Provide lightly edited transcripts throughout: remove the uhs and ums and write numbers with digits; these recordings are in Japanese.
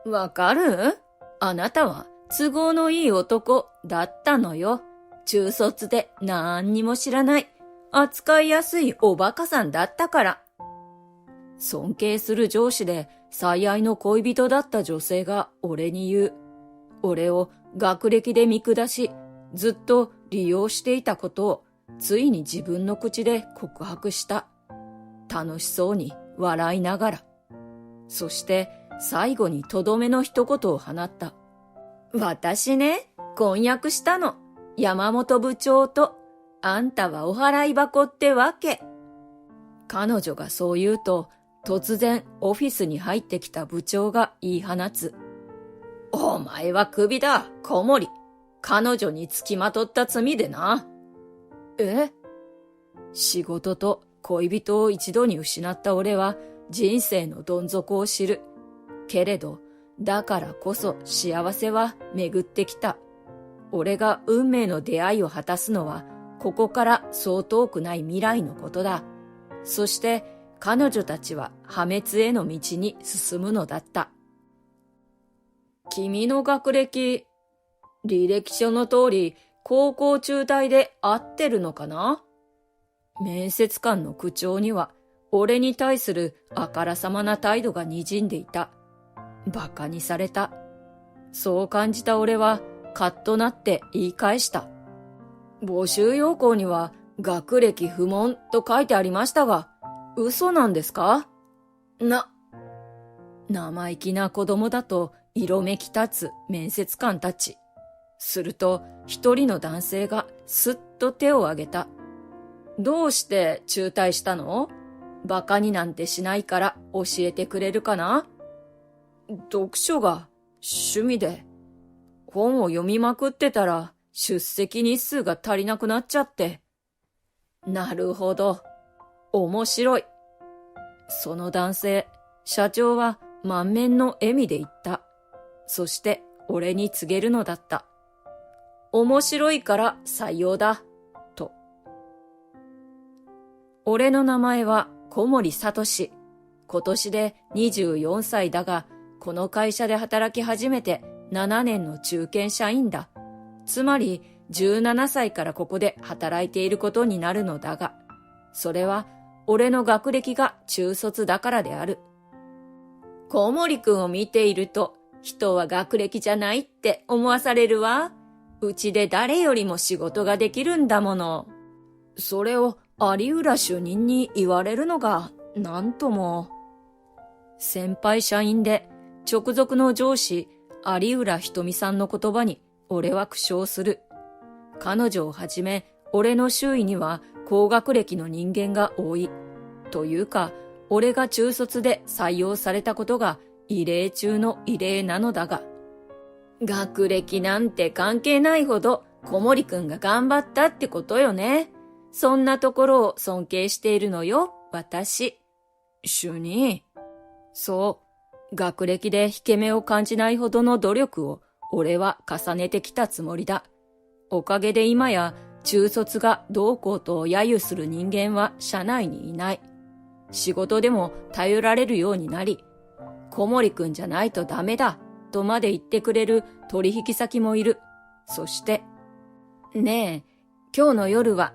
わかる？あなたは都合のいい男だったのよ。中卒でなんにも知らない、扱いやすいおバカさんだったから。尊敬する上司で最愛の恋人だった女性が俺に言う。俺を学歴で見下し、ずっと利用していたことをついに自分の口で告白した。楽しそうに笑いながら。そして最後にとどめの一言を放った。私ね、婚約したの。山本部長と。あんたはお払い箱ってわけ。彼女がそう言うと、突然オフィスに入ってきた部長が言い放つ。お前はクビだ、小森。彼女につきまとった罪でな。え？仕事と恋人を一度に失った俺は人生のどん底を知る。けれど、だからこそ幸せは巡ってきた。俺が運命の出会いを果たすのは、ここからそう遠くない未来のことだ。そして彼女たちは破滅への道に進むのだった。君の学歴、履歴書の通り高校中退で合ってるのかな？面接官の口調には俺に対するあからさまな態度が滲んでいた。馬鹿にされた。そう感じた俺はカッとなって言い返した。募集要項には学歴不問と書いてありましたが、嘘なんですか？生意気な子供だと色めき立つ面接官たち。すると一人の男性がすっと手を挙げた。どうして中退したの？バカになんてしないから教えてくれるかな？読書が趣味で、本を読みまくってたら出席日数が足りなくなっちゃって。なるほど。面白い。その男性、社長は満面の笑みで言った。そして俺に告げるのだった。面白いから採用だ、と。俺の名前は小森聡。今年で24歳だが、この会社で働き始めて7年の中堅社員だ。つまり17歳からここで働いていることになるのだが、それは俺の学歴が中卒だからである。小森くんを見ていると、人は学歴じゃないって思わされるわ。うちで誰よりも仕事ができるんだもの。それを有浦主任に言われるのがなんとも。先輩社員で直属の上司有浦ひとみさんの言葉に俺は苦笑する。彼女をはじめ俺の周囲には高学歴の人間が多い。というか、俺が中卒で採用されたことが異例中の異例なのだが、学歴なんて関係ないほど小森くんが頑張ったってことよね。そんなところを尊敬しているのよ、私。主任。そう、学歴で引け目を感じないほどの努力を俺は重ねてきたつもりだ。おかげで今や中卒がどうこうと揶揄する人間は社内にいない。仕事でも頼られるようになり、小森くんじゃないとダメだとまで言ってくれる取引先もいる。そして、ねえ、今日の夜は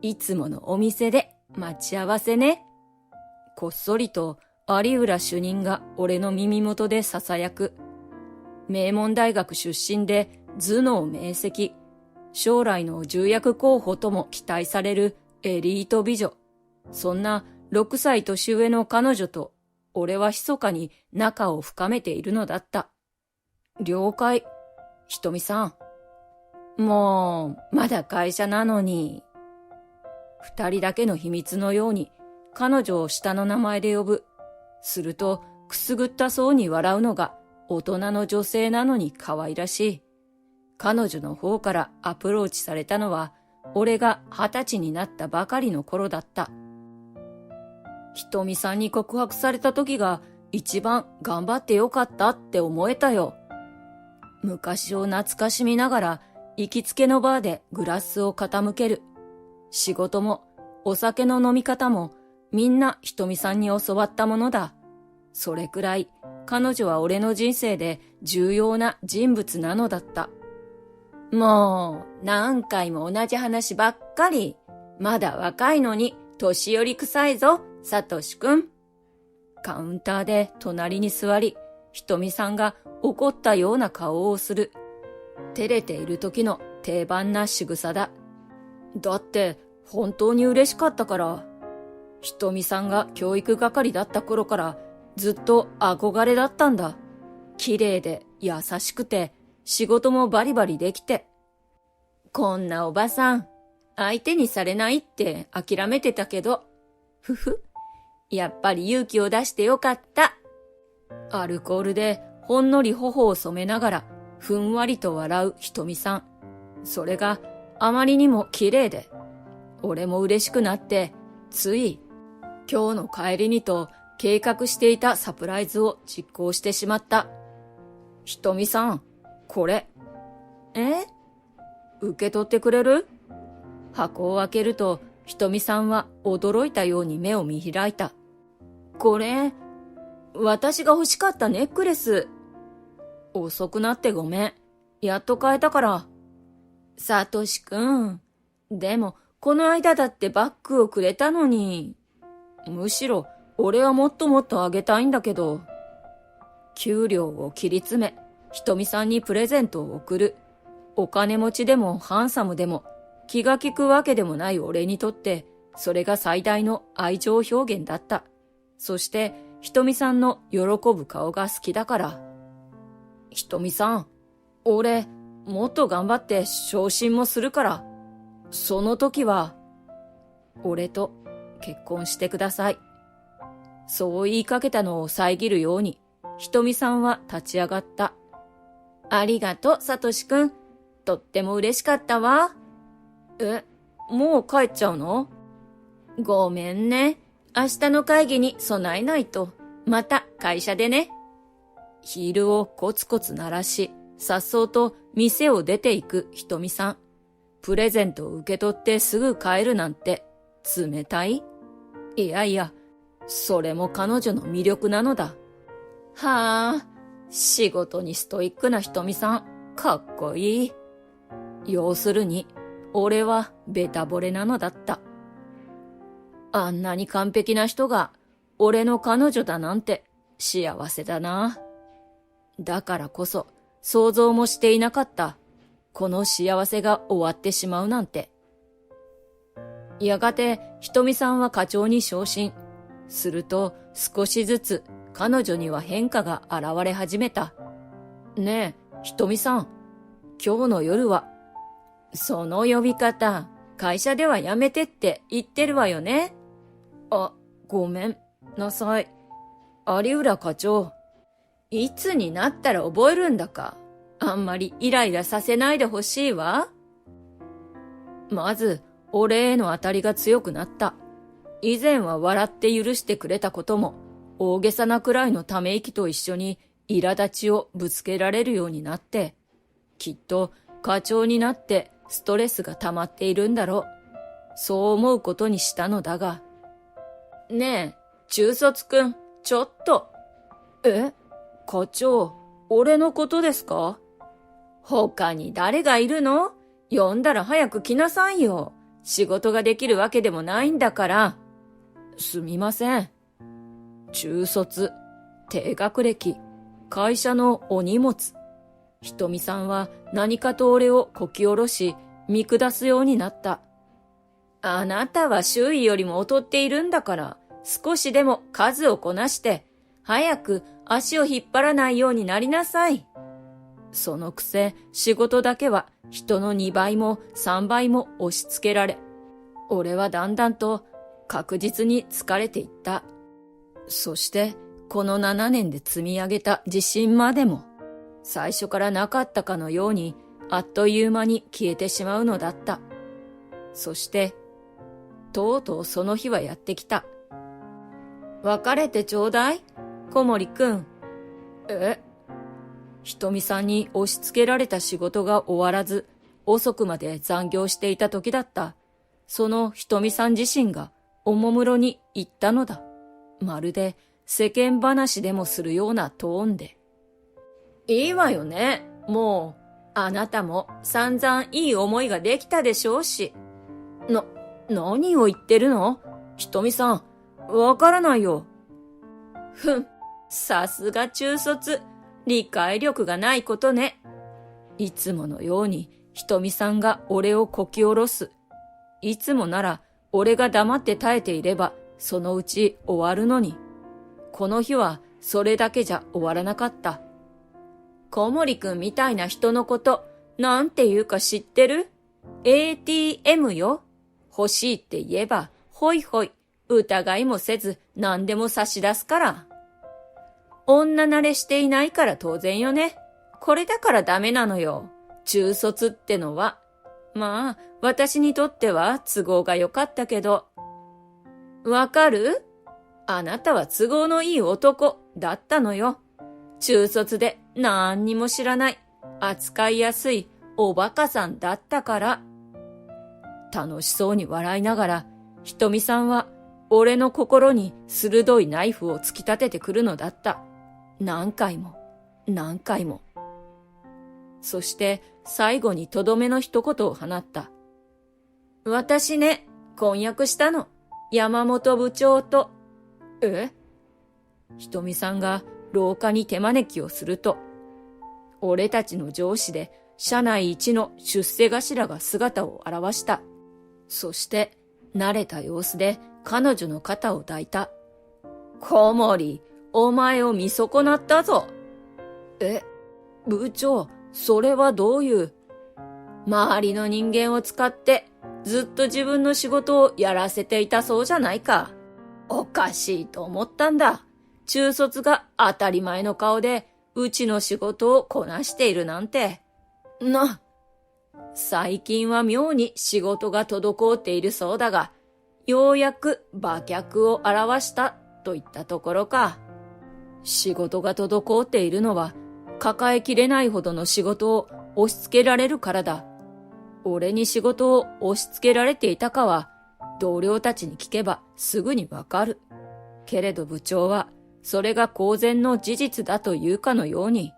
いつものお店で待ち合わせね。こっそりと有浦主任が俺の耳元で囁く。名門大学出身で頭脳明晰、将来の重役候補とも期待されるエリート美女。そんな6歳年上の彼女と俺は密かに仲を深めているのだった。了解、ひとみさん。もう、まだ会社なのに。2人だけの秘密のように彼女を下の名前で呼ぶ。するとくすぐったそうに笑うのが大人の女性なのに可愛らしい。彼女の方からアプローチされたのは俺が20歳になったばかりの頃だった。ひとみさんに告白された時が一番頑張ってよかったって思えたよ。昔を懐かしみながら行きつけのバーでグラスを傾ける。仕事もお酒の飲み方もみんなひとみさんに教わったものだ。それくらい彼女は俺の人生で重要な人物なのだった。もう、何回も同じ話ばっかり。まだ若いのに、年寄り臭いぞ、サトシくん。カウンターで隣に座り、ひとみさんが怒ったような顔をする。照れている時の定番な仕草だ。だって、本当に嬉しかったから。ひとみさんが教育係だった頃から、ずっと憧れだったんだ。綺麗で優しくて、仕事もバリバリできて。こんなおばさん、相手にされないって諦めてたけど、ふふ、やっぱり勇気を出してよかった。アルコールでほんのり頬を染めながら、ふんわりと笑うひとみさん。それがあまりにも綺麗で、俺も嬉しくなって、つい、今日の帰りにと計画していたサプライズを実行してしまった。ひとみさん、これ。受け取ってくれる？箱を開けると、ひとみさんは驚いたように目を見開いた。これ、私が欲しかったネックレス。遅くなってごめん。やっと買えたから。サトシくん。でも、この間だってバッグをくれたのに。むしろ、俺はもっともっとあげたいんだけど。給料を切り詰め、ひとみさんにプレゼントを送る。お金持ちでもハンサムでも、気が利くわけでもない俺にとって、それが最大の愛情表現だった。そして、ひとみさんの喜ぶ顔が好きだから。ひとみさん、俺、もっと頑張って昇進もするから、その時は、俺と結婚してください。そう言いかけたのを遮るように、ひとみさんは立ち上がった。ありがとう、サトシくん。とっても嬉しかったわ。もう帰っちゃうの？ごめんね。明日の会議に備えないと。また会社でね。ヒールをコツコツ鳴らし、颯爽と店を出て行くひとみさん。プレゼントを受け取ってすぐ帰るなんて、冷たい？いやいや、それも彼女の魅力なのだ。はあ、仕事にストイックなひとみさん、かっこいい。要するに、俺はベタ惚れなのだった。あんなに完璧な人が、俺の彼女だなんて幸せだな。だからこそ、想像もしていなかった。この幸せが終わってしまうなんて。やがて、ひとみさんは課長に昇進。すると、少しずつ彼女には変化が現れ始めた。ねえ、ひとみさん、今日の夜は、その呼び方、会社ではやめてって言ってるわよね。ごめんなさい。有浦課長。いつになったら覚えるんだか。あんまりイライラさせないでほしいわ。まず、俺への当たりが強くなった。以前は笑って許してくれたことも、大げさなくらいのため息と一緒に苛立ちをぶつけられるようになって、きっと課長になってストレスが溜まっているんだろう。そう思うことにしたのだが。ねえ、中卒くん、ちょっと。課長、俺のことですか？他に誰がいるの？呼んだら早く来なさいよ。仕事ができるわけでもないんだから。すみません。中卒、低学歴、会社のお荷物。ひとみさんは何かと俺をこき下ろし、見下すようになった。あなたは周囲よりも劣っているんだから、少しでも数をこなして、早く足を引っ張らないようになりなさい。そのくせ、仕事だけは人の2倍も3倍も押し付けられ、俺はだんだんと確実に疲れていった。そして、この7年で積み上げた自信までも、最初からなかったかのように、あっという間に消えてしまうのだった。そして、とうとうその日はやってきた。別れてちょうだい、小森くん。ひとみさんに押し付けられた仕事が終わらず、遅くまで残業していた時だった。そのひとみさん自身がおもむろに言ったのだ。まるで世間話でもするようなトーンで。いいわよね。もう、あなたも散々いい思いができたでしょうし。何を言ってるの？ひとみさん、わからないよ。さすが中卒、理解力がないことね。いつものようにひとみさんが俺をこき下ろす。いつもなら俺が黙って耐えていればそのうち終わるのに。この日はそれだけじゃ終わらなかった。小森くんみたいな人のこと、なんて言うか知ってる？ ATM よ。欲しいって言えば、ほいほい、疑いもせず何でも差し出すから。女慣れしていないから当然よね。これだからダメなのよ。中卒ってのは。まあ、私にとっては都合が良かったけど。わかる？あなたは都合のいい男だったのよ。中卒で何にも知らない、扱いやすいおバカさんだったから。楽しそうに笑いながら、ひとみさんは俺の心に鋭いナイフを突き立ててくるのだった。何回も、何回も。そして最後にとどめの一言を放った。私ね、婚約したの。山本部長と。ひとみさんが廊下に手招きをすると、俺たちの上司で社内一の出世頭が姿を現した。そして慣れた様子で彼女の肩を抱いた。小森、お前を見損なったぞ。部長、それはどういう？周りの人間を使ってずっと自分の仕事をやらせていたそうじゃないか。おかしいと思ったんだ。中卒が当たり前の顔でうちの仕事をこなしているなんて。最近は妙に仕事が滞っているそうだが、ようやく馬脚を現したといったところか。仕事が滞っているのは抱えきれないほどの仕事を押し付けられるからだ。俺に仕事を押し付けられていたかは同僚たちに聞けばすぐにわかる。けれど部長はそれが公然の事実だというかのように、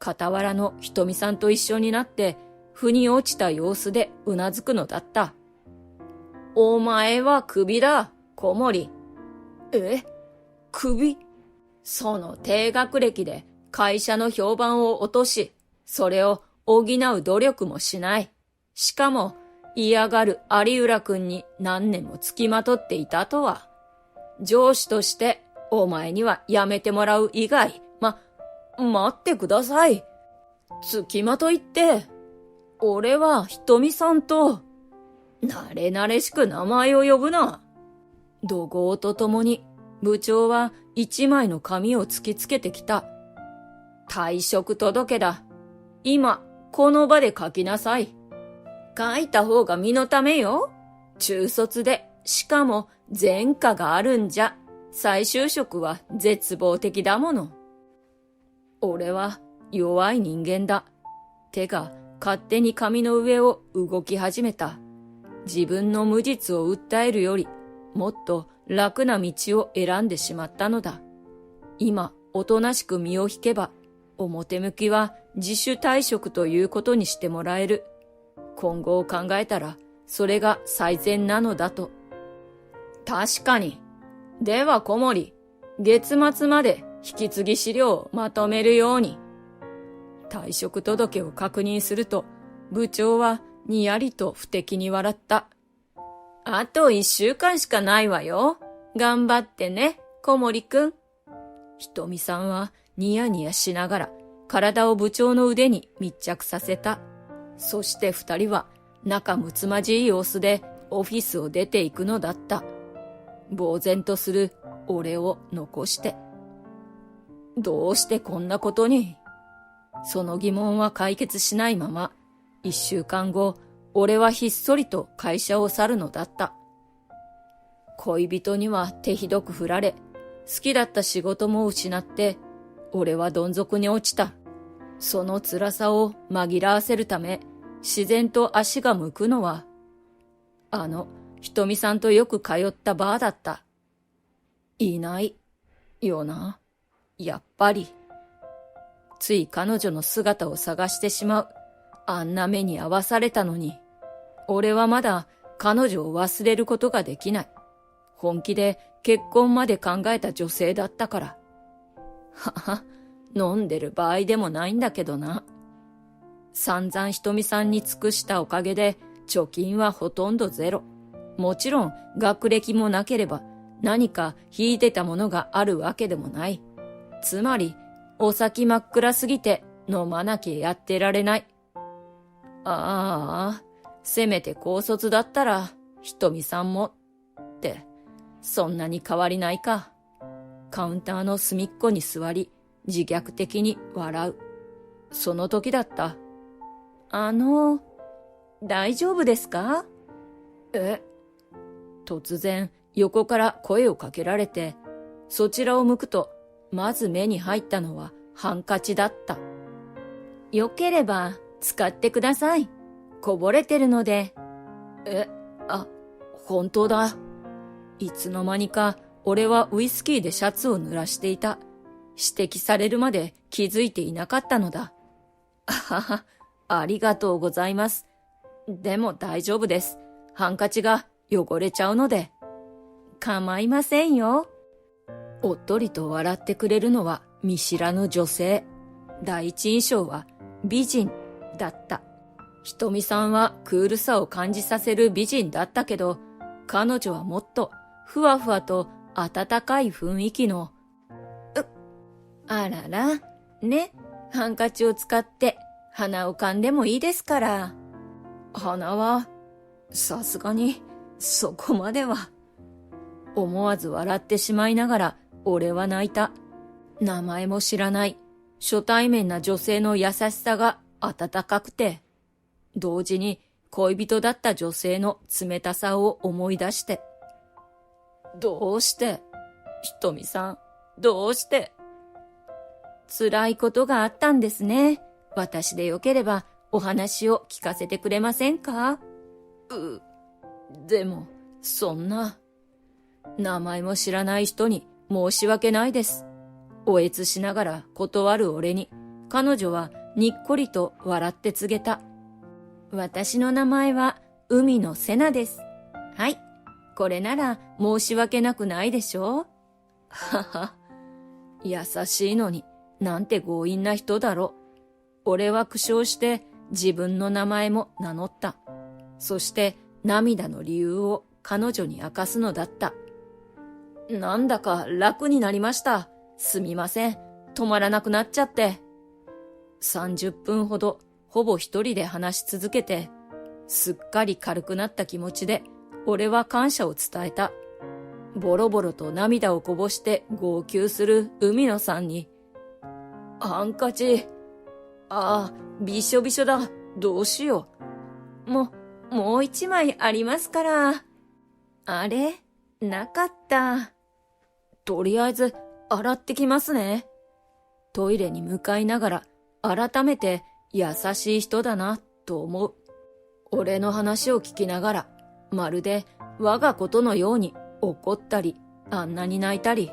傍らのひとみさんと一緒になって腑に落ちた様子でうなずくのだった。お前はクビだ、小森。クビ？その低学歴で会社の評判を落とし、それを補う努力もしない。しかも嫌がる有浦くんに何年も付きまとっていたとは。上司としてお前にはやめてもらう以外、待ってください。付きまといって、俺はひとみさんと、慣れ慣れしく名前を呼ぶな。怒号とともに部長は一枚の紙を突きつけてきた。退職届だ。今、この場で書きなさい。書いた方が身のためよ。中卒で、しかも前科があるんじゃ、再就職は絶望的だもの。俺は弱い人間だ。手が勝手に紙の上を動き始めた。自分の無実を訴えるより、もっと楽な道を選んでしまったのだ。今、おとなしく身を引けば、表向きは自主退職ということにしてもらえる。今後を考えたら、それが最善なのだと。確かに。では小森、月末まで引き継ぎ資料をまとめるように。退職届を確認すると、部長はにやりと不敵に笑った。あと1週間しかないわよ。頑張ってね、小森くん。ひとみさんはニヤニヤしながら体を部長の腕に密着させた。そして二人は仲睦まじい様子でオフィスを出ていくのだった。呆然とする俺を残して。どうしてこんなことに？その疑問は解決しないまま、1週間後、俺はひっそりと会社を去るのだった。恋人には手ひどく振られ、好きだった仕事も失って、俺はどん底に落ちた。その辛さを紛らわせるため、自然と足が向くのは、ひとみさんとよく通ったバーだった。いない。よな。やっぱり。つい彼女の姿を探してしまう。あんな目に遭わされたのに。俺はまだ彼女を忘れることができない。本気で結婚まで考えた女性だったから。はは、飲んでる場合でもないんだけどな。散々ひとみさんに尽くしたおかげで貯金はほとんどゼロ。もちろん学歴もなければ何か引いてたものがあるわけでもない。つまりお先真っ暗すぎて飲まなきゃやってられない。ああ、せめて高卒だったらひとみさんもって、そんなに変わりないか。カウンターの隅っこに座り自虐的に笑う。その時だった。大丈夫ですか？突然横から声をかけられて、そちらを向くと、まず目に入ったのはハンカチだった。よければ使ってください。こぼれてるので。本当だ。いつの間にか俺はウイスキーでシャツを濡らしていた。指摘されるまで気づいていなかったのだ。あはは、ありがとうございます。でも大丈夫です。ハンカチが汚れちゃうので。構いませんよ。おっとりと笑ってくれるのは見知らぬ女性。第一印象は美人だった。ひとみさんはクールさを感じさせる美人だったけど、彼女はもっとふわふわと温かい雰囲気の。あらら、ね、ハンカチを使って鼻をかんでもいいですから。鼻は、さすがに、そこまでは。思わず笑ってしまいながら、俺は泣いた。名前も知らない、初対面な女性の優しさが温かくて、同時に恋人だった女性の冷たさを思い出して。どうして、ひとみさん、どうして。辛いことがあったんですね。私でよければお話を聞かせてくれませんか？でも、そんな。名前も知らない人に申し訳ないです。おえつしながら断る俺に、彼女はにっこりと笑って告げた。私の名前は海野瀬名です。はい、これなら申し訳なくないでしょう。はは、優しいのになんて強引な人だろ。俺は苦笑して自分の名前も名乗った。そして涙の理由を彼女に明かすのだった。なんだか楽になりました。すみません。止まらなくなっちゃって。30分ほどほぼ一人で話し続けて、すっかり軽くなった気持ちで俺は感謝を伝えた。ボロボロと涙をこぼして号泣する海野さんに、ハンカチ、びしょびしょだ。どうしよう。もう一枚ありますから。あれ？なかった。とりあえず、洗ってきますね。トイレに向かいながら、改めて優しい人だな、と思う。俺の話を聞きながら、まるで我がことのように怒ったり、あんなに泣いたり。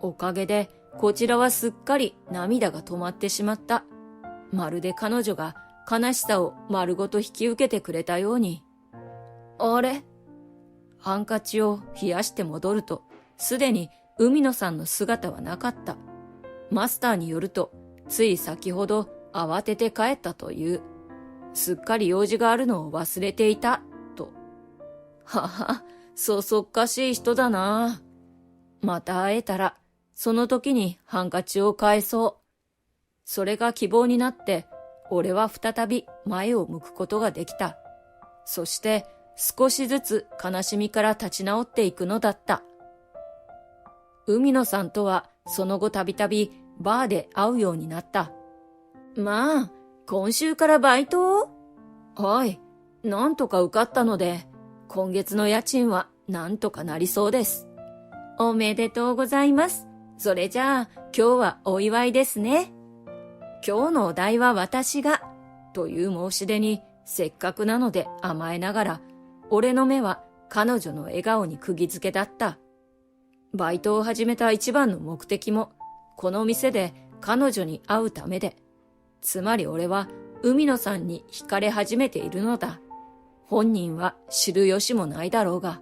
おかげで、こちらはすっかり涙が止まってしまった。まるで彼女が悲しさを丸ごと引き受けてくれたように。あれ？ハンカチを冷やして戻ると、すでに海野さんの姿はなかった。マスターによると、つい先ほど慌てて帰ったという。すっかり用事があるのを忘れていた、と。はは、そそっかしい人だな。また会えたら、その時にハンカチを返そう。それが希望になって、俺は再び前を向くことができた。そして少しずつ悲しみから立ち直っていくのだった。海野さんとはその後たびたびバーで会うようになった。まあ、今週からバイト？はい、なんとか受かったので、今月の家賃はなんとかなりそうです。おめでとうございます。それじゃあ今日はお祝いですね。今日のお代は私が、という申し出にせっかくなので甘えながら、俺の目は彼女の笑顔に釘付けだった。バイトを始めた一番の目的も、この店で彼女に会うためで、つまり俺は海野さんに惹かれ始めているのだ。本人は知る由もないだろうが。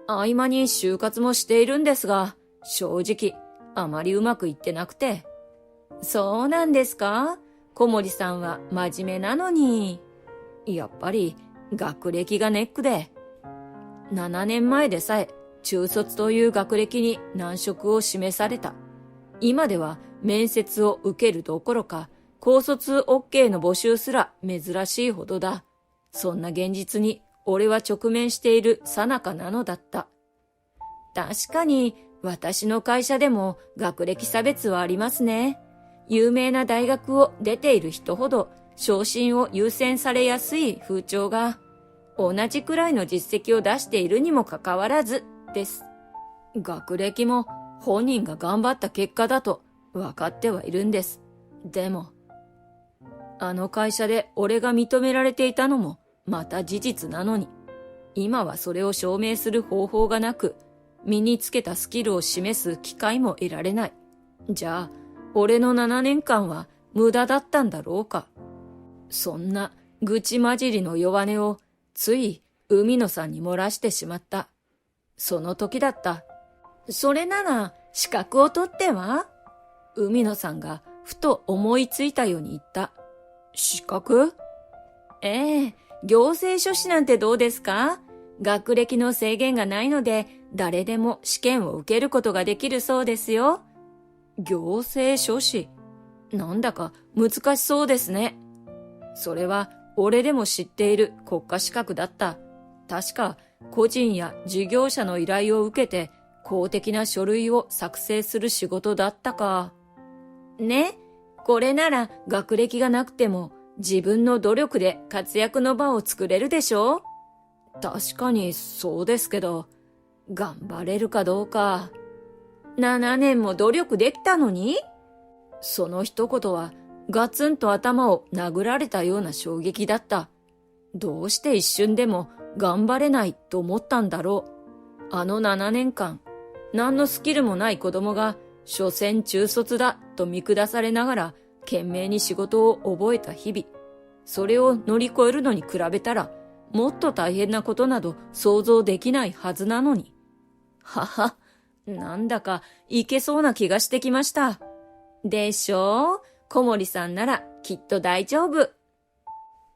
合間に就活もしているんですが、正直あまりうまくいってなくて。そうなんですか？小森さんは真面目なのに。やっぱり学歴がネックで。7年前でさえ中卒という学歴に難色を示された。今では面接を受けるどころか、高卒 OK の募集すら珍しいほどだ。そんな現実に俺は直面している最中なのだった。確かに私の会社でも学歴差別はありますね。有名な大学を出ている人ほど昇進を優先されやすい風潮が、同じくらいの実績を出しているにもかかわらずです。学歴も本人が頑張った結果だと分かってはいるんです。でも、あの会社で俺が認められていたのもまた事実なのに、今はそれを証明する方法がなく、身につけたスキルを示す機会も得られない。じゃあ、俺の7年間は無駄だったんだろうか。そんな愚痴混じりの弱音をつい海野さんに漏らしてしまった。その時だった。それなら資格を取っては？海野さんがふと思いついたように言った。資格？ええ、行政書士なんてどうですか？学歴の制限がないので、誰でも試験を受けることができるそうですよ。行政書士？なんだか難しそうですね。それは俺でも知っている国家資格だった。確か個人や事業者の依頼を受けて公的な書類を作成する仕事だったか。ね、これなら学歴がなくても自分の努力で活躍の場を作れるでしょ？確かにそうですけど、頑張れるかどうか。7年も努力できたのに？その一言はガツンと頭を殴られたような衝撃だった。どうして一瞬でも頑張れないと思ったんだろう。あの7年間、何のスキルもない子供が、所詮中卒だと見下されながら、懸命に仕事を覚えた日々。それを乗り越えるのに比べたら、もっと大変なことなど想像できないはずなのに。はは、なんだかいけそうな気がしてきました。でしょう？小森さんならきっと大丈夫。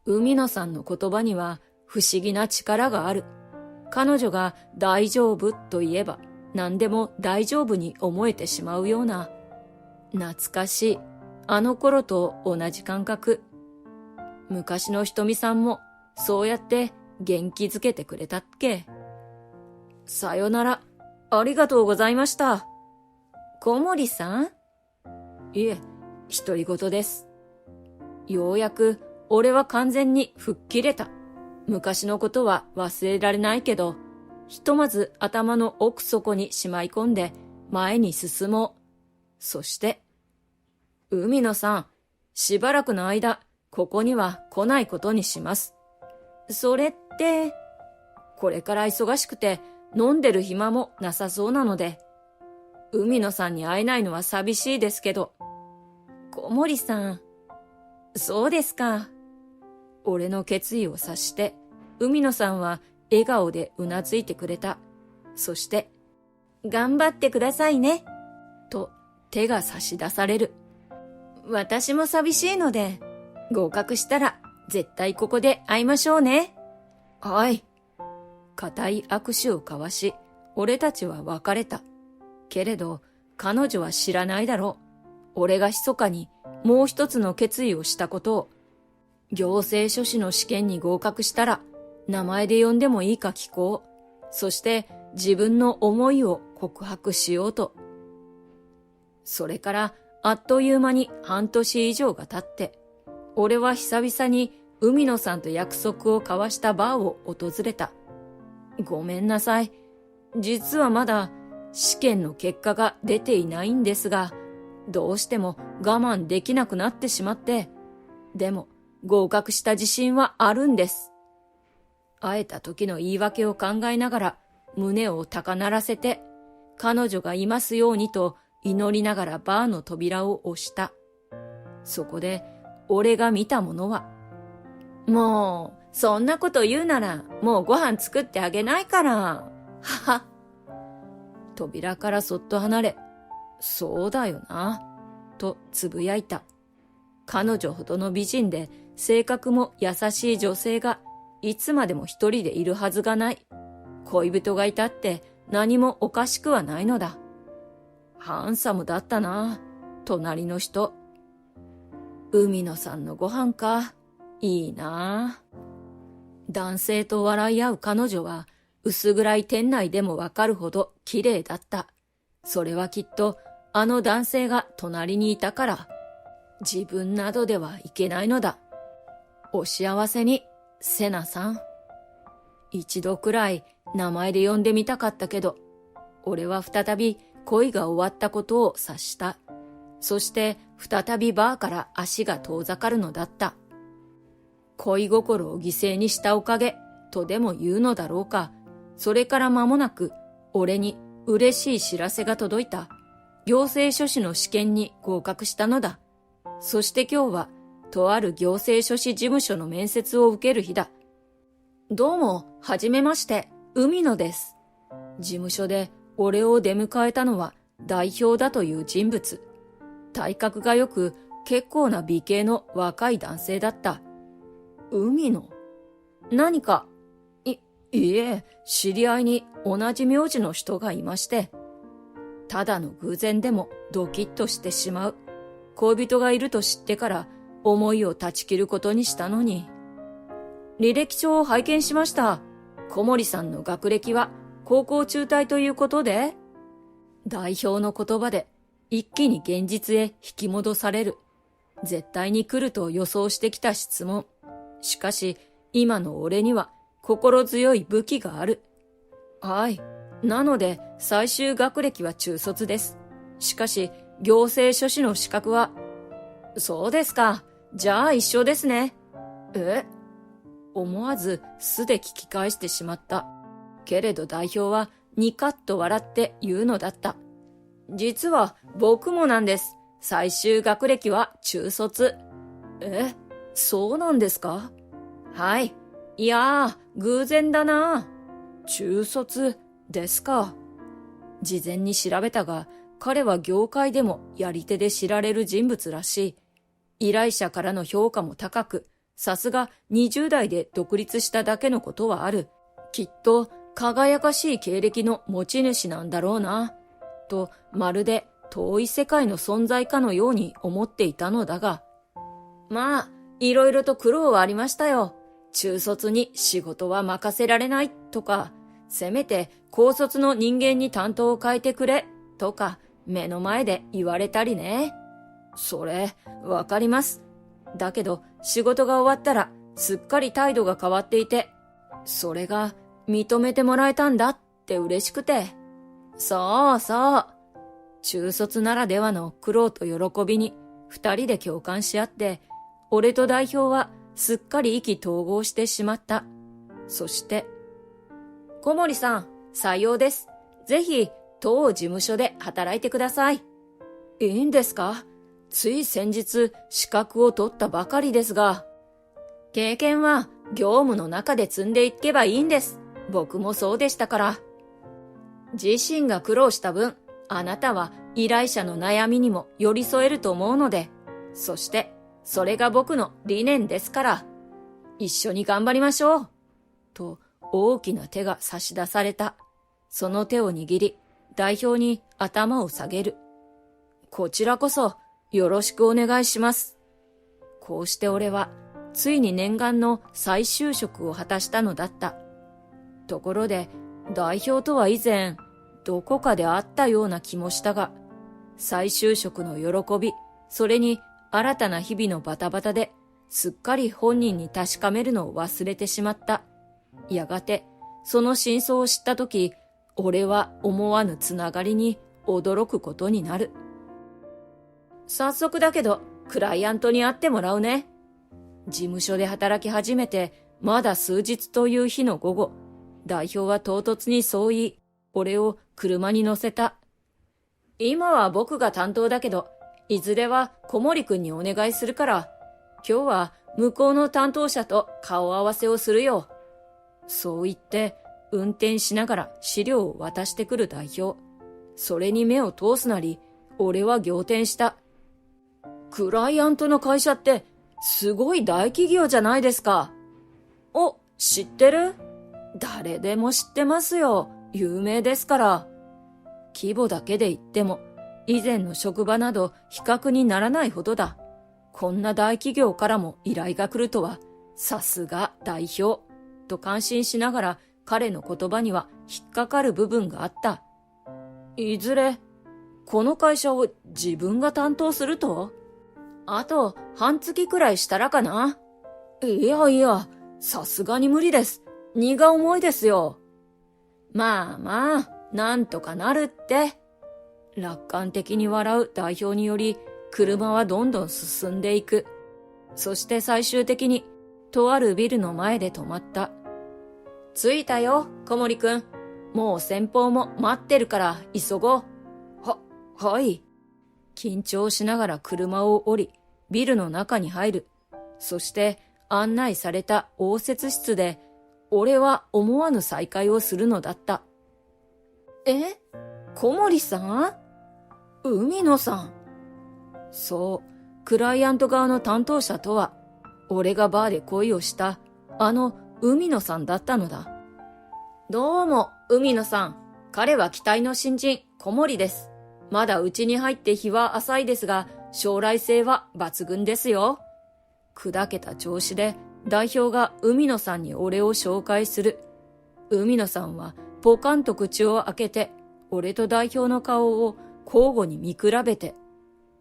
海野さんの言葉には不思議な力がある。彼女が大丈夫と言えば何でも大丈夫に思えてしまうような。懐かしい。あの頃と同じ感覚。昔のひとみさんもそうやって元気づけてくれたっけ。さよなら。ありがとうございました。小森さん？いえ、独り言です。ようやく俺は完全に吹っ切れた。昔のことは忘れられないけど、ひとまず頭の奥底にしまい込んで前に進もう。そして、海野さん、しばらくの間、ここには来ないことにします。それって、これから忙しくて飲んでる暇もなさそうなので、海野さんに会えないのは寂しいですけど。小森さん、そうですか。俺の決意を察して、海野さんは笑顔でうなずいてくれた。そして、頑張ってくださいね。と手が差し出される。私も寂しいので、合格したら絶対ここで会いましょうね。はい。固い握手を交わし、俺たちは別れた。けれど、彼女は知らないだろう。俺が密かにもう一つの決意をしたことを。行政書士の試験に合格したら、名前で呼んでもいいか聞こう。そして自分の思いを告白しようと。それからあっという間に半年以上が経って、俺は久々に海野さんと約束を交わしたバーを訪れた。ごめんなさい。実はまだ試験の結果が出ていないんですが、どうしても我慢できなくなってしまって、でも合格した自信はあるんです。会えた時の言い訳を考えながら胸を高鳴らせて、彼女がいますようにと祈りながらバーの扉を押した。そこで俺が見たものは、もう、そんなこと言うなら、もうご飯作ってあげないから。はは。扉からそっと離れ、そうだよな、とつぶやいた。彼女ほどの美人で性格も優しい女性がいつまでも一人でいるはずがない。恋人がいたって何もおかしくはないのだ。ハンサムだったな、隣の人。海野さんのご飯か。いいな。男性と笑い合う彼女は薄暗い店内でもわかるほど綺麗だった。それはきっとあの男性が隣にいたから。自分などではいけないのだ。お幸せに、セナさん。一度くらい名前で呼んでみたかったけど、俺は再び恋が終わったことを察した。そして再びバーから足が遠ざかるのだった。恋心を犠牲にしたおかげとでも言うのだろうか。それから間もなく俺に嬉しい知らせが届いた。行政書士の試験に合格したのだ。そして今日はとある行政書士事務所の面接を受ける日だ。どうも、はじめまして、海野です。事務所で俺を出迎えたのは代表だという人物。体格が良く結構な美形の若い男性だった。海野？何か？いえ、知り合いに同じ名字の人がいまして。ただの偶然でもドキッとしてしまう。恋人がいると知ってから思いを断ち切ることにしたのに。履歴書を拝見しました。小森さんの学歴は高校中退ということで？代表の言葉で一気に現実へ引き戻される。絶対に来ると予想してきた質問。しかし今の俺には心強い武器がある。はい。なので最終学歴は中卒です。しかし行政書士の資格は。そうですか。じゃあ一緒ですね。思わず素で聞き返してしまった。けれど代表はニカッと笑って言うのだった。実は僕もなんです。最終学歴は中卒。そうなんですか？はい。いやー、偶然だな。中卒ですか。事前に調べたが、彼は業界でもやり手で知られる人物らしい。依頼者からの評価も高く、さすが20代で独立しただけのことはある。きっと輝かしい経歴の持ち主なんだろうな。と、まるで遠い世界の存在かのように思っていたのだが。まあ、いろいろと苦労はありましたよ。中卒に仕事は任せられないとか、せめて高卒の人間に担当を変えてくれとか、目の前で言われたりね。それ、わかります。だけど、仕事が終わったら、すっかり態度が変わっていて、それが認めてもらえたんだって嬉しくて。そうそう。中卒ならではの苦労と喜びに、二人で共感し合って、俺と代表はすっかり意気投合してしまった。そして、小森さん、採用です。ぜひ、当事務所で働いてください。いいんですか？つい先日資格を取ったばかりですが。経験は業務の中で積んでいけばいいんです。僕もそうでしたから。自身が苦労した分、あなたは依頼者の悩みにも寄り添えると思うので、そしてそれが僕の理念ですから、一緒に頑張りましょう。と大きな手が差し出された。その手を握り、代表に頭を下げる。こちらこそよろしくお願いします。こうして俺はついに念願の再就職を果たしたのだった。ところで代表とは以前どこかで会ったような気もしたが、再就職の喜び、それに新たな日々のバタバタですっかり本人に確かめるのを忘れてしまった。やがてその真相を知ったとき、俺は思わぬつながりに驚くことになる。早速だけど、クライアントに会ってもらうね。事務所で働き始めて、まだ数日という日の午後、代表は唐突にそう言い、俺を車に乗せた。今は僕が担当だけど、いずれは小森くんにお願いするから、今日は向こうの担当者と顔合わせをするよ。そう言って、運転しながら資料を渡してくる代表。それに目を通すなり、俺は仰天した。クライアントの会社って、すごい大企業じゃないですか。お、知ってる？誰でも知ってますよ。有名ですから。規模だけで言っても、以前の職場など比較にならないほどだ。こんな大企業からも依頼が来るとは、さすが代表。と感心しながら彼の言葉には引っかかる部分があった。いずれ、この会社を自分が担当すると？あと半月くらいしたらかな。いやいや、さすがに無理です。荷が重いですよ。まあまあ、なんとかなるって。楽観的に笑う代表により、車はどんどん進んでいく。そして最終的に、とあるビルの前で止まった。着いたよ、小森くん。もう先方も待ってるから急ごう。はい。緊張しながら車を降り、ビルの中に入る。そして案内された応接室で、俺は思わぬ再会をするのだった。え？小森さん？海野さん。そう、クライアント側の担当者とは、俺がバーで恋をした、海野さんだったのだ。どうも、海野さん。彼は期待の新人、小森です。まだうちに入って日は浅いですが、将来性は抜群ですよ。砕けた調子で、代表が海野さんに俺を紹介する。海野さんはポカンと口を開けて、俺と代表の顔を交互に見比べて、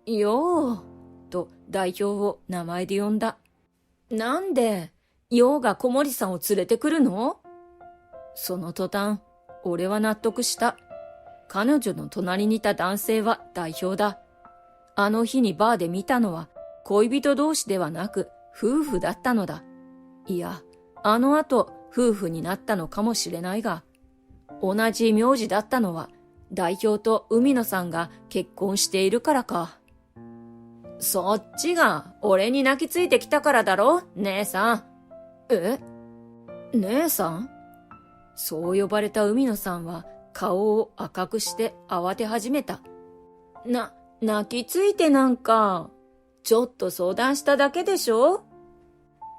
よーと代表を名前で呼んだ。なんで、よーが小森さんを連れてくるの？その途端、俺は納得した。彼女の隣にいた男性は代表だ。あの日にバーで見たのは恋人同士ではなく夫婦だったのだ。いや、あの後夫婦になったのかもしれないが、同じ名字だったのは代表と海野さんが結婚しているからか。そっちが俺に泣きついてきたからだろ、姉さん。え？姉さん？そう呼ばれた海野さんは顔を赤くして慌て始めた。泣きついてなんか、ちょっと相談しただけでしょ？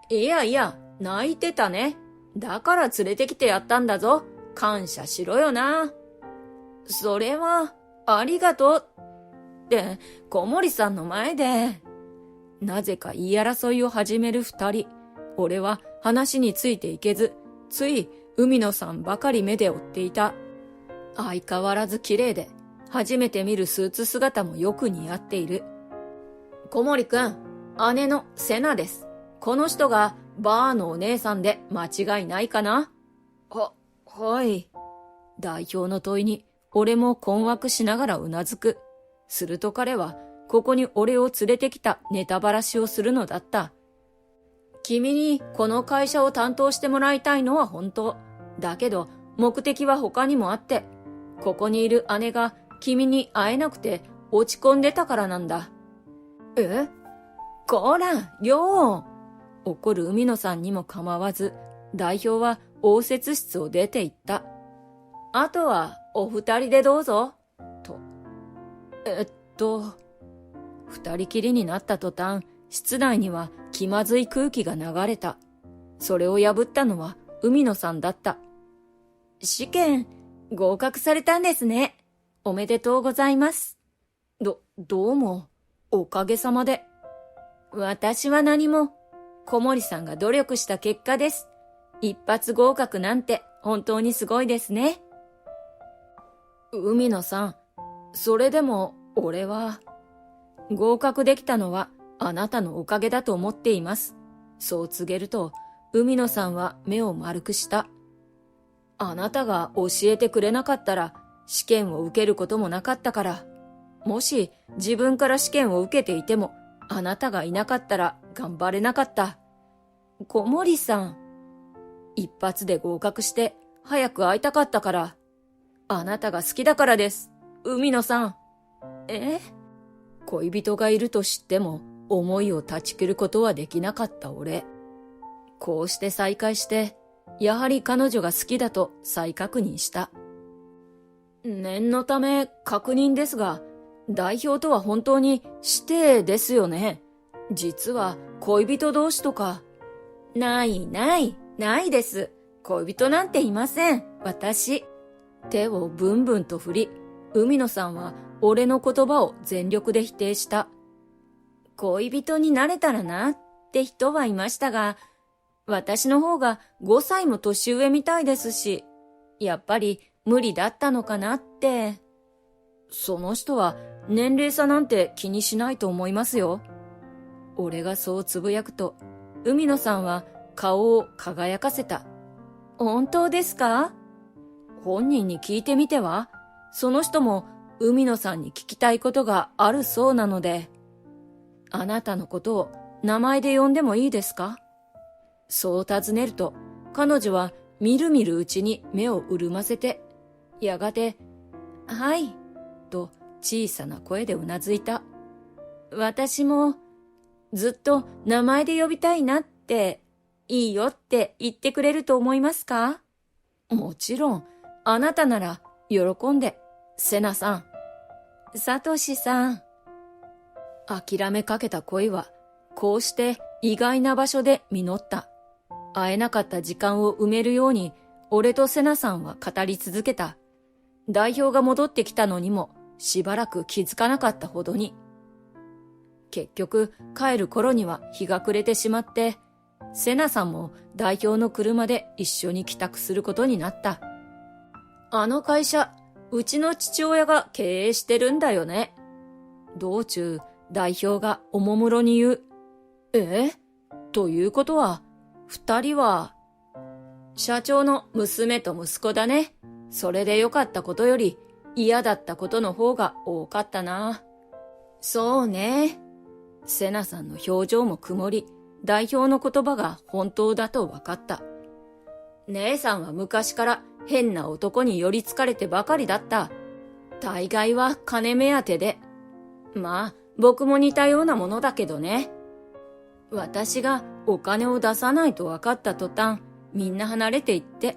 いやいや、泣いてたね。だから連れてきてやったんだぞ。感謝しろよな。それは、ありがとう。って、小森さんの前で。なぜか言い争いを始める二人。俺は話についていけず、つい海野さんばかり目で追っていた。相変わらず綺麗で、初めて見るスーツ姿もよく似合っている。小森くん、姉のセナです。この人がバーのお姉さんで間違いないかな？はい。代表の問いに俺も困惑しながらうなずく。すると彼はここに俺を連れてきたネタばらしをするのだった。君にこの会社を担当してもらいたいのは本当。だけど目的は他にもあって、ここにいる姉が君に会えなくて落ち込んでたからなんだ。え？こら、よー。怒る海野さんにも構わず、代表は応接室を出て行った。あとはお二人でどうぞ。二人きりになった途端、室内には気まずい空気が流れた。それを破ったのは海野さんだった。試験、合格されたんですね。おめでとうございます。どうも、おかげさまで。私は何も、小森さんが努力した結果です。一発合格なんて本当にすごいですね。海野さん、それでも俺は、合格できたのはあなたのおかげだと思っています。そう告げると、海野さんは目を丸くした。あなたが教えてくれなかったら、試験を受けることもなかったから。もし自分から試験を受けていても、あなたがいなかったら頑張れなかった。小森さん。一発で合格して早く会いたかったから。あなたが好きだからです、海野さん。恋人がいると知っても思いを断ち切ることはできなかった俺。こうして再会して、やはり彼女が好きだと再確認した。念のため確認ですが、代表とは本当に師弟ですよね。実は恋人同士とか。ないです。恋人なんていません、私。手をブンブンと振り、海野さんは俺の言葉を全力で否定した。恋人になれたらなって人はいましたが、私の方が5歳も年上みたいですし、やっぱり無理だったのかなって。その人は年齢差なんて気にしないと思いますよ。俺がそうつぶやくと、海野さんは顔を輝かせた。本当ですか？本人に聞いてみては？その人も海野さんに聞きたいことがあるそうなので。あなたのことを名前で呼んでもいいですか？そう尋ねると、彼女はみるみるうちに目を潤ませて、やがて、はい、と小さな声でうなずいた。私も、ずっと名前で呼びたいなって、いいよって言ってくれると思いますか？もちろん、あなたなら喜んで、セナさん。サトシさん。諦めかけた恋は、こうして意外な場所で実った。会えなかった時間を埋めるように、俺とセナさんは語り続けた。代表が戻ってきたのにも、しばらく気づかなかったほどに。結局、帰る頃には日が暮れてしまって、セナさんも代表の車で一緒に帰宅することになった。あの会社、うちの父親が経営してるんだよね。道中、代表がおもむろに言う。ということは、二人は、社長の娘と息子だね。それで良かったことより嫌だったことの方が多かったな。そうね。セナさんの表情も曇り、代表の言葉が本当だと分かった。姉さんは昔から変な男に寄りつかれてばかりだった。大概は金目当てで。まあ、僕も似たようなものだけどね。私がお金を出さないと分かった途端、みんな離れていって、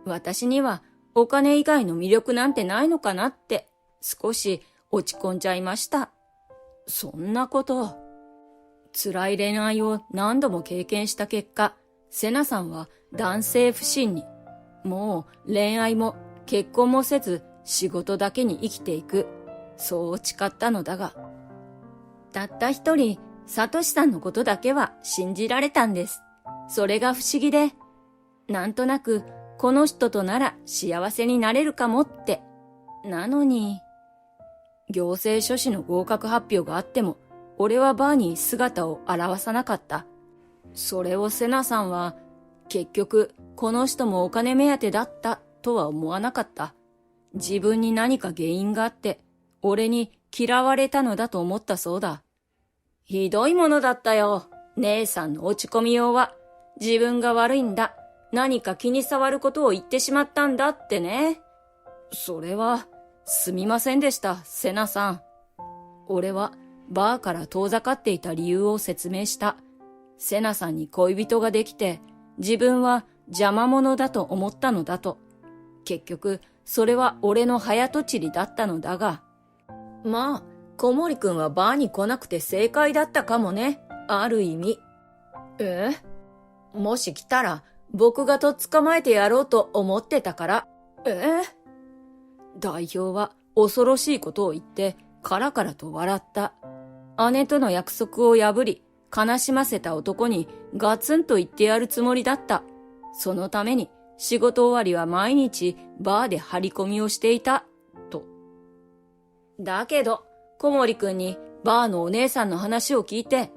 私にはお金以外の魅力なんてないのかなって少し落ち込んじゃいました。そんなこと。辛い恋愛を何度も経験した結果、セナさんは男性不信に、もう恋愛も結婚もせず仕事だけに生きていく、そう誓ったのだが、たった一人、サトシさんのことだけは信じられたんです。それが不思議で、なんとなくこの人となら幸せになれるかもって。なのに、行政書士の合格発表があっても、俺はバーに姿を現さなかった。それをセナさんは、結局この人もお金目当てだったとは思わなかった。自分に何か原因があって、俺に嫌われたのだと思ったそうだ。ひどいものだったよ。姉さんの落ち込みようは、自分が悪いんだ。何か気に障ることを言ってしまったんだってね。それは、すみませんでした、セナさん。俺は、バーから遠ざかっていた理由を説明した。セナさんに恋人ができて、自分は邪魔者だと思ったのだと。結局、それは俺の早とちりだったのだが。まあ、小森くんはバーに来なくて正解だったかもね。ある意味。もし来たら、僕がとっ捕まえてやろうと思ってたから。代表は恐ろしいことを言って、カラカラと笑った。姉との約束を破り、悲しませた男にガツンと言ってやるつもりだった。そのために仕事終わりは毎日バーで張り込みをしていた、と。だけど、小森くんにバーのお姉さんの話を聞いて、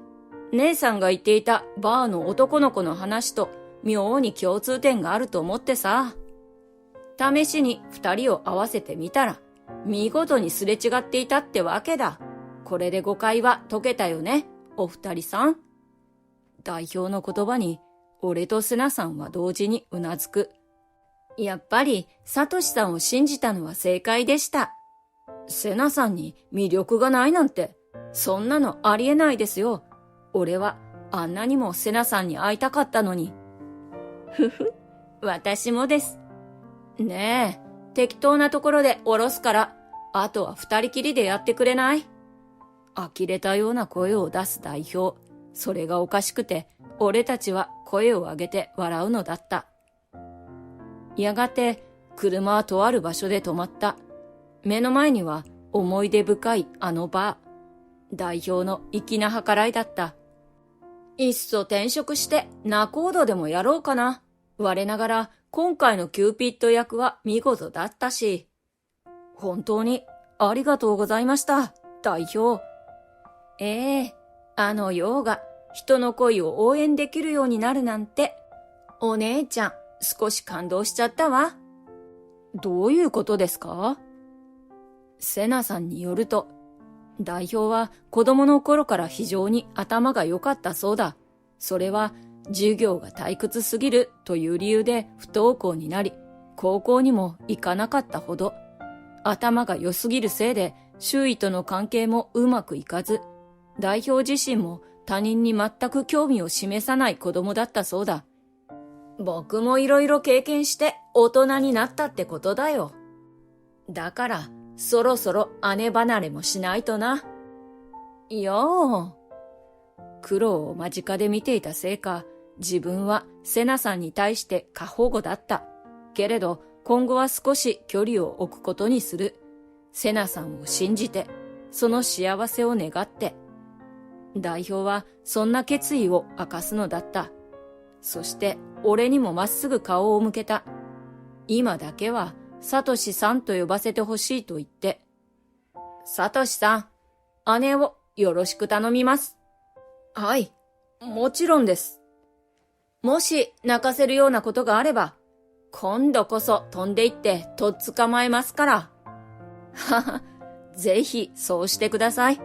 姉さんが言っていたバーの男の子の話と妙に共通点があると思ってさ。試しに二人を合わせてみたら、見事にすれ違っていたってわけだ。これで誤解は解けたよね、お二人さん。代表の言葉に、俺とセナさんは同時にうなずく。やっぱり、サトシさんを信じたのは正解でした。セナさんに魅力がないなんて、そんなのありえないですよ。俺は、あんなにもセナさんに会いたかったのに。ふふ、私もです。ねえ、適当なところで降ろすから、あとは二人きりでやってくれない？呆れたような声を出す代表。それがおかしくて、俺たちは声を上げて笑うのだった。やがて、車はとある場所で止まった。目の前には思い出深いあのバー。代表の粋な計らいだった。いっそ転職して仲人でもやろうかな。我ながら今回のキューピッド役は見事だったし。本当にありがとうございました、代表。あのようが人の恋を応援できるようになるなんて。お姉ちゃん、少し感動しちゃったわ。どういうことですか？セナさんによると、代表は子供の頃から非常に頭が良かったそうだ。それは授業が退屈すぎるという理由で不登校になり、高校にも行かなかったほど。頭が良すぎるせいで周囲との関係もうまくいかず、代表自身も他人に全く興味を示さない子供だったそうだ。僕もいろいろ経験して大人になったってことだよ。だから、そろそろ姉離れもしないとな。よー。苦労を間近で見ていたせいか、自分はセナさんに対して過保護だった。けれど、今後は少し距離を置くことにする。セナさんを信じて、その幸せを願って。代表はそんな決意を明かすのだった。そして、俺にもまっすぐ顔を向けた。今だけは、サトシさんと呼ばせてほしいと言って。サトシさん、姉をよろしく頼みます。はい、もちろんです。もし泣かせるようなことがあれば、今度こそ飛んで行ってとっ捕まえますから。はは、ぜひそうしてください。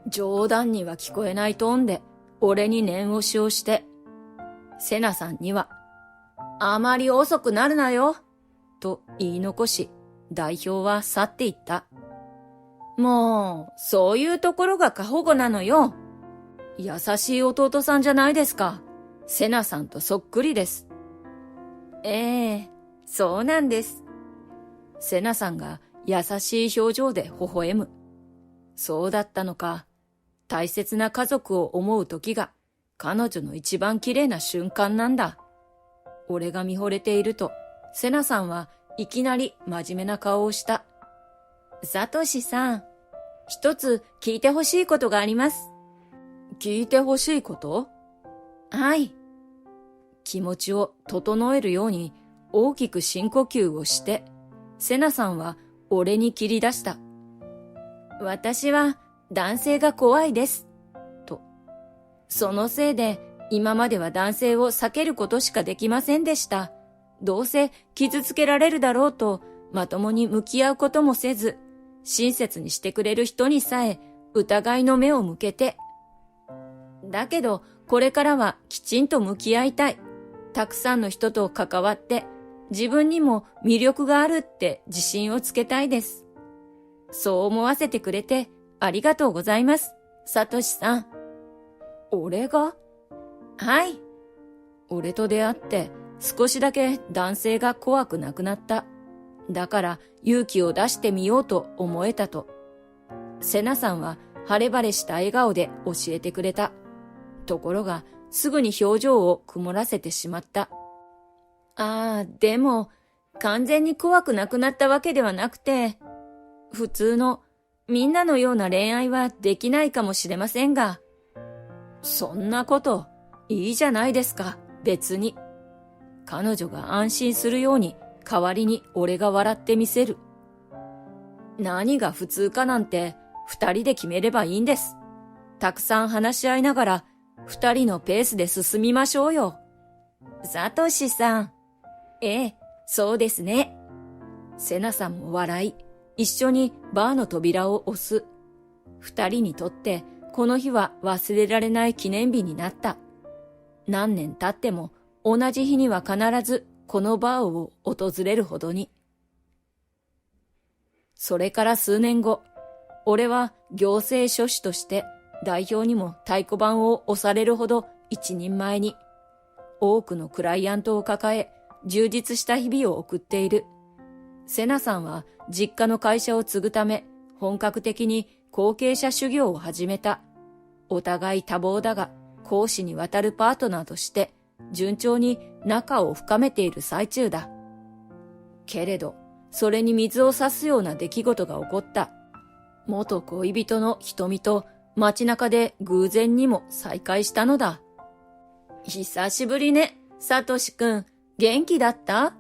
冗談には聞こえないトーンで俺に念押しをして、セナさんには、あまり遅くなるなよ、と言い残し、代表は去っていった。もう、そういうところが過保護なのよ。優しい弟さんじゃないですか。セナさんとそっくりです。そうなんです。セナさんが優しい表情で微笑む。そうだったのか。大切な家族を思う時が彼女の一番綺麗な瞬間なんだ。俺が見惚れていると、セナさんはいきなり真面目な顔をした。サトシさん、一つ聞いてほしいことがあります。聞いてほしいこと？はい。気持ちを整えるように大きく深呼吸をして、セナさんは俺に切り出した。私は男性が怖いです。と。そのせいで今までは男性を避けることしかできませんでした。どうせ傷つけられるだろうとまともに向き合うこともせず、親切にしてくれる人にさえ疑いの目を向けて。だけどこれからはきちんと向き合いたい。たくさんの人と関わって自分にも魅力があるって自信をつけたいです。そう思わせてくれてありがとうございます、サトシさん。俺が？はい。俺と出会って少しだけ男性が怖くなくなった。だから勇気を出してみようと思えたと。セナさんは晴れ晴れした笑顔で教えてくれた。ところがすぐに表情を曇らせてしまった。でも完全に怖くなくなったわけではなくて、普通のみんなのような恋愛はできないかもしれませんが。そんなこといいじゃないですか、別に。彼女が安心するように代わりに俺が笑ってみせる。何が普通かなんて二人で決めればいいんです。たくさん話し合いながら二人のペースで進みましょうよ。サトシさん。そうですね。セナさんも笑い、一緒にバーの扉を押す。二人にとってこの日は忘れられない記念日になった。何年経っても同じ日には必ずこのバーを訪れるほどに。それから数年後、俺は行政書士として代表にも太鼓判を押されるほど一人前に、多くのクライアントを抱え、充実した日々を送っている。セナさんは実家の会社を継ぐため、本格的に後継者修行を始めた。お互い多忙だが、公私にわたるパートナーとして、順調に仲を深めている最中だ。けれど、それに水を差すような出来事が起こった。元恋人の瞳と街中で偶然にも再会したのだ。久しぶりね、サトシくん。元気だった？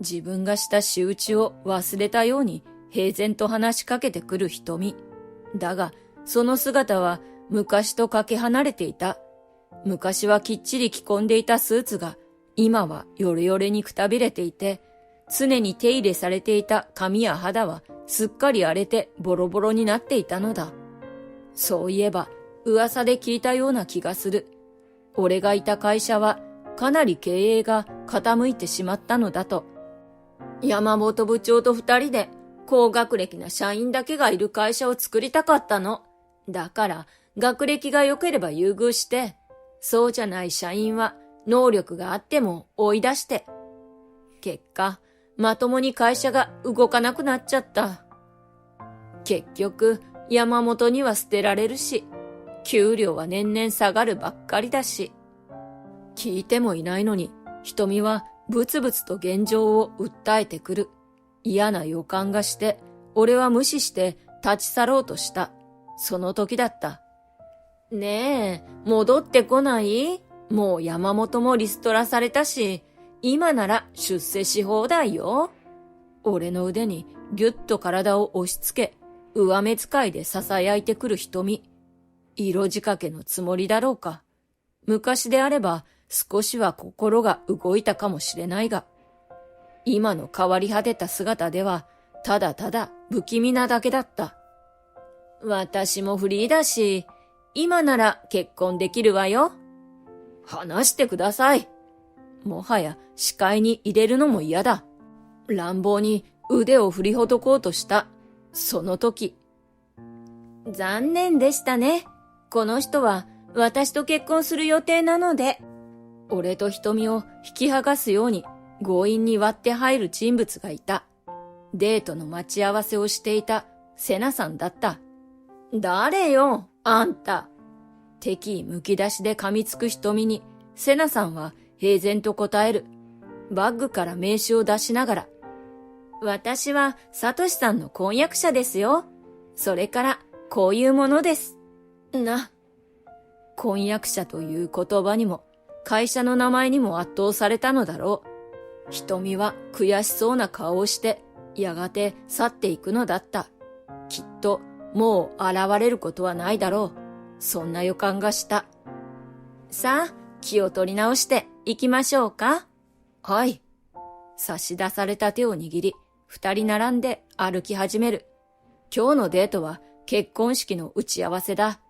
自分がした仕打ちを忘れたように平然と話しかけてくる瞳。だが、その姿は昔とかけ離れていた。昔はきっちり着込んでいたスーツが、今はヨレヨレにくたびれていて、常に手入れされていた髪や肌はすっかり荒れてボロボロになっていたのだ。そういえば、噂で聞いたような気がする。俺がいた会社は、かなり経営が傾いてしまったのだと。山本部長と二人で高学歴な社員だけがいる会社を作りたかったの。だから学歴が良ければ優遇して、そうじゃない社員は能力があっても追い出して。結果、まともに会社が動かなくなっちゃった。結局、山本には捨てられるし、給料は年々下がるばっかりだし。聞いてもいないのに、瞳はブツブツと現状を訴えてくる。嫌な予感がして、俺は無視して立ち去ろうとした。その時だった。ねえ、戻ってこない？もう山本もリストラされたし、今なら出世し放題よ。俺の腕にぎゅっと体を押し付け、上目遣いで囁いてくる瞳。色仕掛けのつもりだろうか。昔であれば、少しは心が動いたかもしれないが、今の変わり果てた姿では、ただただ不気味なだけだった。私もフリーだし、今なら結婚できるわよ。話してください。もはや視界に入れるのも嫌だ。乱暴に腕を振りほどこうとした。その時。残念でしたね。この人は私と結婚する予定なので。俺と瞳を引き剥がすように強引に割って入る人物がいた。デートの待ち合わせをしていたセナさんだった。誰よ、あんた。敵意むき出しで噛みつく瞳にセナさんは平然と答える。バッグから名刺を出しながら。私はサトシさんの婚約者ですよ。それからこういうものです。婚約者という言葉にも会社の名前にも圧倒されたのだろう。瞳は悔しそうな顔をして、やがて去っていくのだった。きっともう現れることはないだろう。そんな予感がした。さあ、気を取り直して行きましょうか。はい。差し出された手を握り、二人並んで歩き始める。今日のデートは結婚式の打ち合わせだ。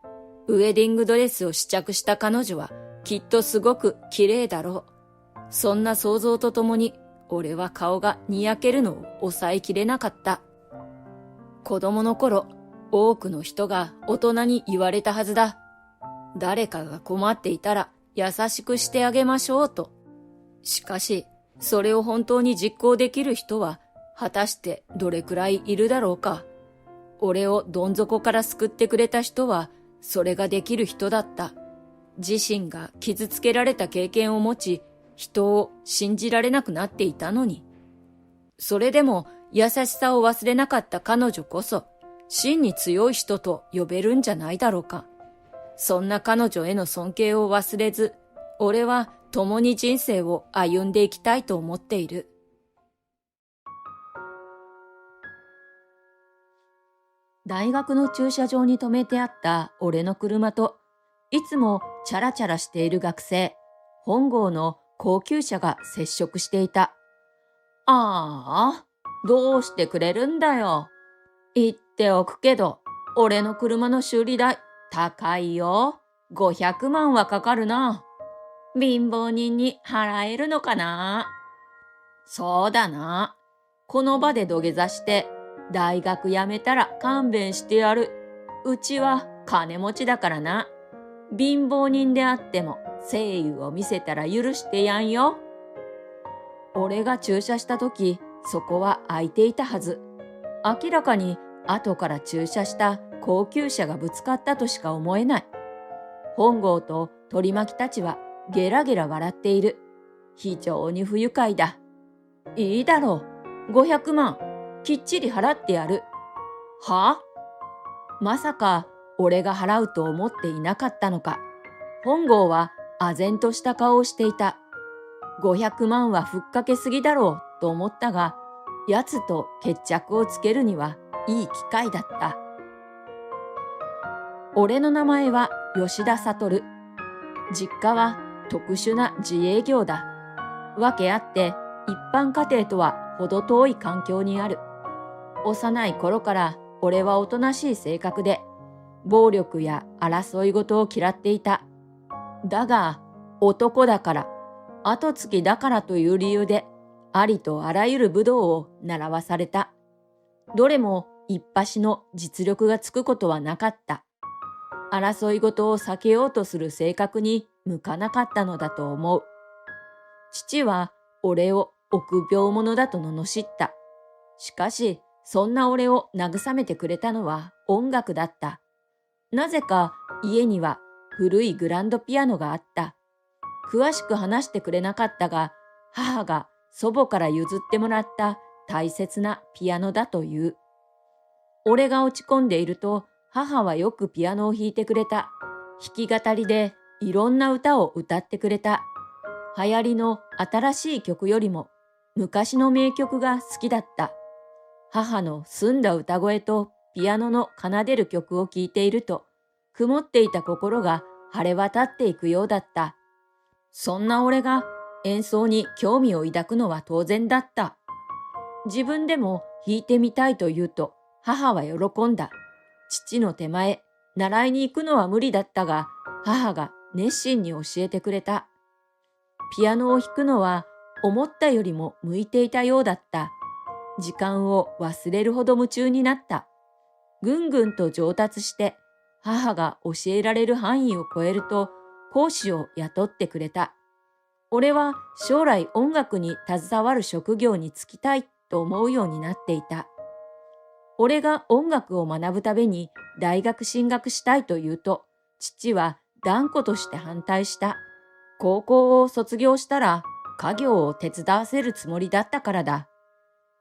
ウェディングドレスを試着した彼女はきっとすごく綺麗だろう。そんな想像とともに俺は顔がにやけるのを抑えきれなかった。子供の頃、多くの人が大人に言われたはずだ。誰かが困っていたら優しくしてあげましょうと。しかし、それを本当に実行できる人は果たしてどれくらいいるだろうか。俺をどん底から救ってくれた人はそれができる人だった。自身が傷つけられた経験を持ち、人を信じられなくなっていたのに。それでも優しさを忘れなかった彼女こそ、真に強い人と呼べるんじゃないだろうか。そんな彼女への尊敬を忘れず、俺は共に人生を歩んでいきたいと思っている。大学の駐車場に止めてあった俺の車と、いつもチャラチャラしている学生、本郷の高級車が接触していた。ああ、どうしてくれるんだよ。言っておくけど、俺の車の修理代、高いよ。500万はかかるな。貧乏人に払えるのかな。そうだな。この場で土下座して、大学辞めたら勘弁してやる。うちは金持ちだからな。貧乏人であっても誠意を見せたら許してやんよ。俺が駐車した時、そこは空いていたはず。明らかに後から駐車した高級車がぶつかったとしか思えない。本郷と取り巻きたちはゲラゲラ笑っている。非常に不愉快だ。いいだろう。500万。きっちり払ってやる。は？まさか俺が払うと思っていなかったのか。本郷は唖然とした顔をしていた。500万はふっかけすぎだろうと思ったが、奴と決着をつけるにはいい機会だった。俺の名前は吉田悟。実家は特殊な自営業だ。わけあって一般家庭とは程遠い環境にある。幼い頃から俺はおとなしい性格で、暴力や争い事を嫌っていた。だが、男だから、後継ぎだからという理由で、ありとあらゆる武道を習わされた。どれも一発の実力がつくことはなかった。争い事を避けようとする性格に向かなかったのだと思う。父は俺を臆病者だと罵った。しかし、そんな俺を慰めてくれたのは音楽だった。なぜか家には古いグランドピアノがあった。詳しく話してくれなかったが、母が祖母から譲ってもらった大切なピアノだという。俺が落ち込んでいると、母はよくピアノを弾いてくれた。弾き語りでいろんな歌を歌ってくれた。流行りの新しい曲よりも昔の名曲が好きだった。母の澄んだ歌声とピアノの奏でる曲を聴いていると、曇っていた心が晴れ渡っていくようだった。そんな俺が演奏に興味を抱くのは当然だった。自分でも弾いてみたいと言うと、母は喜んだ。父の手前、習いに行くのは無理だったが、母が熱心に教えてくれた。ピアノを弾くのは思ったよりも向いていたようだった。時間を忘れるほど夢中になった。ぐんぐんと上達して、母が教えられる範囲を超えると、講師を雇ってくれた。俺は将来音楽に携わる職業に就きたいと思うようになっていた。俺が音楽を学ぶために大学進学したいと言うと、父は断固として反対した。高校を卒業したら家業を手伝わせるつもりだったからだ。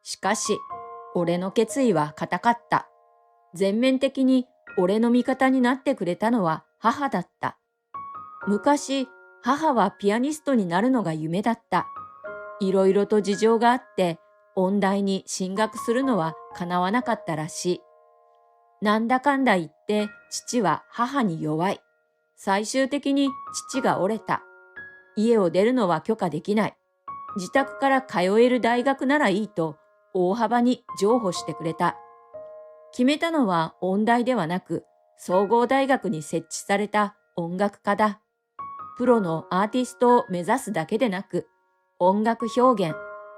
しかし、俺の決意は固かった。全面的に俺の味方になってくれたのは母だった。昔、母はピアニストになるのが夢だった。いろいろと事情があって、音大に進学するのは叶わなかったらしい。なんだかんだ言って父は母に弱い。最終的に父が折れた。家を出るのは許可できない。自宅から通える大学ならいいと大幅に譲歩してくれた。決めたのは音大ではなく、総合大学に設置された音楽科だ。プロのアーティストを目指すだけでなく、音楽表現、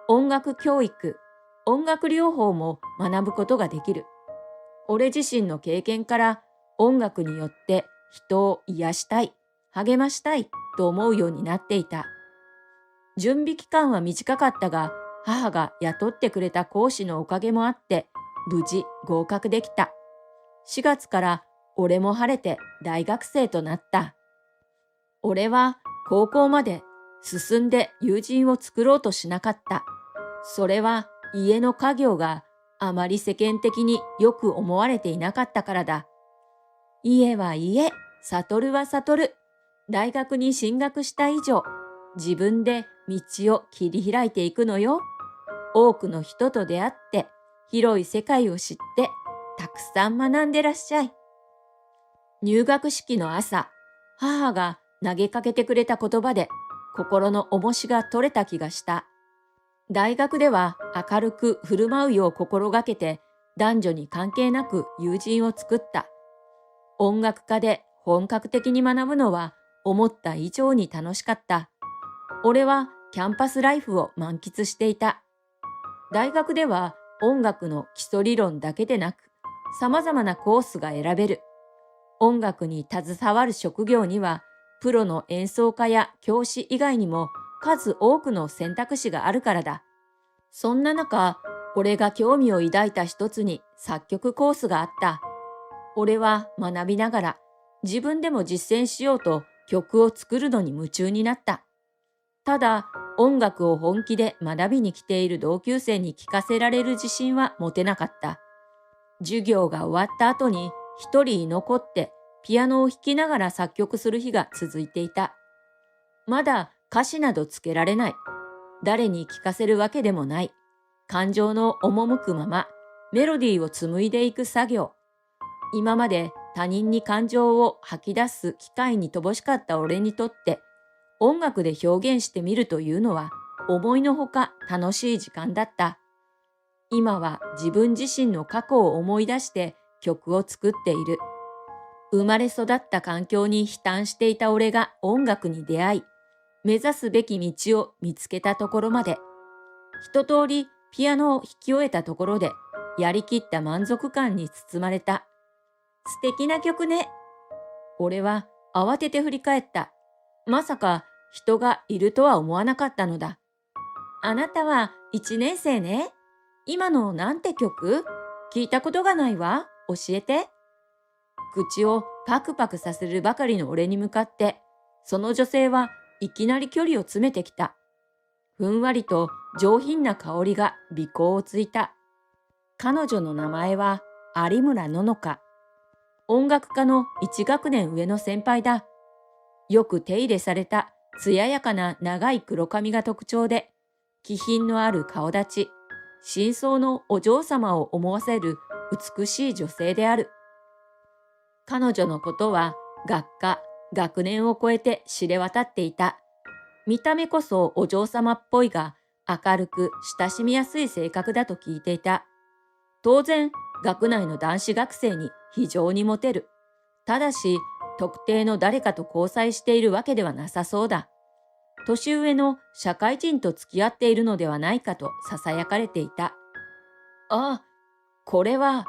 音楽教育、音楽療法も学ぶことができる。俺自身の経験から音楽によって人を癒したい、励ましたいと思うようになっていた。準備期間は短かったが、母が雇ってくれた講師のおかげもあって、無事合格できた。4月から俺も晴れて大学生となった。俺は高校まで進んで友人を作ろうとしなかった。それは家の家業があまり世間的によく思われていなかったからだ。家は家、悟は悟。大学に進学した以上、自分で道を切り開いていくのよ。多くの人と出会って、広い世界を知って、たくさん学んでらっしゃい。入学式の朝、母が投げかけてくれた言葉で、心の重しが取れた気がした。大学では明るく振る舞うよう心がけて、男女に関係なく友人を作った。音楽科で本格的に学ぶのは思った以上に楽しかった。俺はキャンパスライフを満喫していた。大学では音楽の基礎理論だけでなく、様々なコースが選べる。音楽に携わる職業には、プロの演奏家や教師以外にも数多くの選択肢があるからだ。そんな中、俺が興味を抱いた一つに作曲コースがあった。俺は学びながら自分でも実践しようと曲を作るのに夢中になった。ただ、音楽を本気で学びに来ている同級生に聞かせられる自信は持てなかった。授業が終わった後に一人居残ってピアノを弾きながら作曲する日が続いていた。まだ歌詞などつけられない。誰に聞かせるわけでもない。感情の赴くまま、メロディーを紡いでいく作業。今まで他人に感情を吐き出す機会に乏しかった俺にとって、音楽で表現してみるというのは思いのほか楽しい時間だった。今は自分自身の過去を思い出して曲を作っている。生まれ育った環境に悲嘆していた俺が音楽に出会い、目指すべき道を見つけたところまで、一通りピアノを弾き終えたところで、やりきった満足感に包まれた。素敵な曲ね。俺は慌てて振り返った。まさか人がいるとは思わなかったのだ。あなたは一年生ね。今のなんて曲？聞いたことがないわ。教えて。口をパクパクさせるばかりの俺に向かって、その女性はいきなり距離を詰めてきた。ふんわりと上品な香りが鼻孔をついた。彼女の名前は有村ののか。音楽家の一学年上の先輩だ。よく手入れされた艶やかな長い黒髪が特徴で、気品のある顔立ち、深層のお嬢様を思わせる美しい女性である。彼女のことは学科、学年を超えて知れ渡っていた。見た目こそお嬢様っぽいが、明るく親しみやすい性格だと聞いていた。当然、学内の男子学生に非常にモテる。ただし、特定の誰かと交際しているわけではなさそうだ。年上の社会人と付き合っているのではないかと囁かれていた。あ、これは、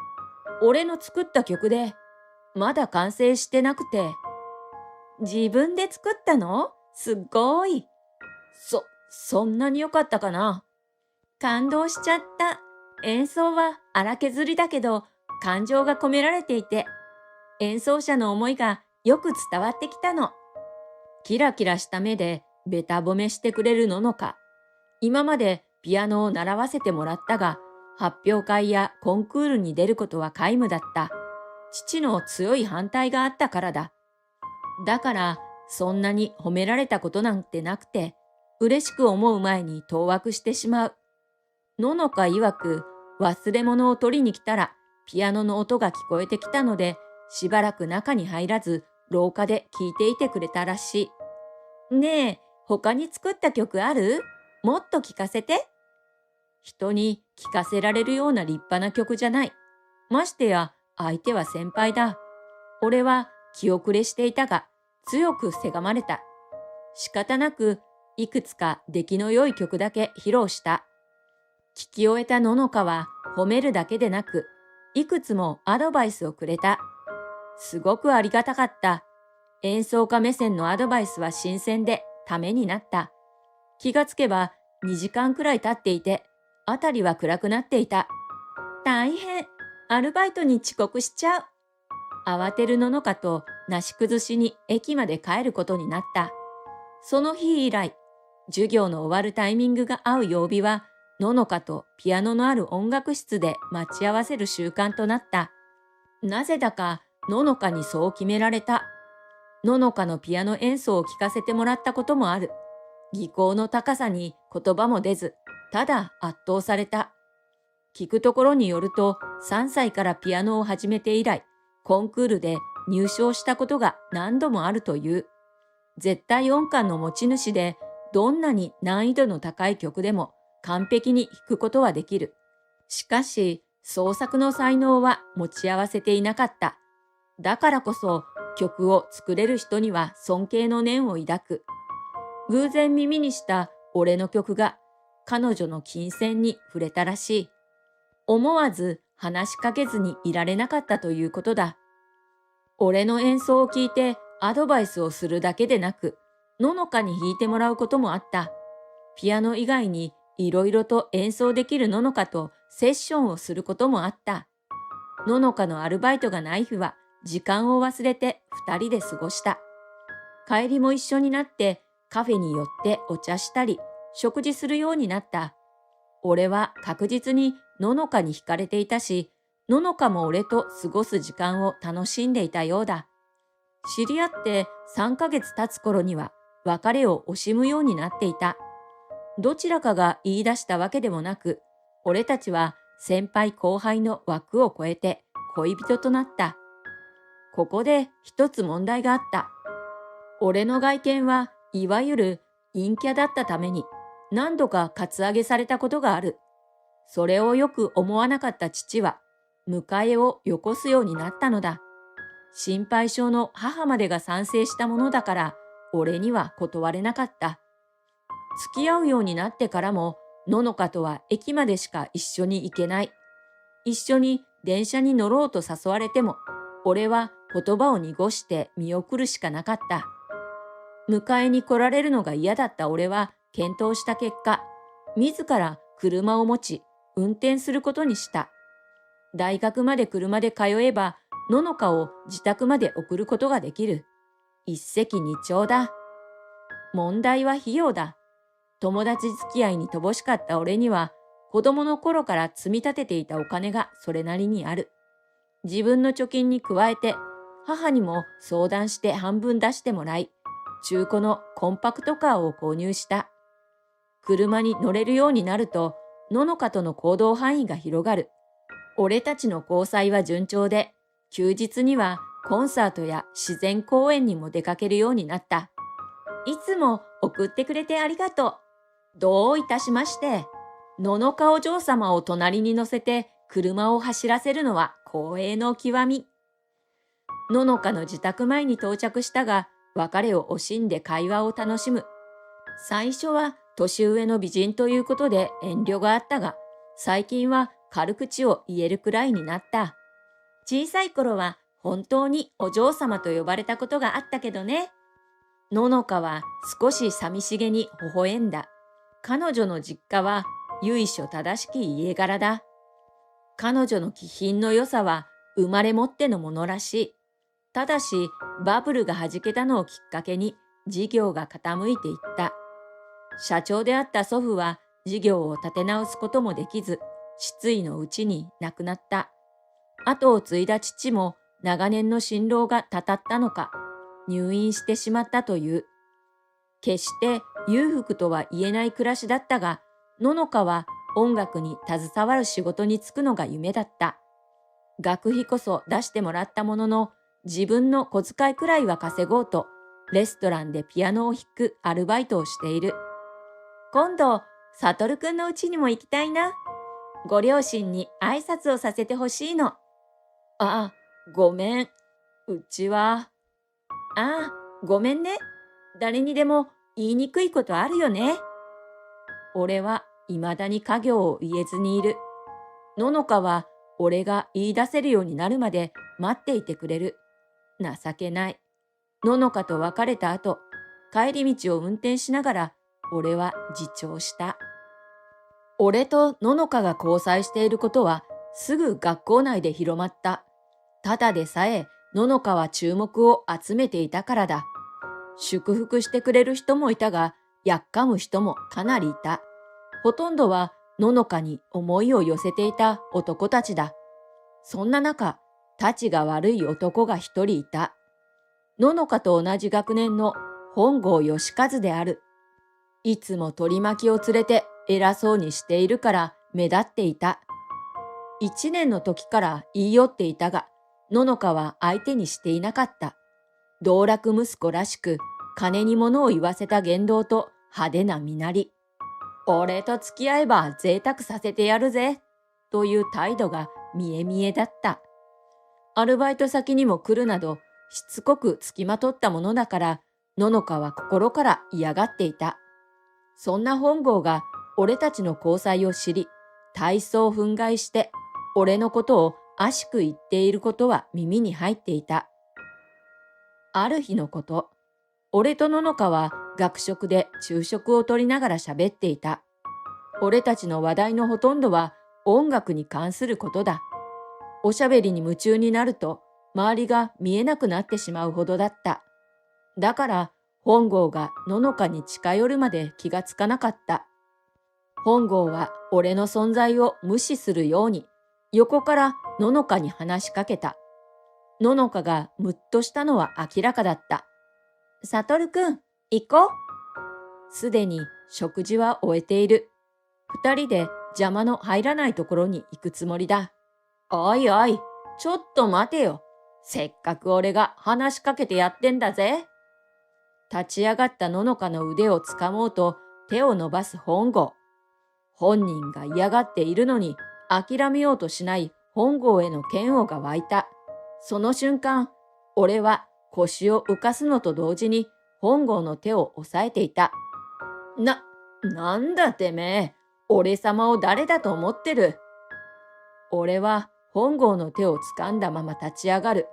俺の作った曲で、まだ完成してなくて。自分で作ったの？すっごい。そんなに良かったかな。感動しちゃった。演奏は荒削りだけど、感情が込められていて、演奏者の思いがよく伝わってきたの。キラキラした目でべた褒めしてくれるののか。今までピアノを習わせてもらったが、発表会やコンクールに出ることは皆無だった。父の強い反対があったからだ。だから、そんなに褒められたことなんてなくて、嬉しく思う前に当惑してしまう。ののか曰く、忘れ物を取りに来たら、ピアノの音が聞こえてきたので、しばらく中に入らず、廊下で聴いていてくれたらしい。ねえ、他に作った曲ある？もっと聞かせて。人に聞かせられるような立派な曲じゃない。ましてや、相手は先輩だ。俺は気遅れしていたが、強くせがまれた。仕方なく、いくつか出来の良い曲だけ披露した。聞き終えたののかは褒めるだけでなく、いくつもアドバイスをくれた。すごくありがたかった。演奏家目線のアドバイスは新鮮でためになった。気がつけば2時間くらい経っていて、あたりは暗くなっていた。大変、アルバイトに遅刻しちゃう。慌てるののかとなし崩しに駅まで帰ることになった。その日以来、授業の終わるタイミングが合う曜日は、ののかとピアノのある音楽室で待ち合わせる習慣となった。なぜだか、ののかにそう決められた。ののかのピアノ演奏を聴かせてもらったこともある。技巧の高さに言葉も出ず、ただ圧倒された。聞くところによると、3歳からピアノを始めて以来、コンクールで入賞したことが何度もあるという。絶対音感の持ち主で、どんなに難易度の高い曲でも完璧に弾くことはできる。しかし、創作の才能は持ち合わせていなかった。だからこそ、曲を作れる人には尊敬の念を抱く。偶然耳にした俺の曲が彼女の琴線に触れたらしい。思わず話しかけずにいられなかったということだ。俺の演奏を聞いてアドバイスをするだけでなく、ののかに弾いてもらうこともあった。ピアノ以外にいろいろと演奏できるののかとセッションをすることもあった。ののかのアルバイトがない日は時間を忘れて二人で過ごした。帰りも一緒になってカフェに寄ってお茶したり食事するようになった。俺は確実にののかに惹かれていたし、ののかも俺と過ごす時間を楽しんでいたようだ。知り合って3ヶ月経つ頃には別れを惜しむようになっていた。どちらかが言い出したわけでもなく、俺たちは先輩後輩の枠を超えて恋人となった。ここで一つ問題があった。俺の外見はいわゆる陰キャだったために何度かカツアゲされたことがある。それをよく思わなかった父は迎えをよこすようになったのだ。心配性の母までが賛成したものだから俺には断れなかった。付き合うようになってからもののかとは駅までしか一緒に行けない。一緒に電車に乗ろうと誘われても俺は言葉を濁して見送るしかなかった。迎えに来られるのが嫌だった俺は検討した結果、自ら車を持ち運転することにした。大学まで車で通えば、ののかを自宅まで送ることができる。一石二鳥だ。問題は費用だ。友達付き合いに乏しかった俺には、子供の頃から積み立てていたお金がそれなりにある。自分の貯金に加えて、母にも相談して半分出してもらい、中古のコンパクトカーを購入した。車に乗れるようになると、ののかとの行動範囲が広がる。俺たちの交際は順調で、休日にはコンサートや自然公園にも出かけるようになった。いつも送ってくれてありがとう。どういたしまして。ののかお嬢様を隣に乗せて車を走らせるのは光栄の極み。ののかの自宅前に到着したが、別れを惜しんで会話を楽しむ。最初は年上の美人ということで遠慮があったが、最近は軽口を言えるくらいになった。小さい頃は本当にお嬢様と呼ばれたことがあったけどね。ののかは少し寂しげに微笑んだ。彼女の実家は由緒正しき家柄だ。彼女の気品の良さは生まれ持ってのものらしい。ただしバブルが弾けたのをきっかけに事業が傾いていった。社長であった祖父は事業を立て直すこともできず、失意のうちに亡くなった。後を継いだ父も長年の辛労がたたったのか、入院してしまったという。決して裕福とは言えない暮らしだったが、ののかは音楽に携わる仕事に就くのが夢だった。学費こそ出してもらったものの、自分の小遣いくらいは稼ごうと、レストランでピアノを弾くアルバイトをしている。今度、サトルくんの家にも行きたいな。ご両親に挨拶をさせてほしいの。あ、ごめん。うちは。ごめんね。誰にでも言いにくいことあるよね。俺は未だに家業を言えずにいる。ののかは俺が言い出せるようになるまで待っていてくれる。情けない。ののかと別れた後、帰り道を運転しながら俺は自重した。俺とののかが交際していることはすぐ学校内で広まった。ただでさえののかは注目を集めていたからだ。祝福してくれる人もいたが、やっかむ人もかなりいた。ほとんどはののかに思いを寄せていた男たちだ。そんな中、たちが悪い男が一人いた。ののかと同じ学年の本郷義和である。いつも取り巻きを連れて偉そうにしているから目立っていた。一年の時から言い寄っていたが、ののかは相手にしていなかった。道楽息子らしく、金に物を言わせた言動と派手な身なり。俺と付き合えば贅沢させてやるぜ、という態度が見え見えだった。アルバイト先にも来るなど、しつこく付きまとったものだから、ののかは心から嫌がっていた。そんな本郷が俺たちの交際を知り、大層憤慨して、俺のことを悪しく言っていることは耳に入っていた。ある日のこと、俺とののかは学食で昼食をとりながら喋っていた。俺たちの話題のほとんどは音楽に関することだ。おしゃべりに夢中になると周りが見えなくなってしまうほどだった。だから本郷がののかに近寄るまで気がつかなかった。本郷は俺の存在を無視するように横からののかに話しかけた。ののかがむっとしたのは明らかだった。サトルくん、行こう。すでに食事は終えている。二人で邪魔の入らないところに行くつもりだ。おいおい、ちょっと待てよ。せっかく俺が話しかけてやってんだぜ。立ち上がったののかの腕をつかもうと手を伸ばす本郷。本人が嫌がっているのに諦めようとしない本郷への嫌悪が湧いた。その瞬間、俺は腰を浮かすのと同時に本郷の手を押さえていた。なんだてめえ、俺様を誰だと思ってる。俺は本郷の手を掴んだまま立ち上がる。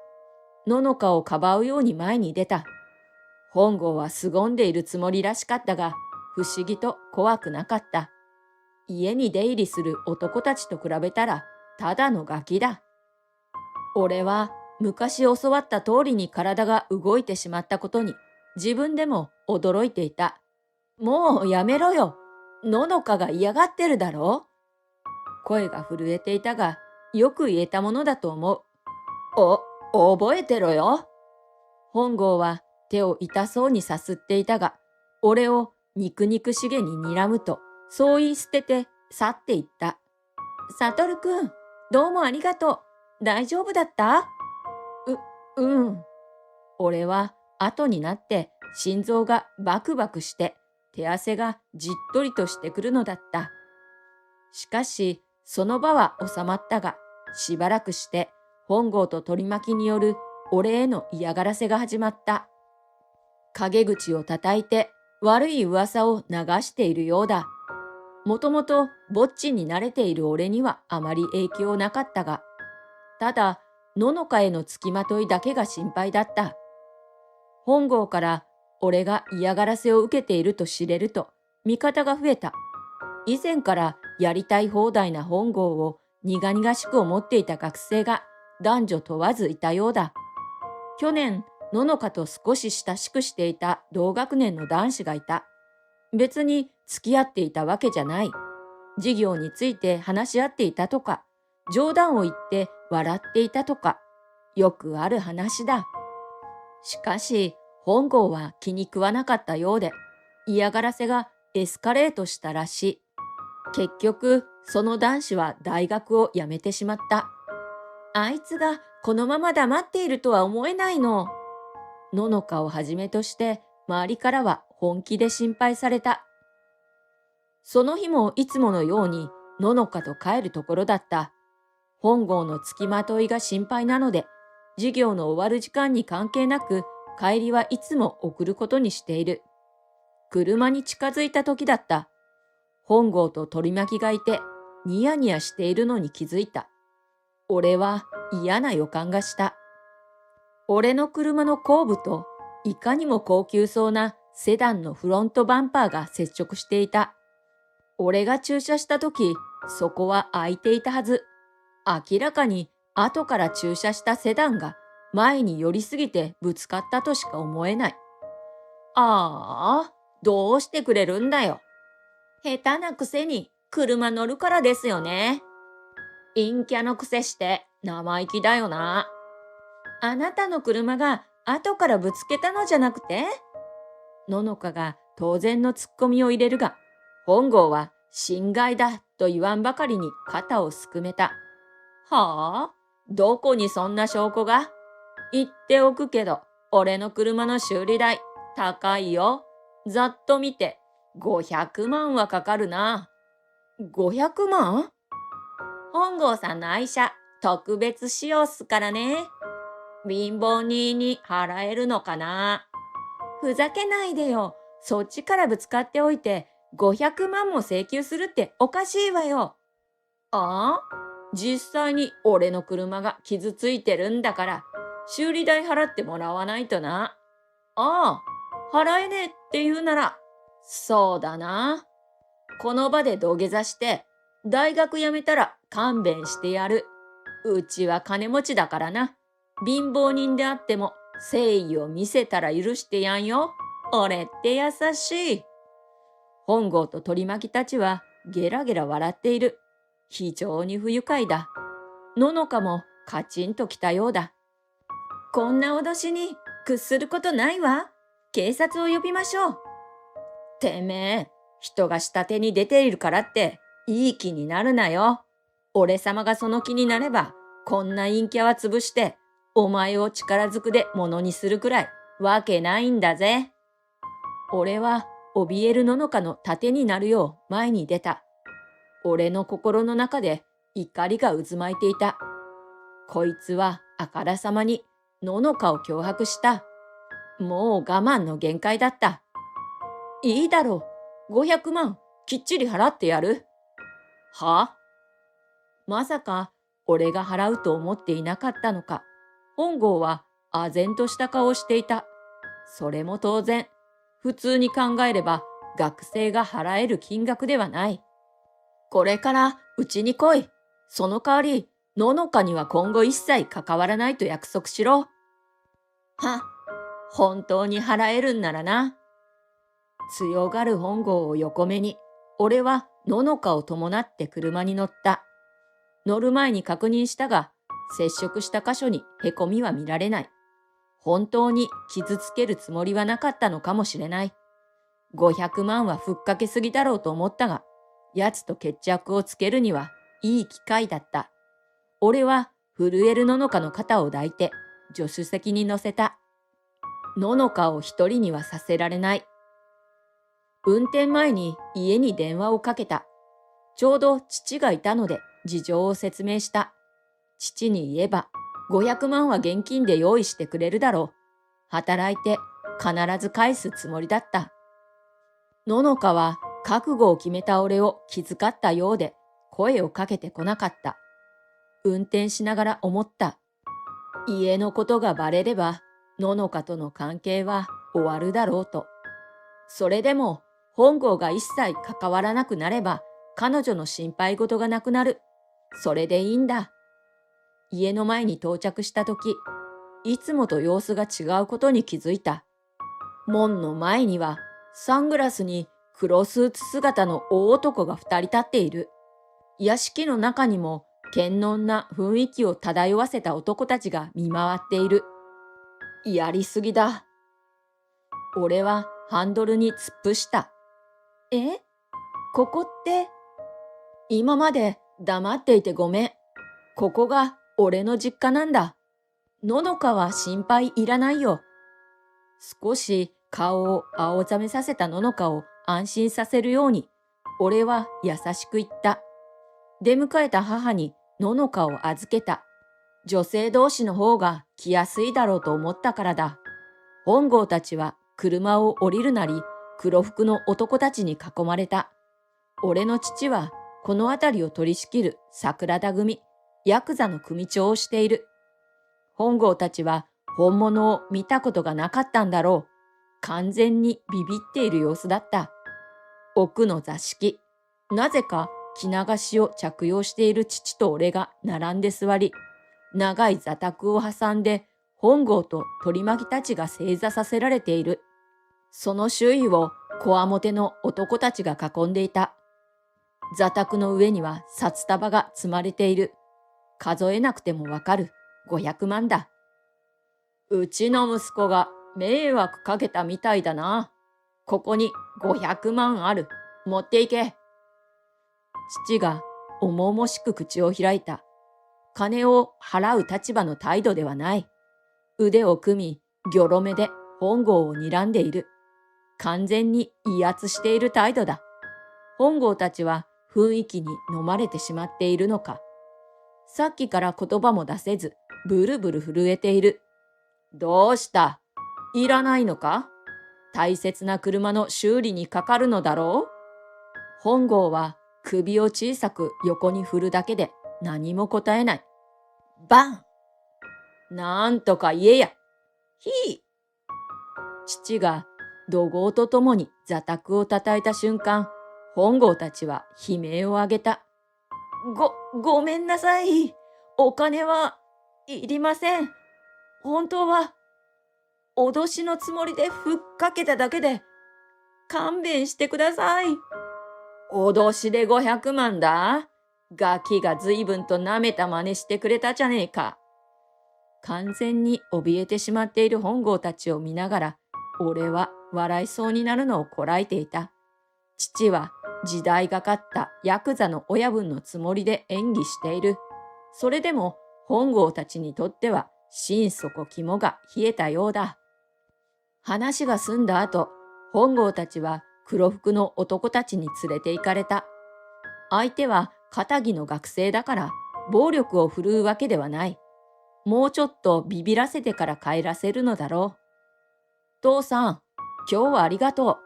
ののかをかばうように前に出た。本郷は凄んでいるつもりらしかったが、不思議と怖くなかった。家に出入りする男たちと比べたら、ただのガキだ。俺は昔教わった通りに体が動いてしまったことに、自分でも驚いていた。もうやめろよ。ののかが嫌がってるだろう。声が震えていたが、よく言えたものだと思う。覚えてろよ。本郷は手を痛そうにさすっていたが、俺を肉々しげに睨むと、そう言い捨てて去っていった。サトルくん、どうもありがとう。大丈夫だった？うん。俺は後になって心臓がバクバクして手汗がじっとりとしてくるのだった。しかしその場は収まったが、しばらくして本郷と取り巻きによる俺への嫌がらせが始まった。陰口を叩いて悪い噂を流しているようだ。もともとぼっちに慣れている俺にはあまり影響なかったが、ただののかへのつきまといだけが心配だった。本郷から俺が嫌がらせを受けていると知れると味方が増えた。以前からやりたい放題な本郷を苦々しく思っていた学生が男女問わずいたようだ。去年、ののかと少し親しくしていた同学年の男子がいた。別に付き合っていたわけじゃない。授業について話し合っていたとか、冗談を言って笑っていたとか、よくある話だ。しかし、本郷は気に食わなかったようで、嫌がらせがエスカレートしたらしい。結局、その男子は大学を辞めてしまった。あいつがこのまま黙っているとは思えないの。ののかをはじめとして周りからは本気で心配された。その日もいつものようにののかと帰るところだった。本郷のつきまといが心配なので、授業の終わる時間に関係なく帰りはいつも送ることにしている。車に近づいた時だった。本郷と取り巻きがいてニヤニヤしているのに気づいた。俺は嫌な予感がした。俺の車の後部といかにも高級そうなセダンのフロントバンパーが接触していた。俺が駐車した時、そこは空いていたはず。明らかに後から駐車したセダンが前に寄りすぎてぶつかったとしか思えない。ああ、どうしてくれるんだよ。下手なくせに車乗るからですよね。陰キャのくせして生意気だよな。あなたの車が後からぶつけたのじゃなくて？ののかが当然のツッコミを入れるが、本郷は心外だと言わんばかりに肩をすくめた。はあ？どこにそんな証拠が？言っておくけど、俺の車の修理代高いよ。ざっと見て500万はかかるな。500万？本郷さんの愛車特別仕様っすからね。貧乏人に払えるのかな。ふざけないでよ。そっちからぶつかっておいて、500万も請求するっておかしいわよ。ああ、実際に俺の車が傷ついてるんだから、修理代払ってもらわないとな。ああ、払えねえって言うなら、そうだな。この場で土下座して、大学辞めたら勘弁してやる。うちは金持ちだからな。貧乏人であっても誠意を見せたら許してやんよ。俺って優しい。本郷と取り巻きたちはゲラゲラ笑っている。非常に不愉快だ。ののかもカチンときたようだ。こんな脅しに屈することないわ。警察を呼びましょう。てめえ、人が下手に出ているからっていい気になるなよ。俺様がその気になれば、こんな陰キャは潰して、お前を力ずくで物にするくらいわけないんだぜ。俺は怯えるののかの盾になるよう前に出た。俺の心の中で怒りが渦巻いていた。こいつはあからさまにののかを脅迫した。もう我慢の限界だった。いいだろう。500万きっちり払ってやる。は？まさか俺が払うと思っていなかったのか。本郷は唖然とした顔をしていた。それも当然。普通に考えれば学生が払える金額ではない。これからうちに来い。その代わり、ののかには今後一切関わらないと約束しろ。は、本当に払えるんならな。強がる本郷を横目に、俺はののかを伴って車に乗った。乗る前に確認したが、接触した箇所にへこみは見られない。本当に傷つけるつもりはなかったのかもしれない。500万はふっかけすぎだろうと思ったが、奴と決着をつけるにはいい機会だった。俺は震えるののかの肩を抱いて助手席に乗せた。ののかを一人にはさせられない。運転前に家に電話をかけた。ちょうど父がいたので事情を説明した。父に言えば500万は現金で用意してくれるだろう。働いて必ず返すつもりだった。ののかは覚悟を決めた俺を気遣ったようで声をかけてこなかった。運転しながら思った。家のことがバレれば、ののかとの関係は終わるだろうと。それでも本郷が一切関わらなくなれば、彼女の心配事がなくなる。それでいいんだ。家の前に到着したとき、いつもと様子が違うことに気づいた。門の前にはサングラスに黒スーツ姿の大男が2人立っている。屋敷の中にも堅穏な雰囲気を漂わせた男たちが見回っている。やりすぎだ。俺はハンドルに突っ伏した。え？ここって？今まで黙っていてごめん。ここが俺の実家なんだ。ののかは心配いらないよ。少し顔を青ざめさせたののかを安心させるように、俺は優しく言った。出迎えた母にののかを預けた。女性同士の方が来やすいだろうと思ったからだ。本郷たちは車を降りるなり、黒服の男たちに囲まれた。俺の父はこの辺りを取り仕切る桜田組、ヤクザの組長をしている。本郷たちは本物を見たことがなかったんだろう。完全にビビっている様子だった。奥の座敷、なぜか着流しを着用している父と俺が並んで座り、長い座卓を挟んで本郷と取り巻きたちが正座させられている。その周囲をこわもての男たちが囲んでいた。座卓の上には札束が積まれている。数えなくてもわかる。500万だ。うちの息子が迷惑かけたみたいだな。ここに500万ある。持っていけ。父が重々しく口を開いた。金を払う立場の態度ではない。腕を組み、ギョロ目で本郷を睨んでいる。完全に威圧している態度だ。本郷たちは雰囲気に飲まれてしまっているのか。さっきから言葉も出せず、ブルブル震えている。どうした？いらないのか？大切な車の修理にかかるのだろう？本郷は首を小さく横に振るだけで何も答えない。バン！なんとか言えや。ひい！父が怒号とともに座卓を叩いた瞬間、本郷たちは悲鳴を上げた。ごめんなさい。お金はいりません。本当は、脅しのつもりでふっかけただけで、勘弁してください。脅しで500万だ。ガキが随分と舐めた真似してくれたじゃねえか。完全に怯えてしまっている本郷たちを見ながら、俺は笑いそうになるのをこらえていた。父は時代がかったヤクザの親分のつもりで演技している。それでも本郷たちにとっては心底肝が冷えたようだ。話が済んだ後、本郷たちは黒服の男たちに連れて行かれた。相手は片木の学生だから暴力を振るうわけではない。もうちょっとビビらせてから帰らせるのだろう。父さん、今日はありがと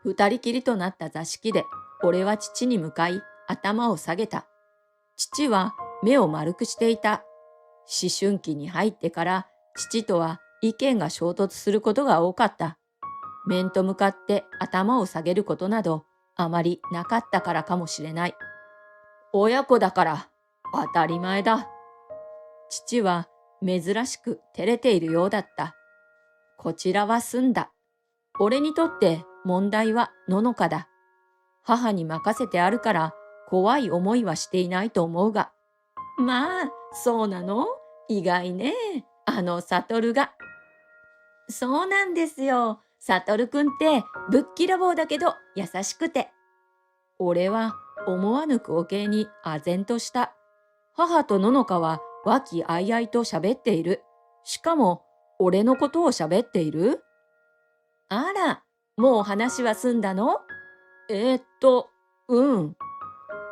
う。二人きりとなった座敷で、俺は父に向かい頭を下げた。父は目を丸くしていた。思春期に入ってから父とは意見が衝突することが多かった。面と向かって頭を下げることなどあまりなかったからかもしれない。親子だから当たり前だ。父は珍しく照れているようだった。こちらは済んだ。俺にとって問題はののかだ。母に任せてあるから怖い思いはしていないと思うが。まあ、そうなの？意外ね。悟が。そうなんですよ。悟くんってぶっきらぼうだけど優しくて。俺は思わぬ光景に唖然とした。母とののかは和気あいあいと喋っている。しかも、俺のことを喋っている？あら、もう話は済んだの？うん。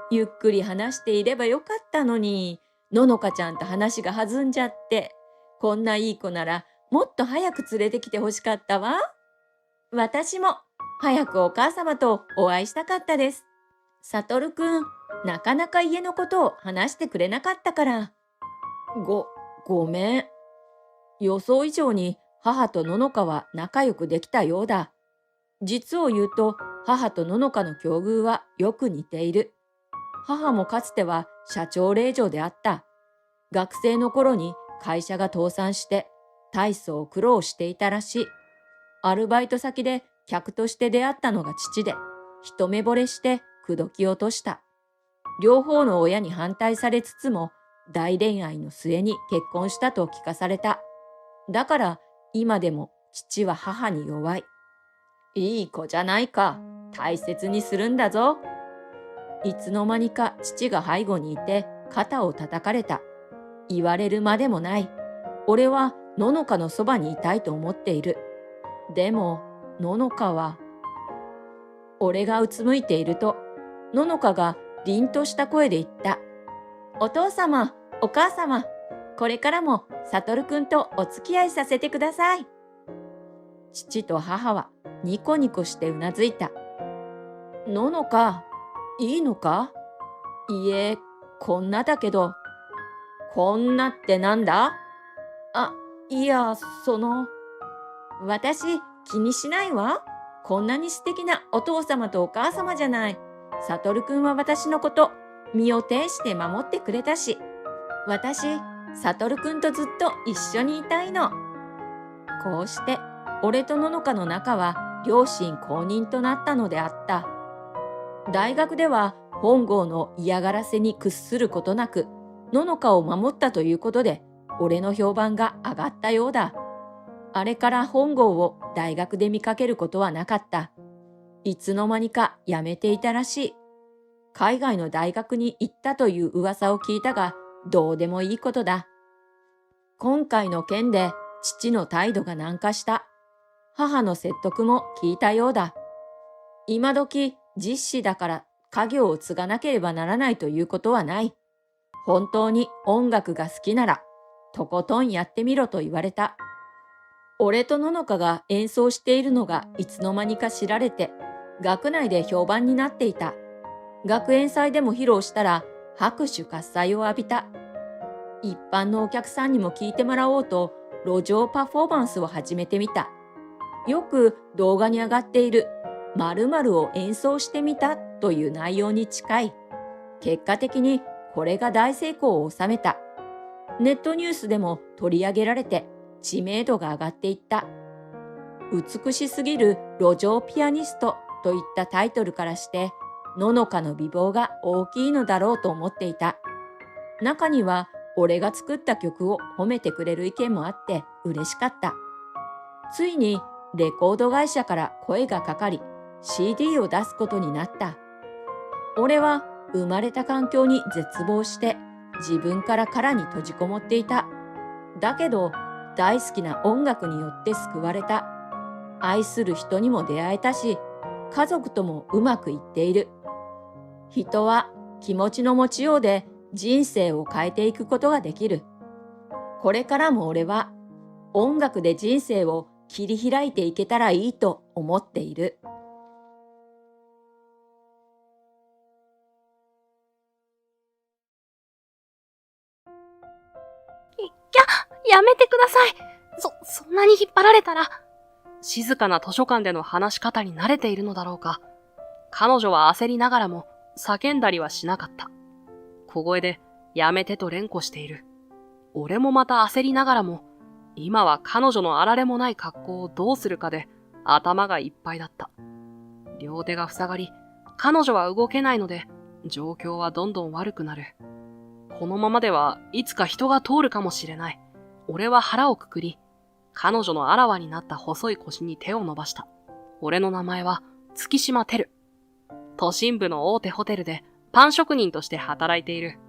ゆっくり話していればよかったのに、ののかちゃんと話が弾んじゃって。こんないい子なら、もっと早く連れてきてほしかったわ。私も、早くお母様とお会いしたかったです。悟くん、なかなか家のことを話してくれなかったから。ごめん。予想以上に母とののかは仲良くできたようだ。実を言うと母とののかの境遇はよく似ている。母もかつては社長令嬢であった。学生の頃に会社が倒産して大層苦労していたらしい。アルバイト先で客として出会ったのが父で、一目惚れして口説き落とした。両方の親に反対されつつも大恋愛の末に結婚したと聞かされた。だから今でも父は母に弱い。いい子じゃないか。大切にするんだぞ。いつの間にか父が背後にいて肩を叩かれた。言われるまでもない。俺はののかのそばにいたいと思っている。でも、ののかは。俺がうつむいていると、ののかが凛とした声で言った。お父様、お母様、これからも悟くんとお付き合いさせてください。父と母はニコニコしてうなずいた。ののか、いいのか？いえ、こんなだけど。こんなってなんだ？いや、私、気にしないわ。こんなに素敵なお父様とお母様じゃない。悟くんは私のこと、身を挺して守ってくれたし。私、悟くんとずっと一緒にいたいの。こうして、俺とののかの仲は両親公認となったのであった。大学では本郷の嫌がらせに屈することなく、ののかを守ったということで、俺の評判が上がったようだ。あれから本郷を大学で見かけることはなかった。いつの間にか辞めていたらしい。海外の大学に行ったという噂を聞いたが、どうでもいいことだ。今回の件で父の態度が軟化した。母の説得も聞いたようだ。今時実子だから家業を継がなければならないということはない。本当に音楽が好きなら、とことんやってみろと言われた。俺とののかが演奏しているのがいつの間にか知られて、学内で評判になっていた。学園祭でも披露したら拍手喝采を浴びた。一般のお客さんにも聞いてもらおうと路上パフォーマンスを始めてみた。よく動画に上がっている〇〇を演奏してみたという内容に近い。結果的にこれが大成功を収めた。ネットニュースでも取り上げられて知名度が上がっていった。美しすぎる路上ピアニストといったタイトルからして、ののかの美貌が大きいのだろうと思っていた。中には俺が作った曲を褒めてくれる意見もあって嬉しかった。ついにレコード会社から声がかかり CD を出すことになった。俺は生まれた環境に絶望して自分から殻に閉じこもっていた。だけど大好きな音楽によって救われた。愛する人にも出会えたし、家族ともうまくいっている。人は気持ちの持ちようで人生を変えていくことができる。これからも俺は音楽で人生を切り開いていけたらいいと思っている。やめてください。そんなに引っ張られたら。静かな図書館での話し方に慣れているのだろうか。彼女は焦りながらも叫んだりはしなかった。小声でやめてと連呼している。俺もまた焦りながらも、今は彼女のあられもない格好をどうするかで頭がいっぱいだった。両手が塞がり、彼女は動けないので、状況はどんどん悪くなる。このままではいつか人が通るかもしれない。俺は腹をくくり、彼女のあらわになった細い腰に手を伸ばした。俺の名前は月島てる。都心部の大手ホテルでパン職人として働いている。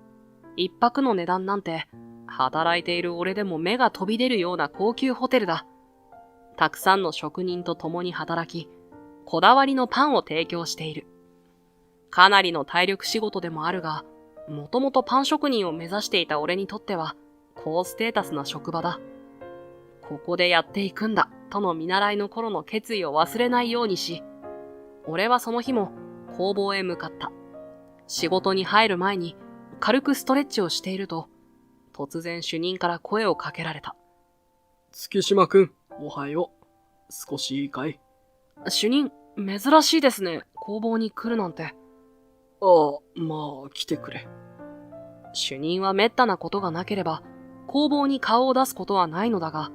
一泊の値段なんて、働いている俺でも目が飛び出るような高級ホテルだ。たくさんの職人と共に働き、こだわりのパンを提供している。かなりの体力仕事でもあるが、もともとパン職人を目指していた俺にとっては、高ステータスな職場だ。ここでやっていくんだ、との見習いの頃の決意を忘れないようにし、俺はその日も工房へ向かった。仕事に入る前に軽くストレッチをしていると、突然主任から声をかけられた。月島くん、おはよう。少しいいかい？主任、珍しいですね。工房に来るなんて。ああ、まあ、来てくれ。主任は滅多なことがなければ、工房に顔を出すことはないのだが、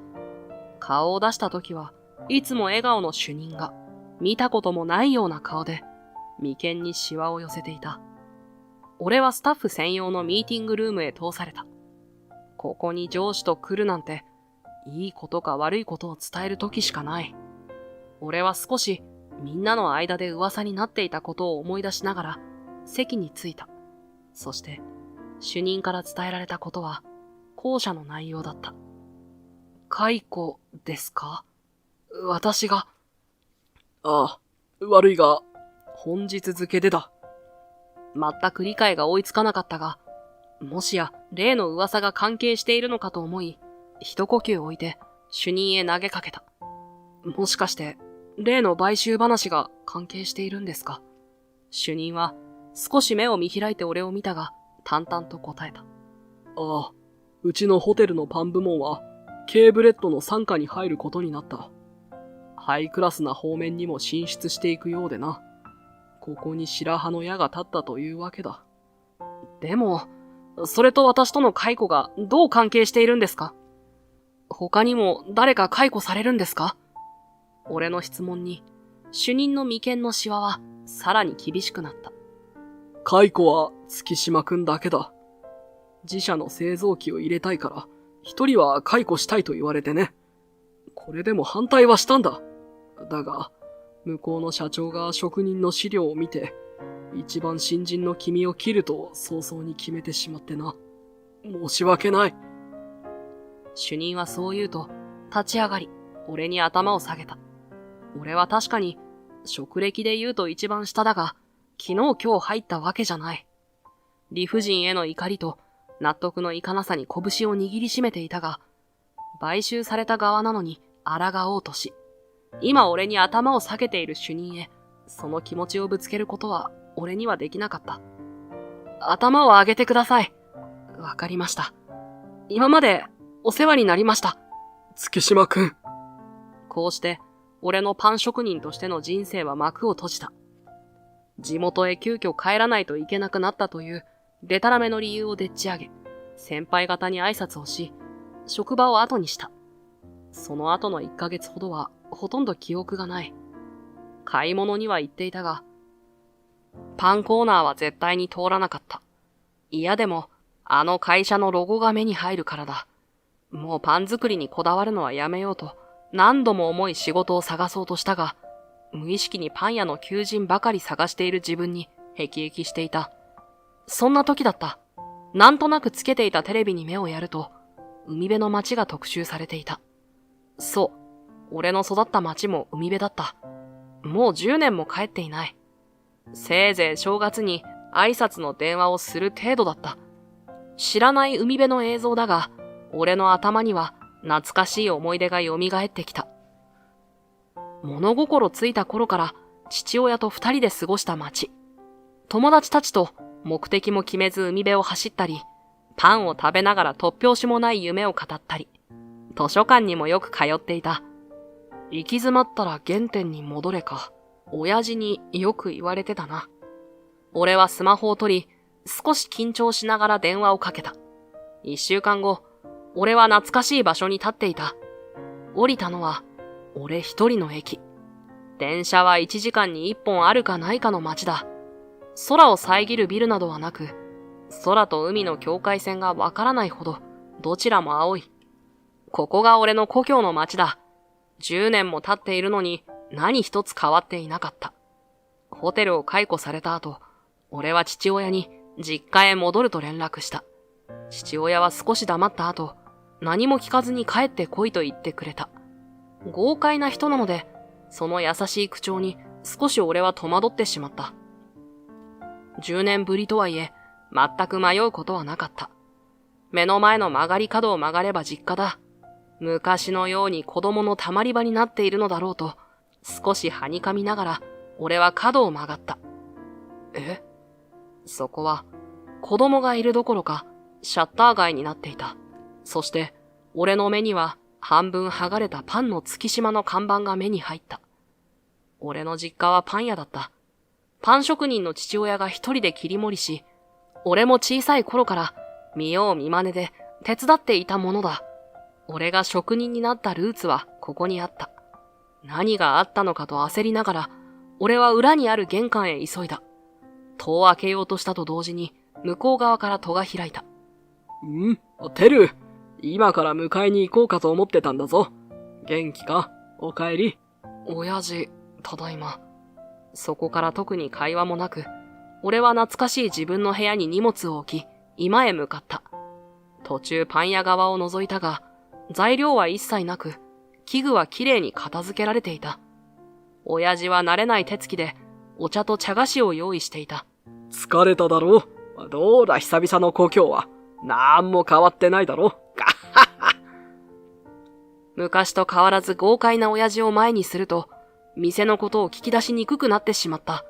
顔を出した時はいつも笑顔の主任が、見たこともないような顔で、眉間にシワを寄せていた。俺はスタッフ専用のミーティングルームへ通された。ここに上司と来るなんて、いいことか悪いことを伝える時しかない。俺は少しみんなの間で噂になっていたことを思い出しながら席に着いた。そして主任から伝えられたことは後者の内容だった。解雇ですか？私が。ああ、悪いが、本日付でだ。全く理解が追いつかなかったが、もしや例の噂が関係しているのかと思い、一呼吸置いて主任へ投げかけた。もしかして例の買収話が関係しているんですか？主任は少し目を見開いて俺を見たが、淡々と答えた。ああ、うちのホテルのパン部門は、Kブレッドの傘下に入ることになった。ハイクラスな方面にも進出していくようでな。ここに白羽の矢が立ったというわけだ。でも、それと私との解雇がどう関係しているんですか？他にも誰か解雇されるんですか？俺の質問に、主任の眉間のシワはさらに厳しくなった。解雇は月島くんだけだ。自社の製造機を入れたいから、一人は解雇したいと言われてね。これでも反対はしたんだ。だが、向こうの社長が職人の資料を見て、一番新人の君を切ると早々に決めてしまってな。申し訳ない。主任はそう言うと、立ち上がり、俺に頭を下げた。俺は確かに、職歴で言うと一番下だが、昨日今日入ったわけじゃない。理不尽への怒りと、納得のいかなさに拳を握りしめていたが、買収された側なのに抗おうとし、今俺に頭を下げている主任へ、その気持ちをぶつけることは俺にはできなかった。頭を上げてください。わかりました。今までお世話になりました。月島くん。こうして、俺のパン職人としての人生は幕を閉じた。地元へ急遽帰らないといけなくなったという、デタラメの理由をでっち上げ、先輩方に挨拶をし、職場を後にした。その後の1ヶ月ほどは、ほとんど記憶がない。買い物には行っていたが、パンコーナーは絶対に通らなかった。嫌でも、あの会社のロゴが目に入るからだ。もうパン作りにこだわるのはやめようと、何度も思い仕事を探そうとしたが、無意識にパン屋の求人ばかり探している自分に辟易していた。そんな時だった。なんとなくつけていたテレビに目をやると、海辺の街が特集されていた。そう、俺の育った街も海辺だった。もう10年も帰っていない。せいぜい正月に挨拶の電話をする程度だった。知らない海辺の映像だが、俺の頭には懐かしい思い出が蘇ってきた。物心ついた頃から父親と2人で過ごした街。友達たちと目的も決めず海辺を走ったり、パンを食べながら突拍子もない夢を語ったり、図書館にもよく通っていた。行き詰まったら原点に戻れか、親父によく言われてたな。俺はスマホを取り、少し緊張しながら電話をかけた。1週間後、俺は懐かしい場所に立っていた。降りたのは、俺一人の駅。電車は1時間に1本あるかないかの街だ。空を遮るビルなどはなく、空と海の境界線がわからないほど、どちらも青い。ここが俺の故郷の街だ。10年も経っているのに何一つ変わっていなかった。ホテルを解雇された後、俺は父親に実家へ戻ると連絡した。父親は少し黙った後、何も聞かずに帰ってこいと言ってくれた。豪快な人なので、その優しい口調に少し俺は戸惑ってしまった。10年ぶりとはいえ、全く迷うことはなかった。目の前の曲がり角を曲がれば実家だ。昔のように子供のたまり場になっているのだろうと、少しはにかみながら、俺は角を曲がった。そこは、子供がいるどころか、シャッター街になっていた。そして、俺の目には、半分剥がれたパンの月島の看板が目に入った。俺の実家はパン屋だった。パン職人の父親が一人で切り盛りし、俺も小さい頃から見よう見まねで手伝っていたものだ。俺が職人になったルーツはここにあった。何があったのかと焦りながら、俺は裏にある玄関へ急いだ。戸を開けようとしたと同時に、向こう側から戸が開いた。テル、今から迎えに行こうかと思ってたんだぞ。元気か？お帰り。親父、ただいま。そこから特に会話もなく、俺は懐かしい自分の部屋に荷物を置き、居間へ向かった。途中パン屋側を覗いたが、材料は一切なく、器具はきれいに片付けられていた。親父は慣れない手つきで、お茶と茶菓子を用意していた。疲れただろう？どうだ久々の故郷は。なんも変わってないだろ？昔と変わらず豪快な親父を前にすると、店のことを聞き出しにくくなってしまった。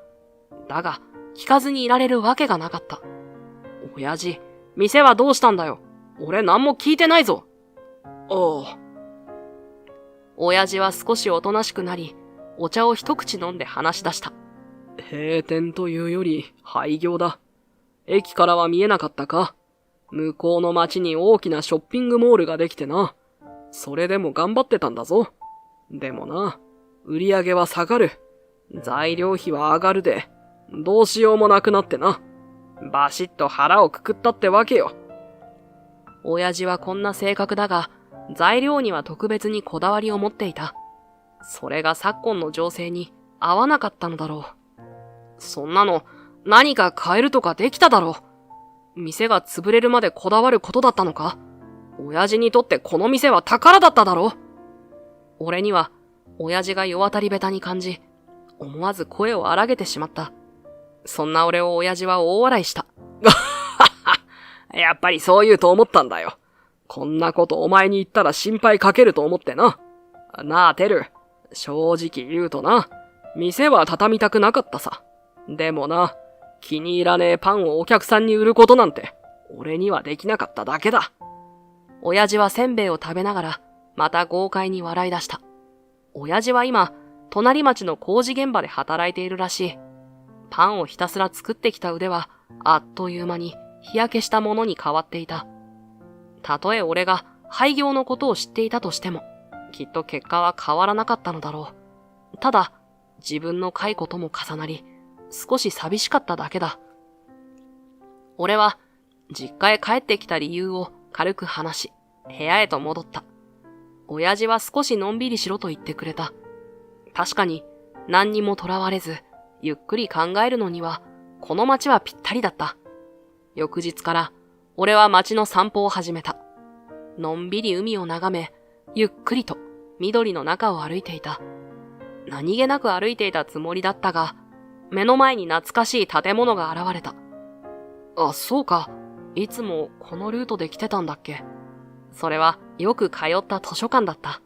だが、聞かずにいられるわけがなかった。親父、店はどうしたんだよ。俺何も聞いてないぞ。ああ。親父は少しおとなしくなり、お茶を一口飲んで話し出した。閉店というより廃業だ。駅からは見えなかったか？向こうの街に大きなショッピングモールができてな。それでも頑張ってたんだぞ。でもな、売り上げは下がる。材料費は上がるで、どうしようもなくなってな。バシッと腹をくくったってわけよ。親父はこんな性格だが、材料には特別にこだわりを持っていた。それが昨今の情勢に合わなかったのだろう。そんなの何か変えるとかできただろう。店が潰れるまでこだわることだったのか？親父にとってこの店は宝だっただろう。俺には親父が世渡り下手に感じ、思わず声を荒げてしまった。そんな俺を親父は大笑いした。やっぱりそう言うと思ったんだよ。こんなことお前に言ったら心配かけると思ってな。なあ、テル。正直言うとな。店は畳みたくなかったさ。でもな、気に入らねえパンをお客さんに売ることなんて、俺にはできなかっただけだ。親父はせんべいを食べながら、また豪快に笑い出した。親父は今、隣町の工事現場で働いているらしい。パンをひたすら作ってきた腕は、あっという間に日焼けしたものに変わっていた。たとえ俺が廃業のことを知っていたとしても、きっと結果は変わらなかったのだろう。ただ、自分の解雇とも重なり、少し寂しかっただけだ。俺は、実家へ帰ってきた理由を軽く話し、部屋へと戻った。親父は少しのんびりしろと言ってくれた。確かに、何にもとらわれず、ゆっくり考えるのには、この街はぴったりだった。翌日から、俺は街の散歩を始めた。のんびり海を眺め、ゆっくりと緑の中を歩いていた。何気なく歩いていたつもりだったが、目の前に懐かしい建物が現れた。あ、そうか。いつもこのルートで来てたんだっけ。それはよく通った図書館だった。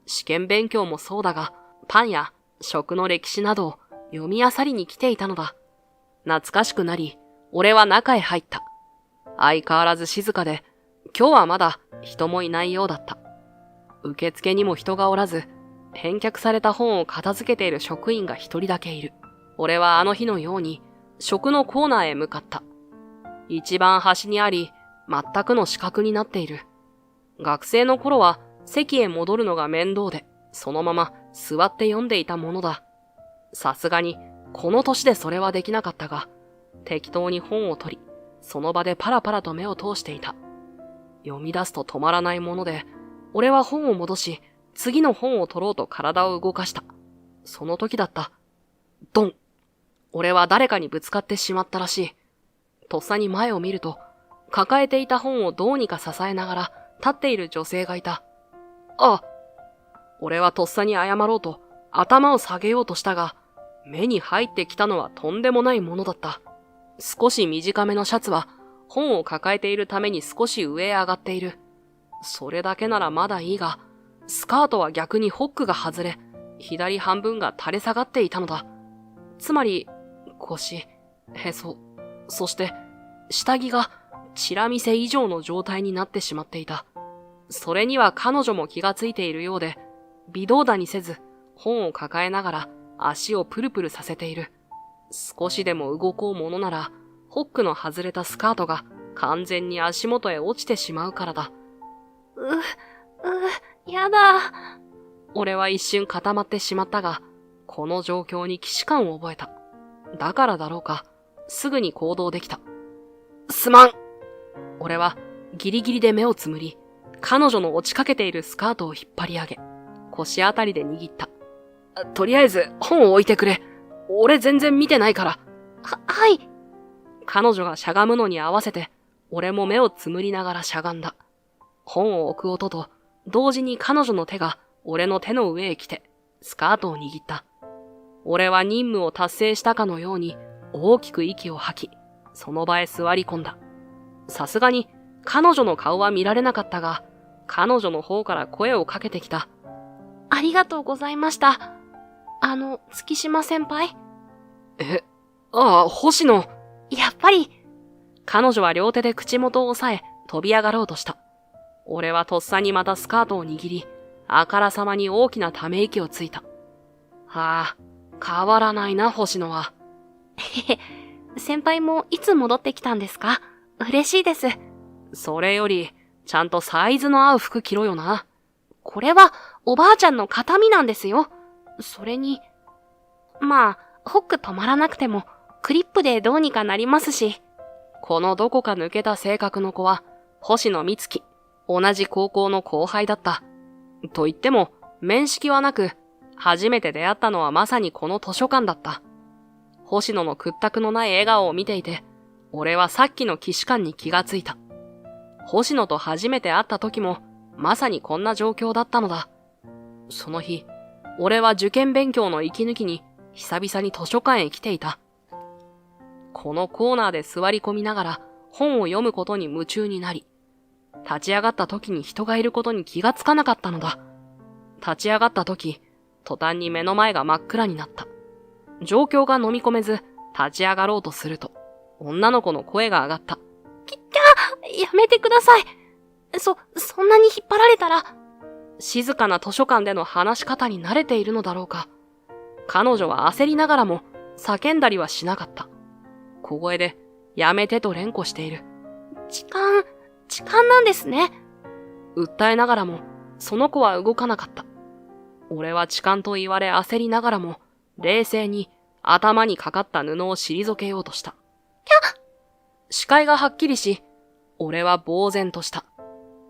試験勉強もそうだが、パンや食の歴史などを読み漁りに来ていたのだ。懐かしくなり、俺は中へ入った。相変わらず静かで、今日はまだ人もいないようだった。受付にも人がおらず、返却された本を片付けている職員が一人だけいる。俺はあの日のように食のコーナーへ向かった。一番端にあり、全くの死角になっている。学生の頃は席へ戻るのが面倒で、そのまま座って読んでいたものだ。さすがに、この年でそれはできなかったが、適当に本を取り、その場でパラパラと目を通していた。読み出すと止まらないもので、俺は本を戻し、次の本を取ろうと体を動かした。その時だった。ドン。俺は誰かにぶつかってしまったらしい。とっさに前を見ると、抱えていた本をどうにか支えながら立っている女性がいた。あ！俺はとっさに謝ろうと頭を下げようとしたが、目に入ってきたのはとんでもないものだった。少し短めのシャツは本を抱えているために少し上へ上がっている。それだけならまだいいが、スカートは逆にホックが外れ、左半分が垂れ下がっていたのだ。つまり、腰、へそ、そして下着がチラ見せ以上の状態になってしまっていた。それには彼女も気がついているようで、微動だにせず本を抱えながら足をプルプルさせている。少しでも動こうものなら、ホックの外れたスカートが完全に足元へ落ちてしまうからだ。やだ。俺は一瞬固まってしまったが、この状況に既視感を覚えた。だからだろうか、すぐに行動できた。すまん。俺はギリギリで目をつむり、彼女の落ちかけているスカートを引っ張り上げ、腰あたりで握った。とりあえず本を置いてくれ。俺全然見てないから。はい。彼女がしゃがむのに合わせて、俺も目をつむりながらしゃがんだ。本を置く音と、同時に彼女の手が俺の手の上へ来て、スカートを握った。俺は任務を達成したかのように、大きく息を吐き、その場へ座り込んだ。さすがに、彼女の顔は見られなかったが、彼女の方から声をかけてきた。ありがとうございました。月島先輩？ああ、星野。やっぱり。彼女は両手で口元を押さえ、飛び上がろうとした。俺はとっさにまたスカートを握り、あからさまに大きなため息をついた。はあ、変わらないな、星野は。先輩もいつ戻ってきたんですか？嬉しいです。それより、ちゃんとサイズの合う服着ろよな。これは、おばあちゃんの形見なんですよ。それに、まあ、ホック止まらなくても、クリップでどうにかなりますし。このどこか抜けた性格の子は、星野美月、同じ高校の後輩だった。と言っても、面識はなく、初めて出会ったのはまさにこの図書館だった。星野の屈託のない笑顔を見ていて、俺はさっきの既視感に気がついた。星野と初めて会った時も、まさにこんな状況だったのだ。その日、俺は受験勉強の息抜きに、久々に図書館へ来ていた。このコーナーで座り込みながら本を読むことに夢中になり、立ち上がった時に人がいることに気がつかなかったのだ。立ち上がった時、途端に目の前が真っ暗になった。状況が飲み込めず、立ち上がろうとすると、女の子の声が上がった。やめてください。そんなに引っ張られたら。静かな図書館での話し方に慣れているのだろうか。彼女は焦りながらも叫んだりはしなかった。小声で、やめてと連呼している。痴漢なんですね。訴えながらも、その子は動かなかった。俺は痴漢と言われ焦りながらも、冷静に頭にかかった布を退けようとした。視界がはっきりし、俺は呆然とした。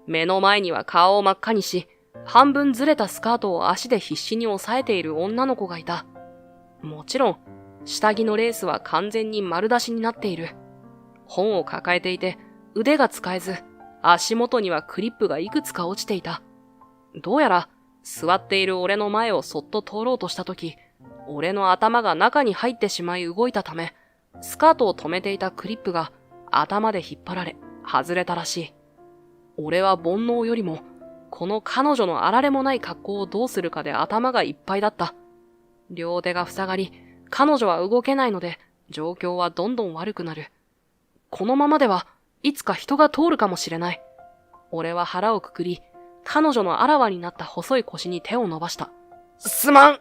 目の前には顔を真っ赤にし、半分ずれたスカートを足で必死に押さえている女の子がいた。もちろん、下着のレースは完全に丸出しになっている。本を抱えていて、腕が使えず、足元にはクリップがいくつか落ちていた。どうやら、座っている俺の前をそっと通ろうとしたとき、俺の頭が中に入ってしまい動いたため、スカートを留めていたクリップが頭で引っ張られ、外れたらしい。俺は煩悩よりも、この彼女のあられもない格好をどうするかで頭がいっぱいだった。両手が塞がり、彼女は動けないので、状況はどんどん悪くなる。このままではいつか人が通るかもしれない。俺は腹をくくり、彼女のあらわになった細い腰に手を伸ばした。すまん！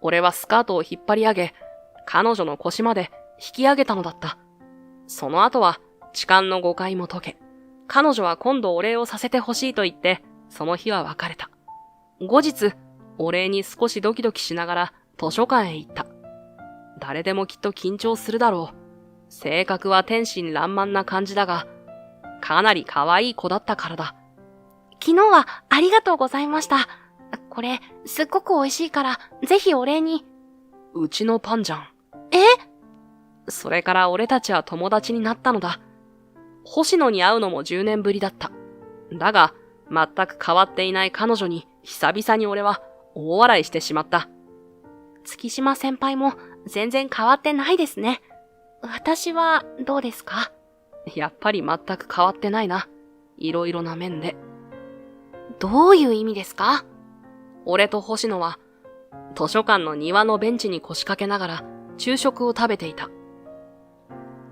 俺はスカートを引っ張り上げ、彼女の腰まで引き上げたのだった。その後は痴漢の誤解も解け、彼女は今度お礼をさせてほしいと言って、その日は別れた。後日、お礼に少しドキドキしながら図書館へ行った。誰でもきっと緊張するだろう。性格は天真爛漫な感じだが、かなり可愛い子だったからだ。昨日はありがとうございました。これ、すっごく美味しいから、ぜひお礼に。うちのパンじゃん。それから俺たちは友達になったのだ。星野に会うのも10年ぶりだった。だが、全く変わっていない彼女に久々に俺は大笑いしてしまった。月島先輩も全然変わってないですね。私はどうですか？やっぱり全く変わってないな。いろいろな面で。どういう意味ですか？俺と星野は図書館の庭のベンチに腰掛けながら昼食を食べていた。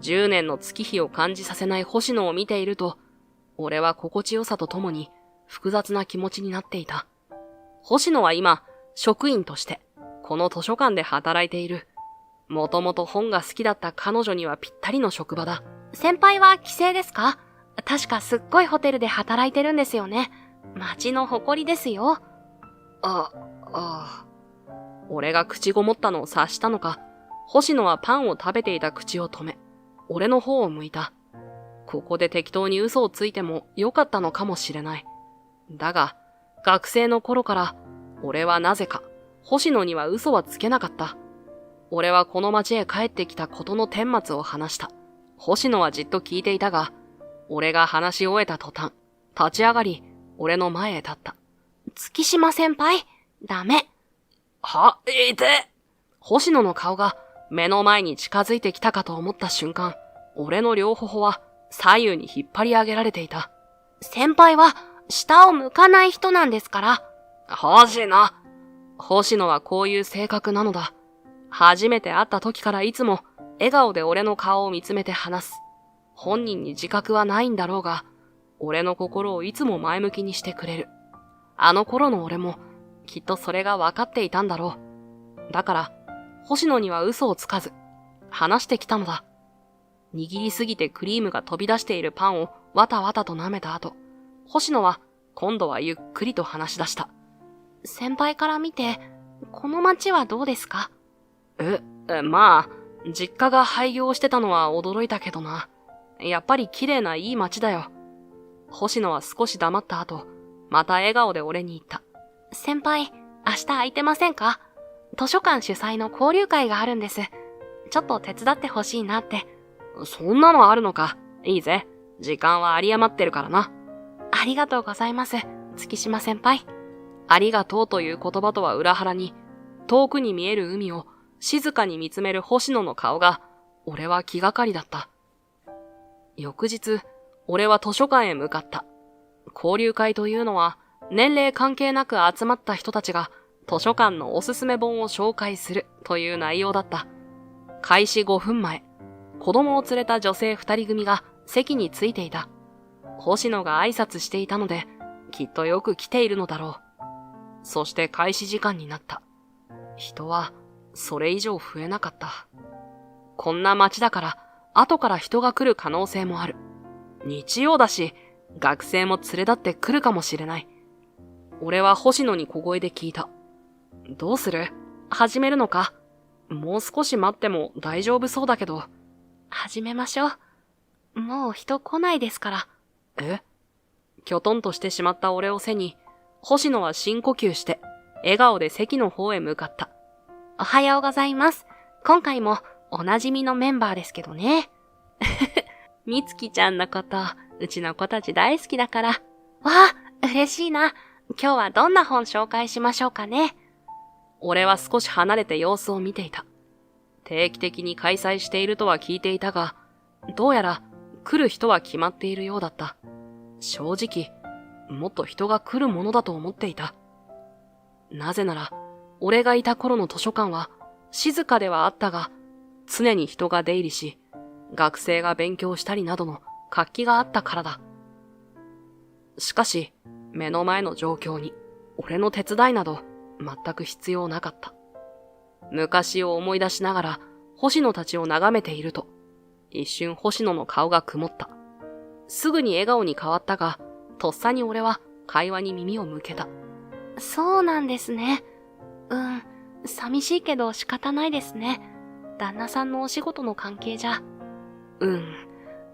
10年の月日を感じさせない星野を見ていると、俺は心地よさとともに複雑な気持ちになっていた。星野は今、職員として、この図書館で働いている。もともと本が好きだった彼女にはぴったりの職場だ。先輩は帰省ですか？確かすっごいホテルで働いてるんですよね。街の誇りですよ。俺が口ごもったのを察したのか、星野はパンを食べていた口を止め、俺の方を向いた。ここで適当に嘘をついてもよかったのかもしれない。だが、学生の頃から、俺はなぜか、星野には嘘はつけなかった。俺はこの町へ帰ってきたことの顛末を話した。星野はじっと聞いていたが、俺が話し終えた途端、立ち上がり、俺の前へ立った。月島先輩、ダメ。いて！星野の顔が目の前に近づいてきたかと思った瞬間、俺の両頬は左右に引っ張り上げられていた。先輩は下を向かない人なんですから。星野はこういう性格なのだ。初めて会った時からいつも笑顔で俺の顔を見つめて話す。本人に自覚はないんだろうが、俺の心をいつも前向きにしてくれる。あの頃の俺もきっとそれが分かっていたんだろう。だから、星野には嘘をつかず、話してきたのだ。握りすぎてクリームが飛び出しているパンをわたわたと舐めた後、星野は今度はゆっくりと話し出した。先輩から見て、この町はどうですか？まあ、実家が廃業してたのは驚いたけどな。やっぱり綺麗ないい町だよ。星野は少し黙った後、また笑顔で俺に言った。先輩、明日空いてませんか？図書館主催の交流会があるんです。ちょっと手伝ってほしいなって。そんなのあるのか。いいぜ。時間は有り余ってるからな。ありがとうございます、月島先輩。ありがとうという言葉とは裏腹に、遠くに見える海を静かに見つめる星野の顔が、俺は気がかりだった。翌日、俺は図書館へ向かった。交流会というのは、年齢関係なく集まった人たちが図書館のおすすめ本を紹介するという内容だった。開始5分前、子供を連れた女性2人組が席についていた。星野が挨拶していたので、きっとよく来ているのだろう。そして開始時間になった。人はそれ以上増えなかった。こんな街だから後から人が来る可能性もある。日曜だし、学生も連れ立って来るかもしれない。俺は星野に小声で聞いた。どうする？始めるのか？もう少し待っても大丈夫そうだけど。始めましょう。もう人来ないですから。え？きょとんとしてしまった俺を背に、星野は深呼吸して、笑顔で席の方へ向かった。おはようございます。今回もおなじみのメンバーですけどね。みつきちゃんのこと、うちの子たち大好きだから。わあ、嬉しいな。今日はどんな本紹介しましょうかね。俺は少し離れて様子を見ていた。定期的に開催しているとは聞いていたが、どうやら来る人は決まっているようだった。正直、もっと人が来るものだと思っていた。なぜなら、俺がいた頃の図書館は静かではあったが、常に人が出入りし、学生が勉強したりなどの活気があったからだ。しかし、目の前の状況に、俺の手伝いなど全く必要なかった。昔を思い出しながら、星野たちを眺めていると、一瞬星野の顔が曇った。すぐに笑顔に変わったが、とっさに俺は会話に耳を向けた。そうなんですね。寂しいけど仕方ないですね。旦那さんのお仕事の関係じゃ。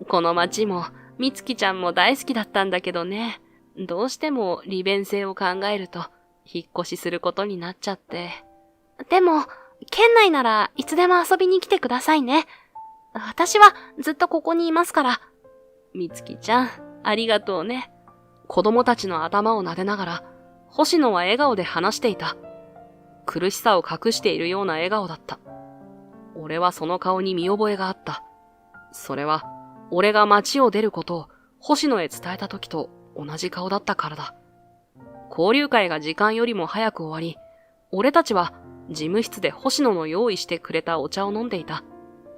この街も、みつきちゃんも大好きだったんだけどね。どうしても利便性を考えると、引っ越しすることになっちゃって。でも、県内ならいつでも遊びに来てくださいね。私はずっとここにいますから。みつきちゃん、ありがとうね。子供たちの頭を撫でながら、星野は笑顔で話していた。苦しさを隠しているような笑顔だった。俺はその顔に見覚えがあった。それは、俺が街を出ることを星野へ伝えた時と同じ顔だったからだ。交流会が時間よりも早く終わり、俺たちは事務室で星野の用意してくれたお茶を飲んでいた。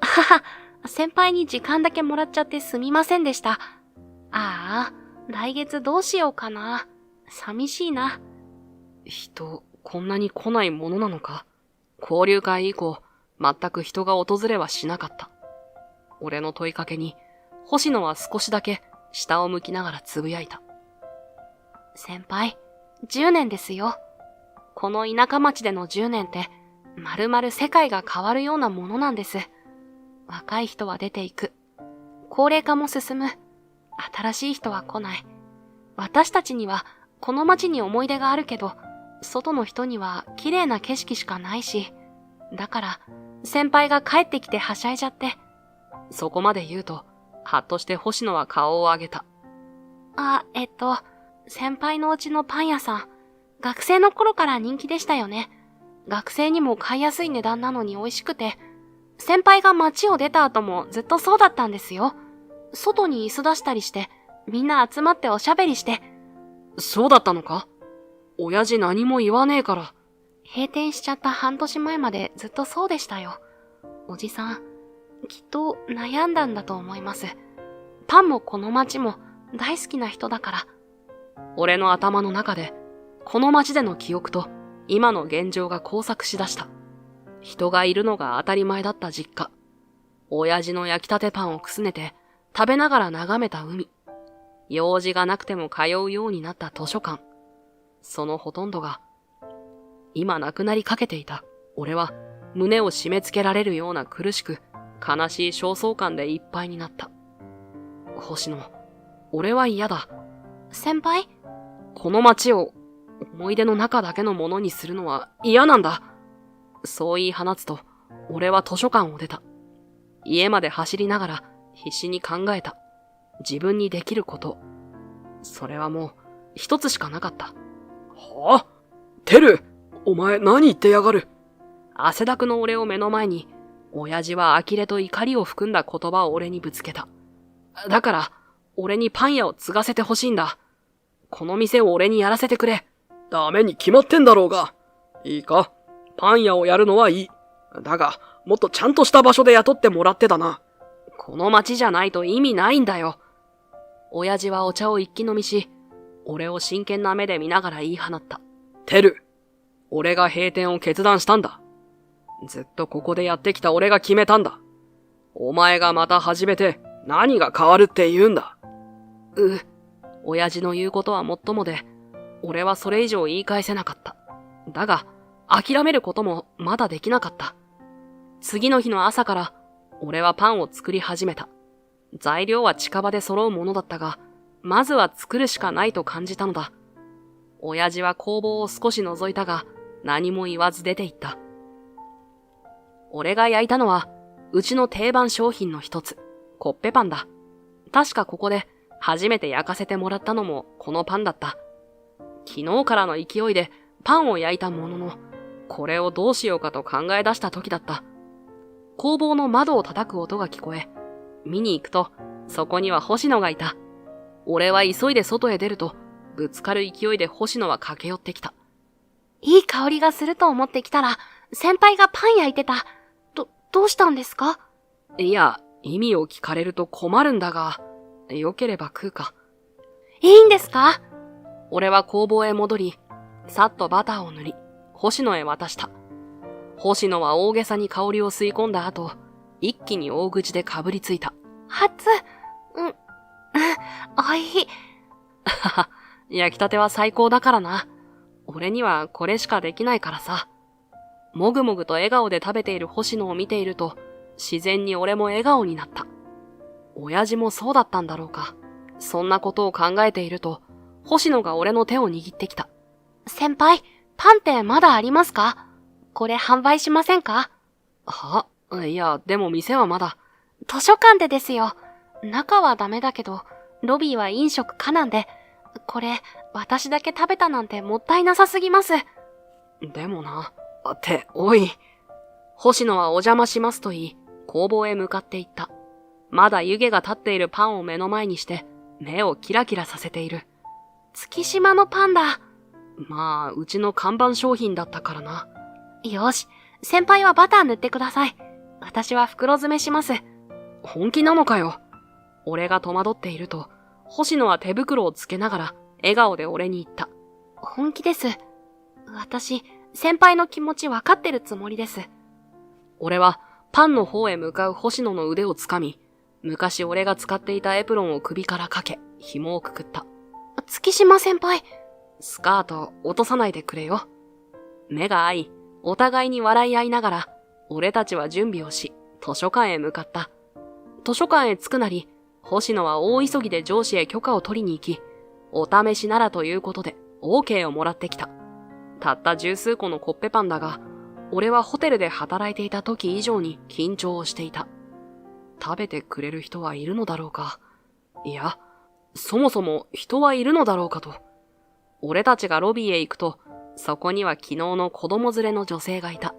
はは、先輩に時間だけもらっちゃってすみませんでした。ああ、来月どうしようかな。寂しいな。人、こんなに来ないものなのか？交流会以降、全く人が訪れはしなかった。俺の問いかけに、星野は少しだけ下を向きながらつぶやいた。先輩、10年ですよ。この田舎町での10年って、まるまる世界が変わるようなものなんです。若い人は出ていく。高齢化も進む。新しい人は来ない。私たちにはこの町に思い出があるけど、外の人には綺麗な景色しかないし、だから先輩が帰ってきてはしゃいじゃって。そこまで言うと、はっとして星野は顔を上げた。先輩のうちのパン屋さん、学生の頃から人気でしたよね。学生にも買いやすい値段なのに美味しくて、先輩が街を出た後もずっとそうだったんですよ。外に椅子出したりして、みんな集まっておしゃべりして。そうだったのか？親父何も言わねえから。閉店しちゃった半年前までずっとそうでしたよ。おじさん、きっと悩んだんだと思います。パンもこの街も大好きな人だから。俺の頭の中で、この街での記憶と今の現状が交錯しだした。人がいるのが当たり前だった実家。親父の焼きたてパンをくすねて食べながら眺めた海。用事がなくても通うようになった図書館。そのほとんどが、今なくなりかけていた。俺は胸を締め付けられるような苦しく、悲しい焦燥感でいっぱいになった。星野、俺は嫌だ。先輩？この街を思い出の中だけのものにするのは嫌なんだ。そう言い放つと、俺は図書館を出た。家まで走りながら必死に考えた。自分にできること。それはもう一つしかなかった。はあ？テル、お前何言ってやがる。汗だくの俺を目の前に、親父は呆れと怒りを含んだ言葉を俺にぶつけた。だから、俺にパン屋を継がせてほしいんだ。この店を俺にやらせてくれ。ダメに決まってんだろうが。いいか？パン屋をやるのはいい。だが、もっとちゃんとした場所で雇ってもらってだな。この町じゃないと意味ないんだよ。親父はお茶を一気飲みし、俺を真剣な目で見ながら言い放った。テル、俺が閉店を決断したんだ。ずっとここでやってきた俺が決めたんだ。お前がまた始めて何が変わるって言うんだ。親父の言うことはもっともで、俺はそれ以上言い返せなかった。だが、諦めることもまだできなかった。次の日の朝から、俺はパンを作り始めた。材料は近場で揃うものだったが、まずは作るしかないと感じたのだ。親父は工房を少し覗いたが、何も言わず出て行った。俺が焼いたのは、うちの定番商品の一つ、コッペパンだ。確かここで初めて焼かせてもらったのもこのパンだった。昨日からの勢いでパンを焼いたものの、これをどうしようかと考え出した時だった。工房の窓を叩く音が聞こえ、見に行くと、そこには星野がいた。俺は急いで外へ出ると、ぶつかる勢いで星野は駆け寄ってきた。いい香りがすると思ってきたら、先輩がパン焼いてた。どうしたんですか？いや、意味を聞かれると困るんだが、よければ食うか。いいんですか？俺は工房へ戻り、さっとバターを塗り、星野へ渡した。星野は大げさに香りを吸い込んだ後、一気に大口でかぶりついた。おいしい。焼きたては最高だからな。俺にはこれしかできないからさ。もぐもぐと笑顔で食べている星野を見ていると、自然に俺も笑顔になった。親父もそうだったんだろうか。そんなことを考えていると、星野が俺の手を握ってきた。先輩、パンってまだありますか？これ販売しませんか？いや、でも店はまだ。図書館でですよ。中はダメだけど、ロビーは飲食可なんで、これ、私だけ食べたなんてもったいなさすぎます。でもな。おい。星野はお邪魔しますと言い、工房へ向かって行った。まだ湯気が立っているパンを目の前にして、目をキラキラさせている。月島のパンだ。まあ、うちの看板商品だったからな。よし、先輩はバター塗ってください。私は袋詰めします。本気なのかよ。俺が戸惑っていると、星野は手袋をつけながら、笑顔で俺に言った。本気です。私、先輩の気持ちわかってるつもりです。俺はパンの方へ向かう星野の腕をつかみ、昔俺が使っていたエプロンを首からかけ、紐をくくった。月島先輩。スカート落とさないでくれよ。目が合い、お互いに笑い合いながら、俺たちは準備をし、図書館へ向かった。図書館へ着くなり、星野は大急ぎで上司へ許可を取りに行き、お試しならということで OK をもらってきた。たった十数個のコッペパンだが、俺はホテルで働いていた時以上に緊張をしていた。食べてくれる人はいるのだろうか。いや、そもそも人はいるのだろうかと。俺たちがロビーへ行くと、そこには昨日の子供連れの女性がいた。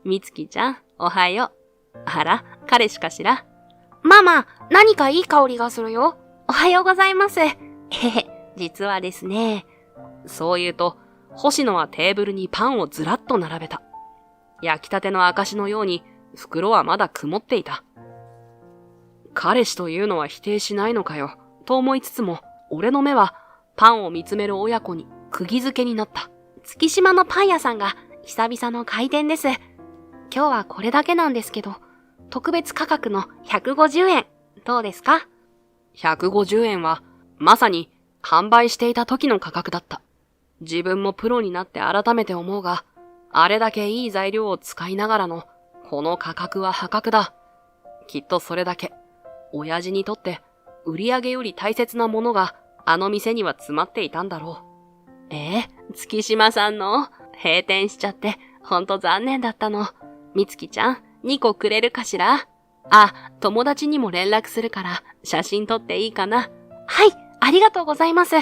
みつきちゃん、おはよう。あら、彼氏かしら？ママ、何かいい香りがするよ。おはようございます。へへ、実はですね。そう言うと、星野はテーブルにパンをずらっと並べた。焼きたての証のように、袋はまだ曇っていた。彼氏というのは否定しないのかよ、と思いつつも、俺の目はパンを見つめる親子に釘付けになった。月島のパン屋さんが久々の開店です。今日はこれだけなんですけど、特別価格の150円。どうですか？ 150 円は、まさに販売していた時の価格だった。自分もプロになって改めて思うが、あれだけいい材料を使いながらの、この価格は破格だ。きっとそれだけ、親父にとって売り上げより大切なものがあの店には詰まっていたんだろう。月島さんの閉店しちゃってほんと残念だったの。みつきちゃん、2個くれるかしら？友達にも連絡するから写真撮っていいかな？はい、ありがとうございます。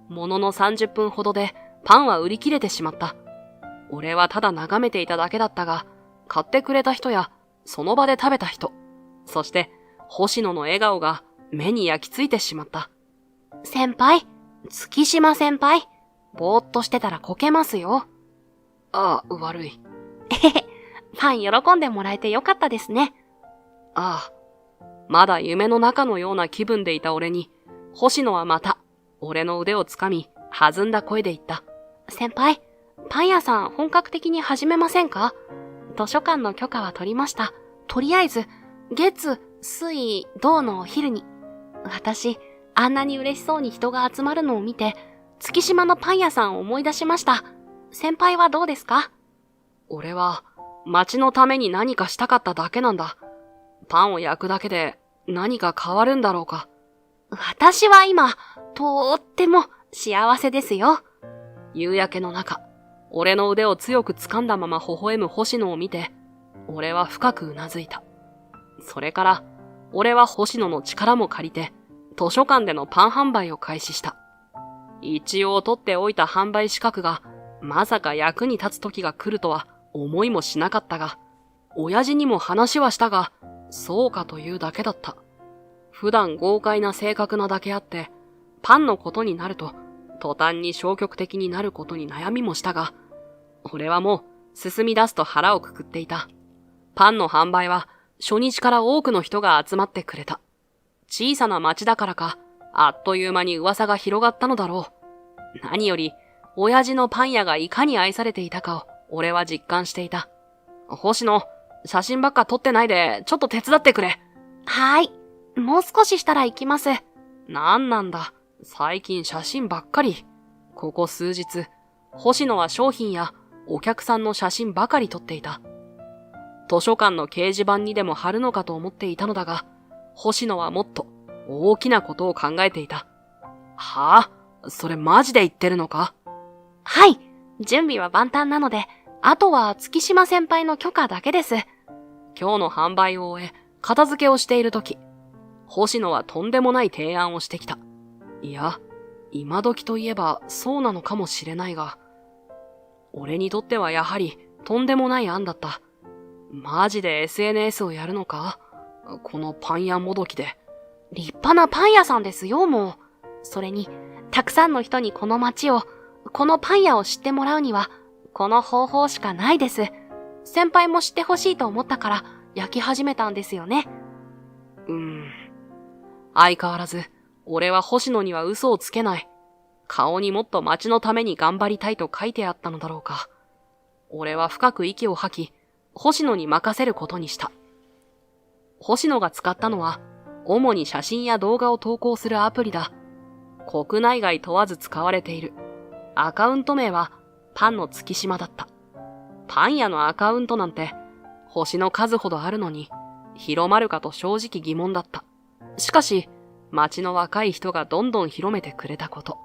ものの30分ほどでパンは売り切れてしまった。俺はただ眺めていただけだったが、買ってくれた人やその場で食べた人、そして星野の笑顔が目に焼き付いてしまった。先輩、月島先輩、ぼーっとしてたらこけますよ。ああ、悪い。えへへ、パン喜んでもらえてよかったですね。ああ。まだ夢の中のような気分でいた俺に、星野はまた、俺の腕をつかみ、弾んだ声で言った。先輩、パン屋さん本格的に始めませんか？図書館の許可は取りました。とりあえず、月、水、土のお昼に。私、あんなに嬉しそうに人が集まるのを見て、月島のパン屋さんを思い出しました。先輩はどうですか？俺は、町のために何かしたかっただけなんだ。パンを焼くだけで何か変わるんだろうか。私は今、とっても幸せですよ。夕焼けの中、俺の腕を強く掴んだまま微笑む星野を見て、俺は深くうなずいた。それから、俺は星野の力も借りて、図書館でのパン販売を開始した。一応取っておいた販売資格が、まさか役に立つ時が来るとは思いもしなかったが、親父にも話はしたが、そうかというだけだった。普段豪快な性格なだけあって、パンのことになると、途端に消極的になることに悩みもしたが、俺はもう進み出すと腹をくくっていた。パンの販売は初日から多くの人が集まってくれた。小さな町だからか、あっという間に噂が広がったのだろう。何より、親父のパン屋がいかに愛されていたかを俺は実感していた。星野、写真ばっか撮ってないで、ちょっと手伝ってくれ。はい。もう少ししたら行きます。なんなんだ。最近写真ばっかり。ここ数日、星野は商品やお客さんの写真ばかり撮っていた。図書館の掲示板にでも貼るのかと思っていたのだが、星野はもっと大きなことを考えていた。はぁ？それマジで言ってるのか？はい。準備は万端なので、あとは月島先輩の許可だけです。今日の販売を終え、片付けをしているとき、星野はとんでもない提案をしてきた。いや、今時といえばそうなのかもしれないが、俺にとってはやはりとんでもない案だった。マジで SNS をやるのか？このパン屋もどきで。立派なパン屋さんですよ、もう。それに、たくさんの人にこの街を、このパン屋を知ってもらうには、この方法しかないです。先輩も知ってほしいと思ったから焼き始めたんですよね。相変わらず、俺は星野には嘘をつけない。顔にもっと町のために頑張りたいと書いてあったのだろうか。俺は深く息を吐き、星野に任せることにした。星野が使ったのは、主に写真や動画を投稿するアプリだ。国内外問わず使われている。アカウント名は、パンの月島だった。パン屋のアカウントなんて、星の数ほどあるのに、広まるかと正直疑問だった。しかし、町の若い人がどんどん広めてくれたこと。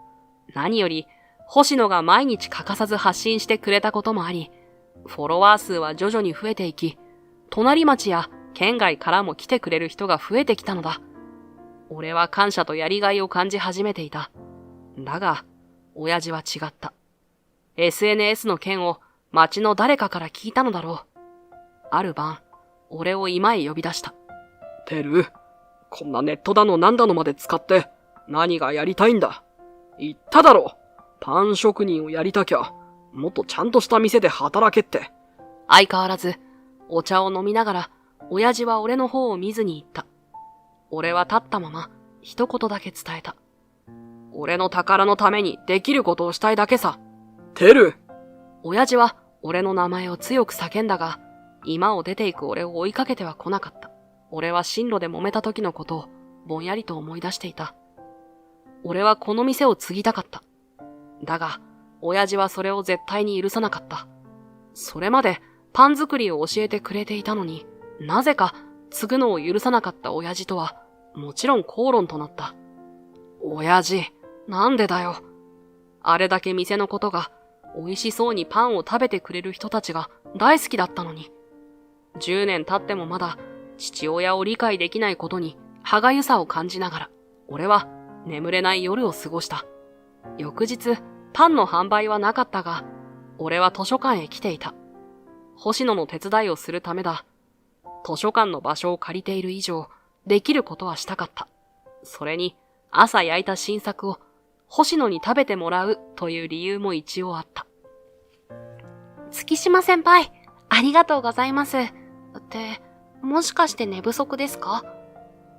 何より、星野が毎日欠かさず発信してくれたこともあり、フォロワー数は徐々に増えていき、隣町や県外からも来てくれる人が増えてきたのだ。俺は感謝とやりがいを感じ始めていた。だが、親父は違った。SNS の件を町の誰かから聞いたのだろう。ある晩、俺を居間へ呼び出した。てる、こんなネットだのなんだのまで使って何がやりたいんだ。言っただろ。パン職人をやりたきゃ、もっとちゃんとした店で働けって。相変わらず、お茶を飲みながら、親父は俺の方を見ずに言った。俺は立ったまま、一言だけ伝えた。俺の宝のためにできることをしたいだけさ。てる。親父は俺の名前を強く叫んだが、居間を出ていく俺を追いかけては来なかった。俺は進路で揉めた時のことをぼんやりと思い出していた。俺はこの店を継ぎたかった。だが、親父はそれを絶対に許さなかった。それまでパン作りを教えてくれていたのに、なぜか継ぐのを許さなかった親父とは、もちろん口論となった。親父、なんでだよ。あれだけ店のことが、美味しそうにパンを食べてくれる人たちが大好きだったのに。10年経ってもまだ父親を理解できないことに歯がゆさを感じながら、俺は眠れない夜を過ごした。翌日、パンの販売はなかったが、俺は図書館へ来ていた。星野の手伝いをするためだ。図書館の場所を借りている以上、できることはしたかった。それに、朝焼いた新作を星野に食べてもらうという理由も一応あった。月島先輩、ありがとうございます。って、もしかして寝不足ですか？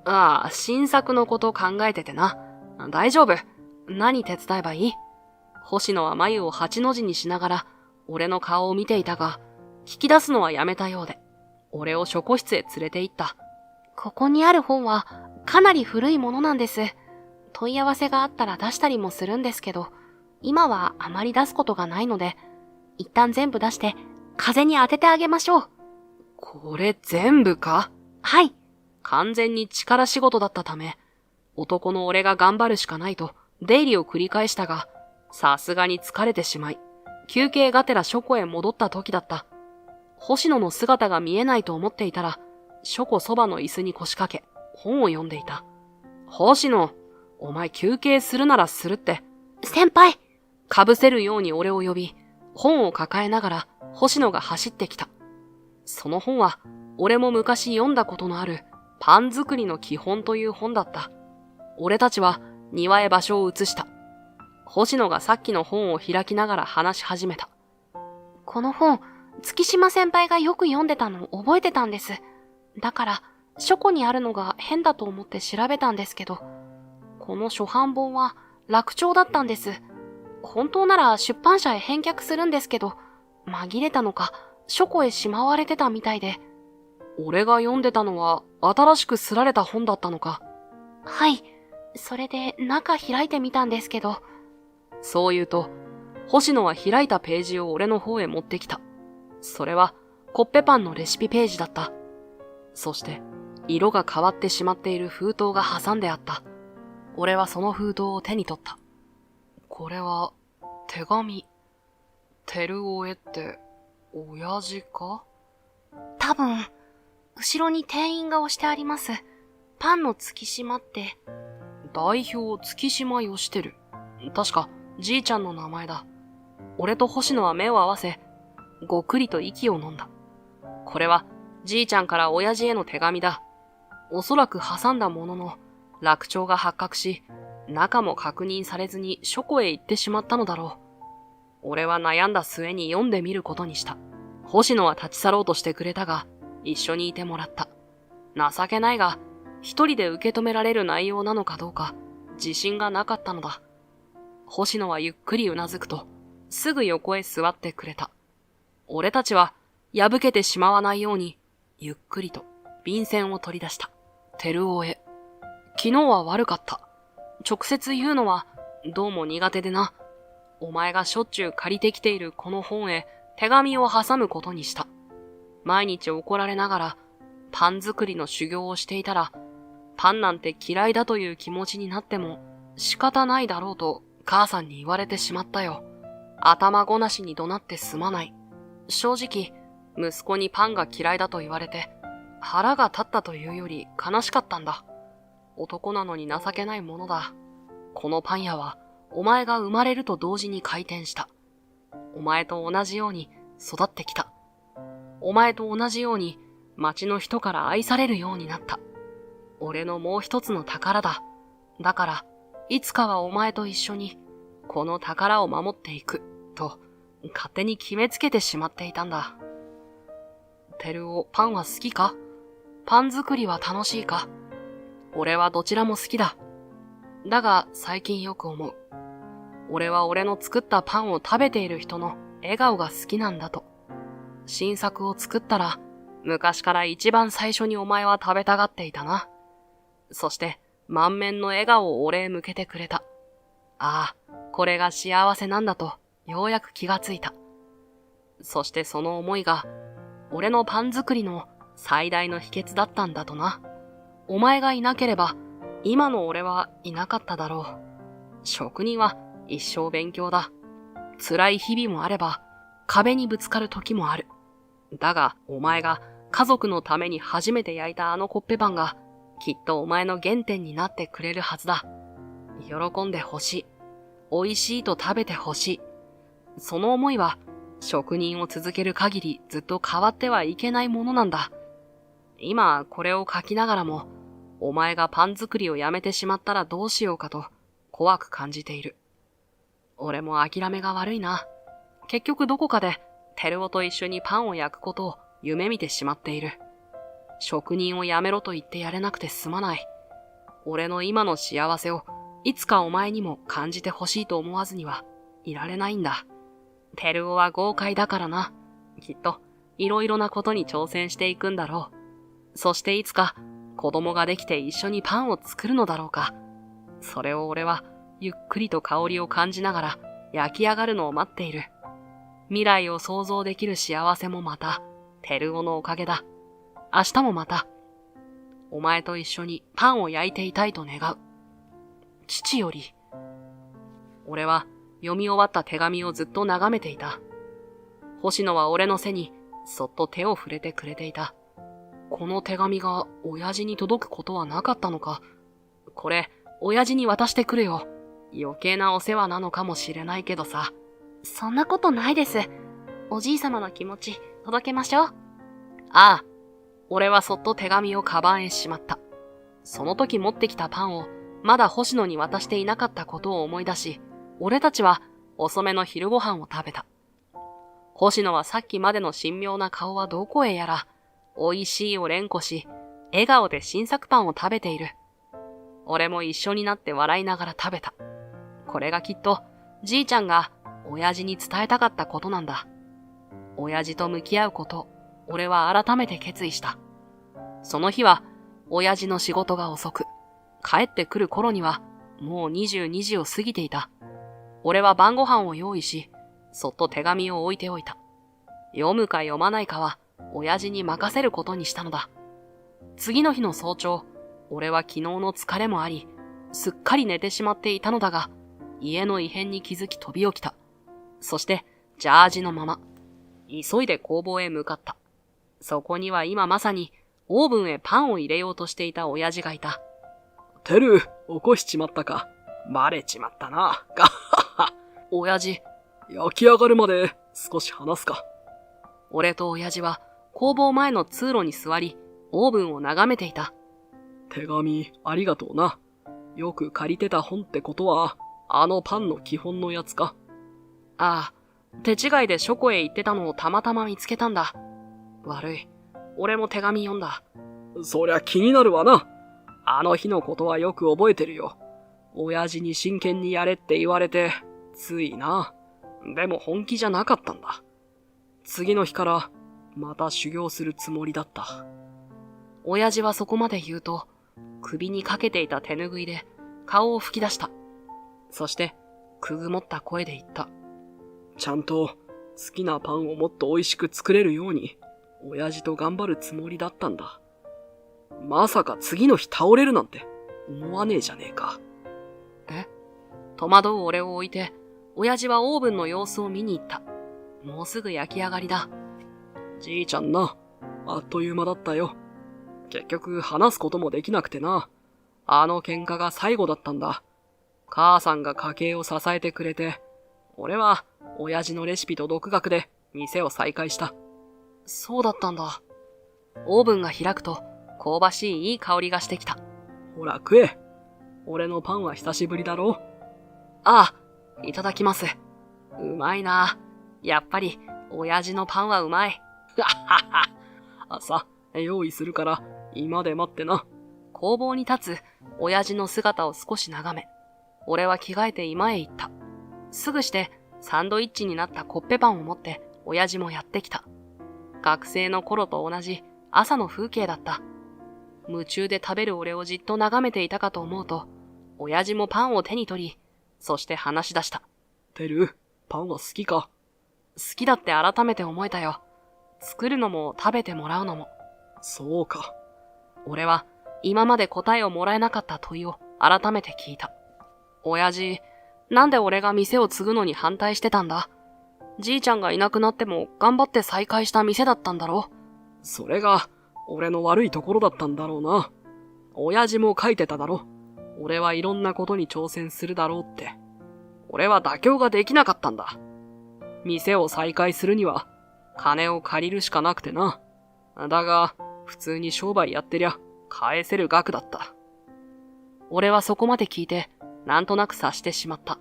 ああ、新作のこと考えててな。大丈夫。何手伝えばいい？星野は眉を8の字にしながら、俺の顔を見ていたが、聞き出すのはやめたようで、俺を書庫室へ連れて行った。ここにある本は、かなり古いものなんです。問い合わせがあったら出したりもするんですけど、今はあまり出すことがないので、一旦全部出して、風に当ててあげましょう。これ全部か？はい。完全に力仕事だったため、男の俺が頑張るしかないと出入りを繰り返したが、さすがに疲れてしまい、休憩がてら書庫へ戻った時だった。星野の姿が見えないと思っていたら、書庫そばの椅子に腰掛け、本を読んでいた。星野、お前休憩するならするって。先輩！かぶせるように俺を呼び、本を抱えながら星野が走ってきた。その本は、俺も昔読んだことのあるパン作りの基本という本だった。俺たちは庭へ場所を移した。星野がさっきの本を開きながら話し始めた。この本、月島先輩がよく読んでたのを覚えてたんです。だから、書庫にあるのが変だと思って調べたんですけど、この初版本は楽帳だったんです。本当なら出版社へ返却するんですけど、紛れたのか、書庫へしまわれてたみたいで。俺が読んでたのは新しく刷られた本だったのか？はい。それで中開いてみたんですけど。そう言うと、星野は開いたページを俺の方へ持ってきた。それはコッペパンのレシピページだった。そして、色が変わってしまっている封筒が挟んであった。俺はその封筒を手に取った。これは、手紙。照夫って、親父か？多分、後ろに店員が押してあります。パンの月島って。代表月島義輝。確か、じいちゃんの名前だ。俺と星野は目を合わせ、ごくりと息を飲んだ。これは、じいちゃんから親父への手紙だ。おそらく挟んだものの、楽帳が発覚し、中も確認されずに書庫へ行ってしまったのだろう。俺は悩んだ末に読んでみることにした。星野は立ち去ろうとしてくれたが、一緒にいてもらった。情けないが、一人で受け止められる内容なのかどうか、自信がなかったのだ。星野はゆっくりうなずくと、すぐ横へ座ってくれた。俺たちは、破けてしまわないように、ゆっくりと便箋を取り出した。照夫へ。昨日は悪かった。直接言うのは、どうも苦手でな。お前がしょっちゅう借りてきているこの本へ手紙を挟むことにした。毎日怒られながら、パン作りの修行をしていたら、パンなんて嫌いだという気持ちになっても仕方ないだろうと母さんに言われてしまったよ。頭ごなしに怒鳴ってすまない。正直、息子にパンが嫌いだと言われて、腹が立ったというより悲しかったんだ。男なのに情けないものだ。このパン屋は、お前が生まれると同時に開店した。お前と同じように育ってきた。お前と同じように町の人から愛されるようになった。俺のもう一つの宝だ。だから、いつかはお前と一緒に、この宝を守っていく、と、勝手に決めつけてしまっていたんだ。照夫、パンは好きか？パン作りは楽しいか？俺はどちらも好きだ。だが、最近よく思う。俺は俺の作ったパンを食べている人の笑顔が好きなんだと。新作を作ったら、昔から一番最初にお前は食べたがっていたな。そして、満面の笑顔を俺へ向けてくれた。ああ、これが幸せなんだと、ようやく気がついた。そしてその思いが、俺のパン作りの最大の秘訣だったんだとな。お前がいなければ、今の俺はいなかっただろう。職人は一生勉強だ。辛い日々もあれば、壁にぶつかる時もある。だが、お前が家族のために初めて焼いたあのコッペパンが、きっとお前の原点になってくれるはずだ。喜んでほしい。美味しいと食べてほしい。その思いは、職人を続ける限りずっと変わってはいけないものなんだ。今、これを書きながらも、お前がパン作りをやめてしまったらどうしようかと、怖く感じている。俺も諦めが悪いな。結局どこかで、テルオと一緒にパンを焼くことを夢見てしまっている。職人を辞めろと言ってやれなくてすまない。俺の今の幸せをいつかお前にも感じてほしいと思わずにはいられないんだ。テルオは豪快だからな。きっといろいろなことに挑戦していくんだろう。そしていつか子供ができて一緒にパンを作るのだろうか。それを俺はゆっくりと香りを感じながら焼き上がるのを待っている。未来を想像できる幸せもまた、テルオのおかげだ。明日もまた、お前と一緒にパンを焼いていたいと願う。父より。俺は読み終わった手紙をずっと眺めていた。星野は俺の背にそっと手を触れてくれていた。この手紙が親父に届くことはなかったのか。これ、親父に渡してくれよ。余計なお世話なのかもしれないけどさ。そんなことないです。おじい様の気持ち、届けましょう。ああ。俺はそっと手紙をカバンへしまった。その時持ってきたパンをまだ星野に渡していなかったことを思い出し、俺たちは遅めの昼ご飯を食べた。星野はさっきまでの神妙な顔はどこへやら、美味しいを連呼し、笑顔で新作パンを食べている。俺も一緒になって笑いながら食べた。これがきっと、じいちゃんが親父に伝えたかったことなんだ。親父と向き合うことを、俺は改めて決意した。その日は、親父の仕事が遅く、帰ってくる頃には、もう22時を過ぎていた。俺は晩ご飯を用意し、そっと手紙を置いておいた。読むか読まないかは、親父に任せることにしたのだ。次の日の早朝、俺は昨日の疲れもあり、すっかり寝てしまっていたのだが、家の異変に気づき飛び起きた。そして、ジャージのまま、急いで工房へ向かった。そこには今まさに、オーブンへパンを入れようとしていた親父がいた。テル、起こしちまったか。バレちまったな。ガッハッハ。親父。焼き上がるまで少し話すか。俺と親父は工房前の通路に座り、オーブンを眺めていた。手紙ありがとうな。よく借りてた本ってことは、あのパンの基本のやつか。ああ、手違いで書庫へ行ってたのをたまたま見つけたんだ。悪い。俺も手紙読んだ。そりゃ気になるわな。あの日のことはよく覚えてるよ。親父に真剣にやれって言われて、ついな。でも本気じゃなかったんだ。次の日から、また修行するつもりだった。親父はそこまで言うと、首にかけていた手ぬぐいで顔を吹き出した。そして、くぐもった声で言った。ちゃんと好きなパンをもっと美味しく作れるように、親父と頑張るつもりだったんだ。まさか次の日倒れるなんて思わねえじゃねえか。え？戸惑う俺を置いて、親父はオーブンの様子を見に行った。もうすぐ焼き上がりだ。じいちゃんな、あっという間だったよ。結局話すこともできなくてな。あの喧嘩が最後だったんだ。母さんが家計を支えてくれて、俺は親父のレシピと独学で店を再開した。そうだったんだ。オーブンが開くと香ばしいいい香りがしてきた。ほら食え。俺のパンは久しぶりだろう。ああ、いただきます。うまいな。やっぱり親父のパンはうまい。ははは。さ、用意するから今で待ってな。工房に立つ親父の姿を少し眺め、俺は着替えて居間へ行った。すぐしてサンドイッチになったコッペパンを持って親父もやってきた。学生の頃と同じ朝の風景だった。夢中で食べる俺をじっと眺めていたかと思うと、親父もパンを手に取り、そして話し出した。てる、パンは好きか？好きだって改めて思えたよ。作るのも食べてもらうのも。そうか。俺は今まで答えをもらえなかった問いを改めて聞いた。親父、なんで俺が店を継ぐのに反対してたんだ？じいちゃんがいなくなっても頑張って再開した店だったんだろ？それが俺の悪いところだったんだろうな。親父も書いてただろ。俺はいろんなことに挑戦するだろうって。俺は妥協ができなかったんだ。店を再開するには金を借りるしかなくてな。だが普通に商売やってりゃ返せる額だった。俺はそこまで聞いてなんとなく察してしまった。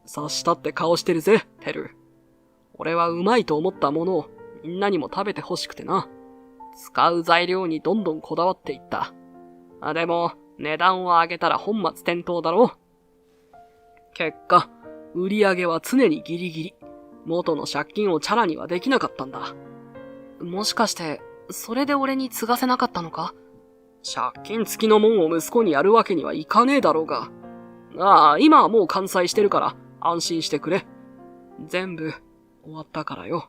察したって顔してるぜ、テル。俺はうまいと思ったものをみんなにも食べてほしくてな。使う材料にどんどんこだわっていった。でも、値段を上げたら本末転倒だろ。結果、売り上げは常にギリギリ。元の借金をチャラにはできなかったんだ。もしかして、それで俺に継がせなかったのか？借金付きのもんを息子にやるわけにはいかねえだろうが。ああ、今はもう完済してるから安心してくれ。全部終わったからよ。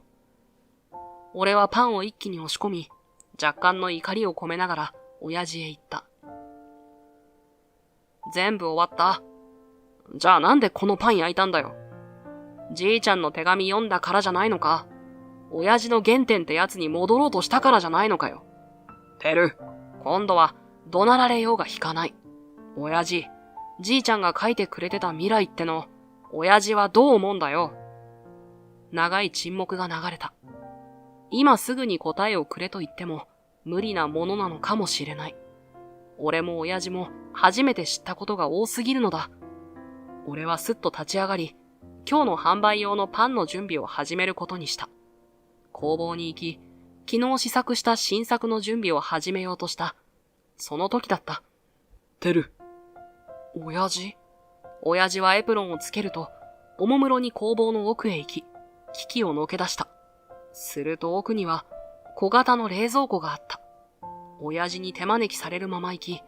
俺はパンを一気に押し込み、若干の怒りを込めながら親父へ言った。全部終わった。じゃあなんでこのパン焼いたんだよ。じいちゃんの手紙読んだからじゃないのか？親父の原点ってやつに戻ろうとしたからじゃないのかよ。てる、今度は怒鳴られようが引かない。親父、じいちゃんが書いてくれてた未来っての、親父はどう思うんだよ。長い沈黙が流れた。今すぐに答えをくれと言っても無理なものなのかもしれない。俺も親父も初めて知ったことが多すぎるのだ。俺はすっと立ち上がり、今日の販売用のパンの準備を始めることにした。工房に行き、昨日試作した新作の準備を始めようとした。その時だった。てる。親父はエプロンをつけると、おもむろに工房の奥へ行き、機器をのけ出した。すると奥には小型の冷蔵庫があった。親父に手招きされるまま行き、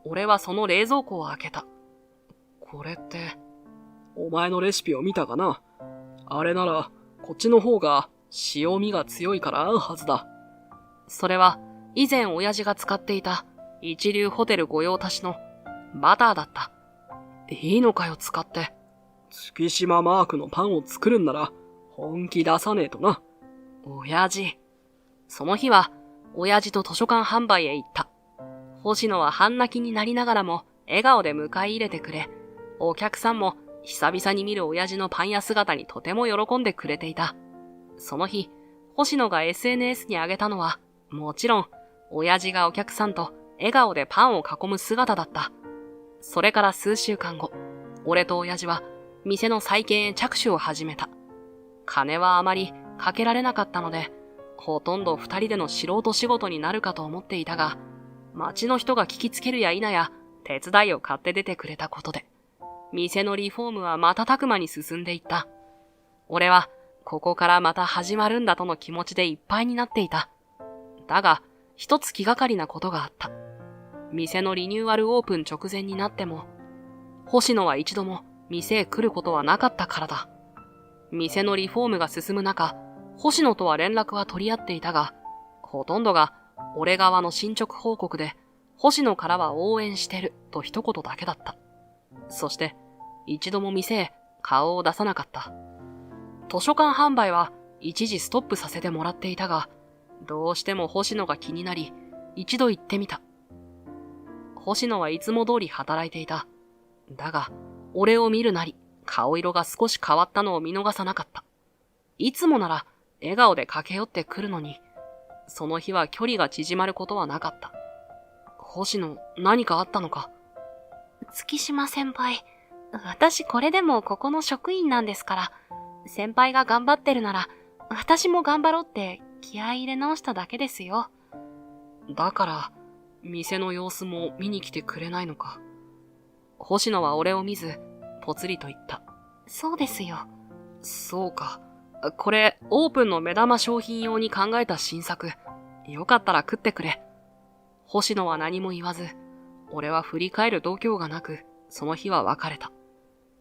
俺はその冷蔵庫を開けた。これって、お前のレシピを見たかな？あれなら、こっちの方が塩味が強いから合うはずだ。それは以前親父が使っていた一流ホテル御用達のバターだった。いいのかよ使って。月島マークのパンを作るんなら本気出さねえとな。親父。その日は親父と図書館販売へ行った。星野は半泣きになりながらも笑顔で迎え入れてくれ、お客さんも久々に見る親父のパン屋姿にとても喜んでくれていた。その日、星野が SNS に上げたのは、もちろん、親父がお客さんと笑顔でパンを囲む姿だった。それから数週間後、俺と親父は店の再建へ着手を始めた。金はあまりかけられなかったので、ほとんど二人での素人仕事になるかと思っていたが、町の人が聞きつけるや否や、手伝いを買って出てくれたことで、店のリフォームは瞬く間に進んでいった。俺は、ここからまた始まるんだとの気持ちでいっぱいになっていた。だが、一つ気がかりなことがあった。店のリニューアルオープン直前になっても、星野は一度も店へ来ることはなかったからだ。店のリフォームが進む中、星野とは連絡は取り合っていたが、ほとんどが俺側の進捗報告で、星野からは応援してると一言だけだった。そして、一度も店へ顔を出さなかった。図書館販売は一時ストップさせてもらっていたが、どうしても星野が気になり、一度行ってみた。星野はいつも通り働いていた。だが、俺を見るなり、顔色が少し変わったのを見逃さなかった。いつもなら、笑顔で駆け寄ってくるのに、その日は距離が縮まることはなかった。星野、何かあったのか？月島先輩、私これでもここの職員なんですから、先輩が頑張ってるなら、私も頑張ろうって気合い入れ直しただけですよ。だから、店の様子も見に来てくれないのか。星野は俺を見ず、ぽつりと言った。そうですよ。そうか。これ、オープンの目玉商品用に考えた新作。よかったら食ってくれ。星野は何も言わず、俺は振り返る度胸がなく、その日は別れた。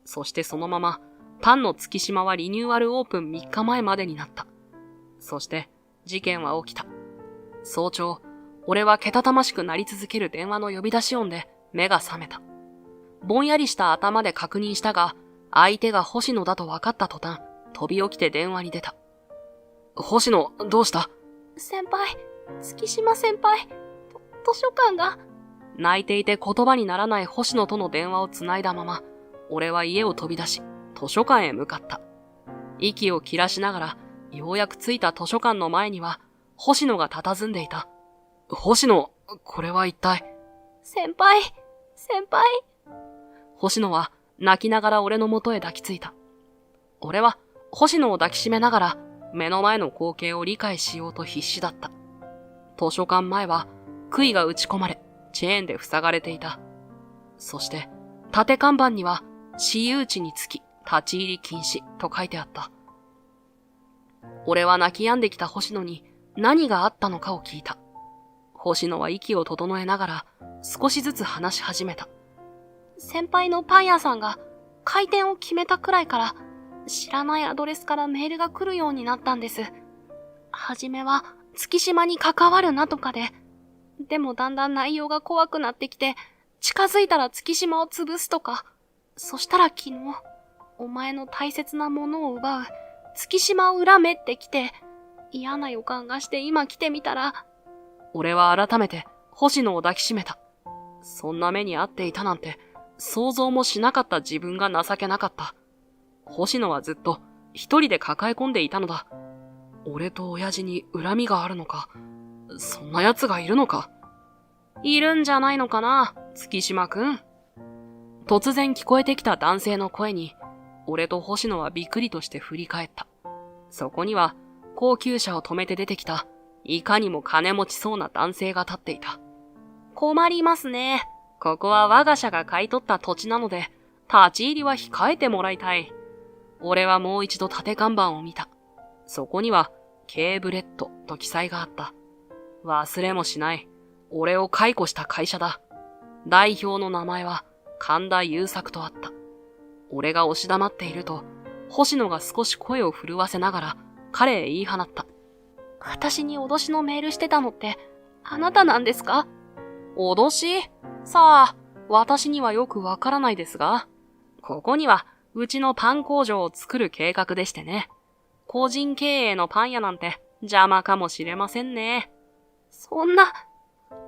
そしてそのまま、パンの月島はリニューアルオープン3日前までになった。そして、事件は起きた。早朝、俺はけたたましく鳴り続ける電話の呼び出し音で目が覚めた。ぼんやりした頭で確認したが、相手が星野だと分かった途端、飛び起きて電話に出た。星野、どうした？先輩、月島先輩、図書館が。泣いていて言葉にならない星野との電話をつないだまま、俺は家を飛び出し、図書館へ向かった。息を切らしながら、ようやく着いた図書館の前には、星野が佇んでいた。星野、これは一体。先輩。星野は泣きながら俺の元へ抱きついた。俺は星野を抱きしめながら目の前の光景を理解しようと必死だった。図書館前は杭が打ち込まれ、チェーンで塞がれていた。そして、縦看板には、私有地につき、立ち入り禁止と書いてあった。俺は泣き止んできた星野に何があったのかを聞いた。星野は息を整えながら少しずつ話し始めた。先輩のパン屋さんが開店を決めたくらいから知らないアドレスからメールが来るようになったんです。はじめは月島に関わるなとかで、でもだんだん内容が怖くなってきて、近づいたら月島を潰すとか、そしたら昨日、お前の大切なものを奪う月島を恨めって来て、嫌な予感がして今来てみたら、俺は改めて星野を抱きしめた。そんな目に遭っていたなんて想像もしなかった自分が情けなかった。星野はずっと一人で抱え込んでいたのだ。俺と親父に恨みがあるのか、そんな奴がいるのか。いるんじゃないのかな、月島くん。突然聞こえてきた男性の声に、俺と星野はびっくりとして振り返った。そこには高級車を止めて出てきた、いかにも金持ちそうな男性が立っていた。困りますね。ここは我が社が買い取った土地なので、立ち入りは控えてもらいたい。俺はもう一度縦看板を見た。そこには、Kブレッドと記載があった。忘れもしない。俺を解雇した会社だ。代表の名前は神田優作とあった。俺が押し黙っていると、星野が少し声を震わせながら彼へ言い放った。私に脅しのメールしてたのって、あなたなんですか？脅し？さあ、私にはよくわからないですが、ここにはうちのパン工場を作る計画でしてね。個人経営のパン屋なんて邪魔かもしれませんね。そんな。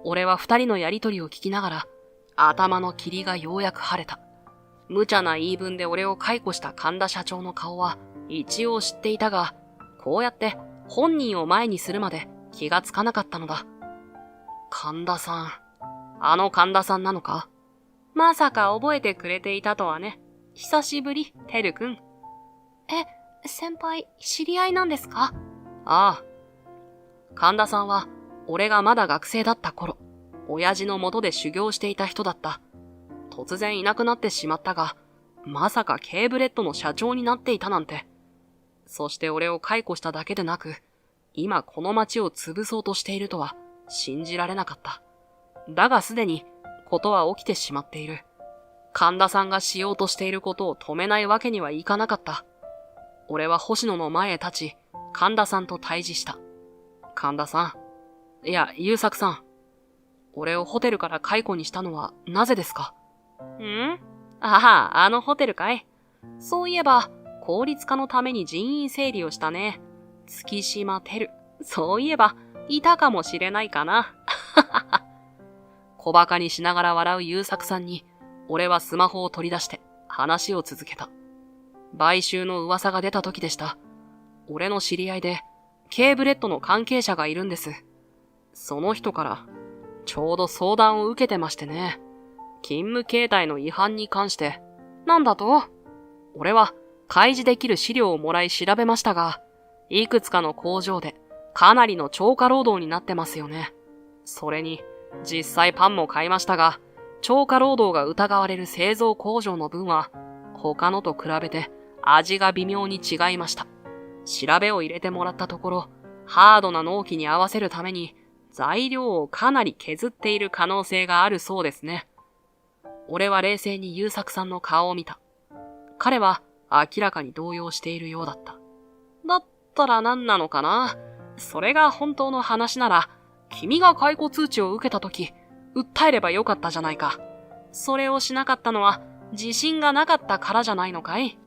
俺は二人のやりとりを聞きながら、頭の霧がようやく晴れた。無茶な言い分で俺を解雇した神田社長の顔は一応知っていたが、こうやって本人を前にするまで気がつかなかったのだ。神田さん。あの神田さんなのか？まさか覚えてくれていたとはね。久しぶり、てるくん。先輩、知り合いなんですか？ああ。神田さんは、俺がまだ学生だった頃、親父の元で修行していた人だった。突然いなくなってしまったが、まさかKブレッドの社長になっていたなんて。そして俺を解雇しただけでなく、今この町を潰そうとしているとは信じられなかった。だがすでにことは起きてしまっている。神田さんがしようとしていることを止めないわけにはいかなかった。俺は星野の前へ立ち、神田さんと対峙した。神田さん。いや、優作さん。俺をホテルから解雇にしたのはなぜですか？ああ、あのホテルかい。そういえば、効率化のために人員整理をしたね。月島てる。そういえば、いたかもしれないかな。小馬鹿にしながら笑う優作さんに、俺はスマホを取り出して話を続けた。買収の噂が出た時でした。俺の知り合いで、Kブレッドの関係者がいるんです。その人から、ちょうど相談を受けてましてね。勤務形態の違反に関して、なんだと？俺は開示できる資料をもらい調べましたが、いくつかの工場でかなりの超過労働になってますよね。それに、実際パンも買いましたが、超過労働が疑われる製造工場の分は、他のと比べて味が微妙に違いました。調べを入れてもらったところ、ハードな納期に合わせるために、材料をかなり削っている可能性があるそうですね。俺は冷静に優作さんの顔を見た。彼は明らかに動揺しているようだった。だったら何なのかな？それが本当の話なら、君が解雇通知を受けたとき、訴えればよかったじゃないか。それをしなかったのは自信がなかったからじゃないのかい？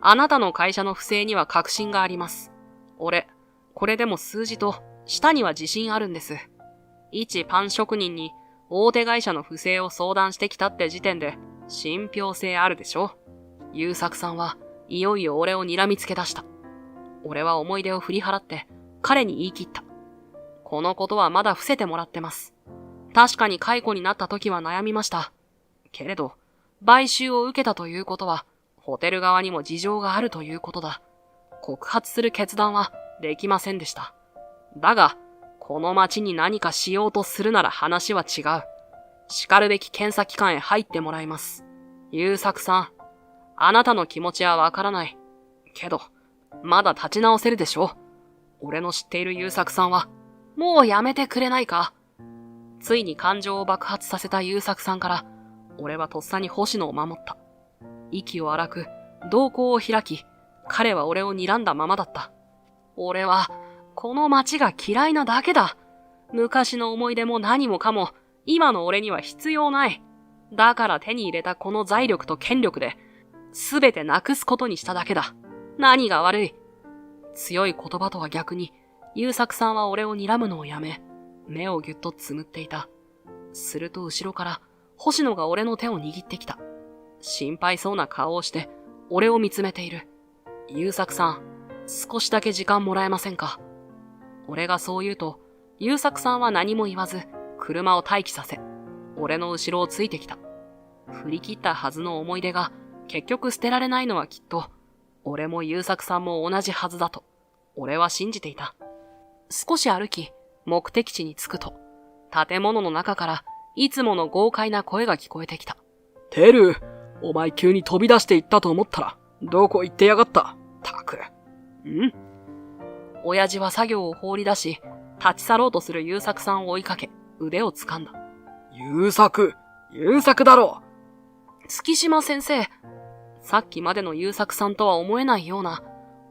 あなたの会社の不正には確信があります。俺、これでも数字と舌には自信あるんです。一パン職人に大手会社の不正を相談してきたって時点で信憑性あるでしょ。優作さんはいよいよ俺を睨みつけ出した。俺は思い出を振り払って彼に言い切った。このことはまだ伏せてもらってます。確かに解雇になった時は悩みました。けれど、買収を受けたということは、ホテル側にも事情があるということだ。告発する決断はできませんでした。だが、この町に何かしようとするなら話は違う。叱るべき検査機関へ入ってもらいます。優作さん、あなたの気持ちはわからない。けど、まだ立ち直せるでしょ。俺の知っている優作さんは、もうやめてくれないか。ついに感情を爆発させた優作さんから、俺はとっさに星野を守った。息を荒く、瞳孔を開き、彼は俺を睨んだままだった。俺は、この街が嫌いなだけだ。昔の思い出も何もかも、今の俺には必要ない。だから手に入れたこの財力と権力で、すべてなくすことにしただけだ。何が悪い。強い言葉とは逆に、優作さんは俺を睨むのをやめ、目をぎゅっとつむっていた。すると後ろから、星野が俺の手を握ってきた。心配そうな顔をして、俺を見つめている。優作さん、少しだけ時間もらえませんか。俺がそう言うと、優作さんは何も言わず、車を待機させ、俺の後ろをついてきた。振り切ったはずの思い出が、結局捨てられないのはきっと、俺も優作さんも同じはずだと、俺は信じていた。少し歩き、目的地に着くと、建物の中から、いつもの豪快な声が聞こえてきた。テル、お前急に飛び出していったと思ったら、どこ行ってやがった。たく。ん？親父は作業を放り出し、立ち去ろうとする優作さんを追いかけ、腕を掴んだ。優作だろ。月島先生。さっきまでの優作さんとは思えないような、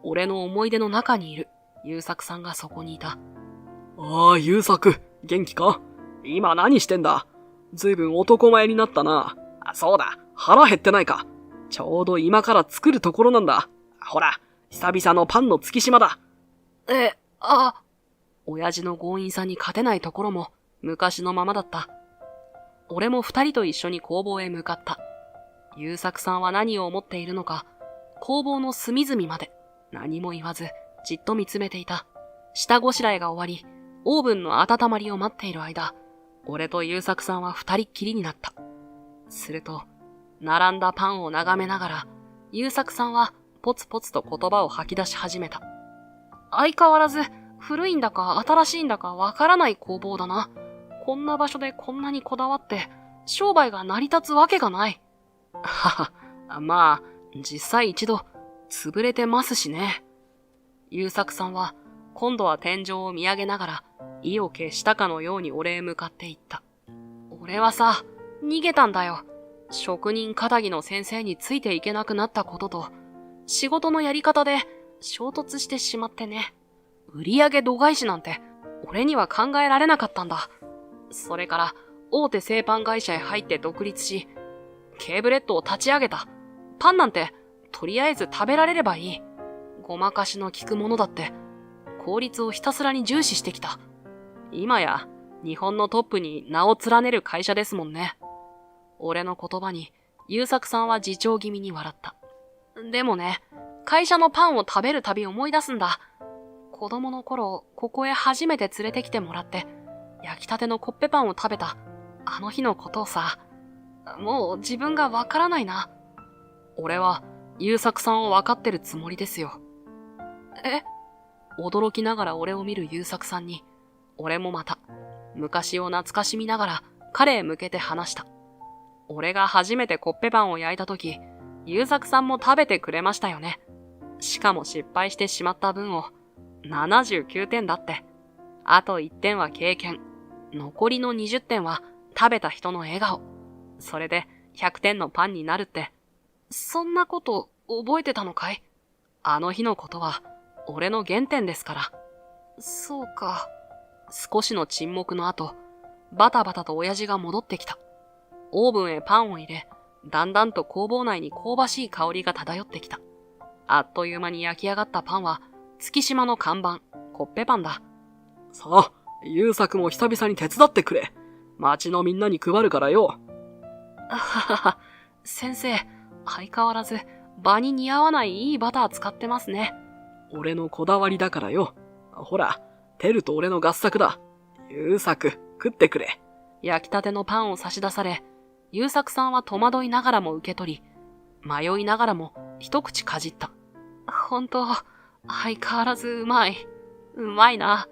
俺の思い出の中にいる優作さんがそこにいた。ああ、優作、元気か？今何してんだ？ずいぶん男前になったな。あ、そうだ、腹減ってないか。ちょうど今から作るところなんだ。ほら、久々のパンの月島だ。親父の強引さに勝てないところも昔のままだった。俺も二人と一緒に工房へ向かった。優作さんは何を思っているのか、工房の隅々まで何も言わずじっと見つめていた。下ごしらえが終わり、オーブンの温まりを待っている間、俺と優作さんは二人っきりになった。すると、並んだパンを眺めながら、優作さんはポツポツと言葉を吐き出し始めた。相変わらず、古いんだか新しいんだかわからない工房だな。こんな場所でこんなにこだわって、商売が成り立つわけがない。はは、まあ、実際一度、潰れてますしね。優作さんは、今度は天井を見上げながら、意を決したかのように俺へ向かっていった。俺はさ、逃げたんだよ。職人仇の先生についていけなくなったことと、仕事のやり方で衝突してしまってね。売上度外視なんて、俺には考えられなかったんだ。それから、大手製パン会社へ入って独立し、ケーブレットを立ち上げた。パンなんて、とりあえず食べられればいい。ごまかしの効くものだって、効率をひたすらに重視してきた。今や、日本のトップに名を連ねる会社ですもんね。俺の言葉に、優作さんは自重気味に笑った。でもね、会社のパンを食べるたび思い出すんだ。子供の頃、ここへ初めて連れてきてもらって、焼きたてのコッペパンを食べた、あの日のことをさ、もう自分がわからないな。俺は、優作さんをわかってるつもりですよ。驚きながら俺を見る優作さんに、俺もまた、昔を懐かしみながら彼へ向けて話した。俺が初めてコッペパンを焼いたとき、優作さんも食べてくれましたよね。しかも失敗してしまった分を、79点だって。あと1点は経験。残りの20点は食べた人の笑顔。それで100点のパンになるって。そんなこと覚えてたのかい？あの日のことは俺の原点ですから。そうか。少しの沈黙の後、バタバタと親父が戻ってきた。オーブンへパンを入れ、だんだんと工房内に香ばしい香りが漂ってきた。あっという間に焼き上がったパンは、月島の看板、コッペパンだ。さあ、優作も久々に手伝ってくれ。町のみんなに配るからよ。ははは、先生、相変わらず場に似合わないいいバター使ってますね。俺のこだわりだからよ。ほら、テルと俺の合作だ。優作、食ってくれ。焼きたてのパンを差し出され、優作さんは戸惑いながらも受け取り、迷いながらも一口かじった。本当、相変わらずうまい。うまいな。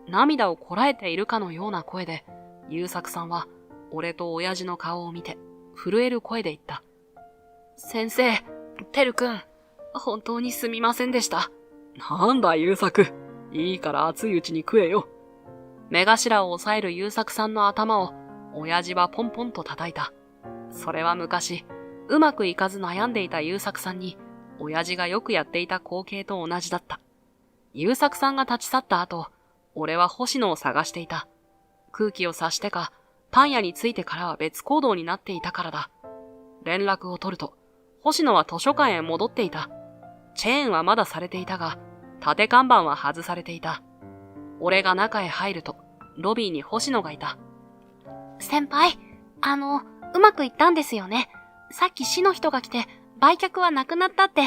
涙をこらえているかのような声で、優作さんは俺と親父の顔を見て、震える声で言った。先生、てるくん、本当にすみませんでした。なんだ優作。いいから熱いうちに食えよ。目頭を押さえる優作さんの頭を、親父はポンポンと叩いた。それは昔、うまくいかず悩んでいた優作さんに、親父がよくやっていた光景と同じだった。優作さんが立ち去った後、俺は星野を探していた。空気を察してか、パン屋に着いてからは別行動になっていたからだ。連絡を取ると、星野は図書館へ戻っていた。チェーンはまだされていたが、縦看板は外されていた。俺が中へ入ると、ロビーに星野がいた。先輩、うまくいったんですよね。さっき市の人が来て、売却はなくなったって。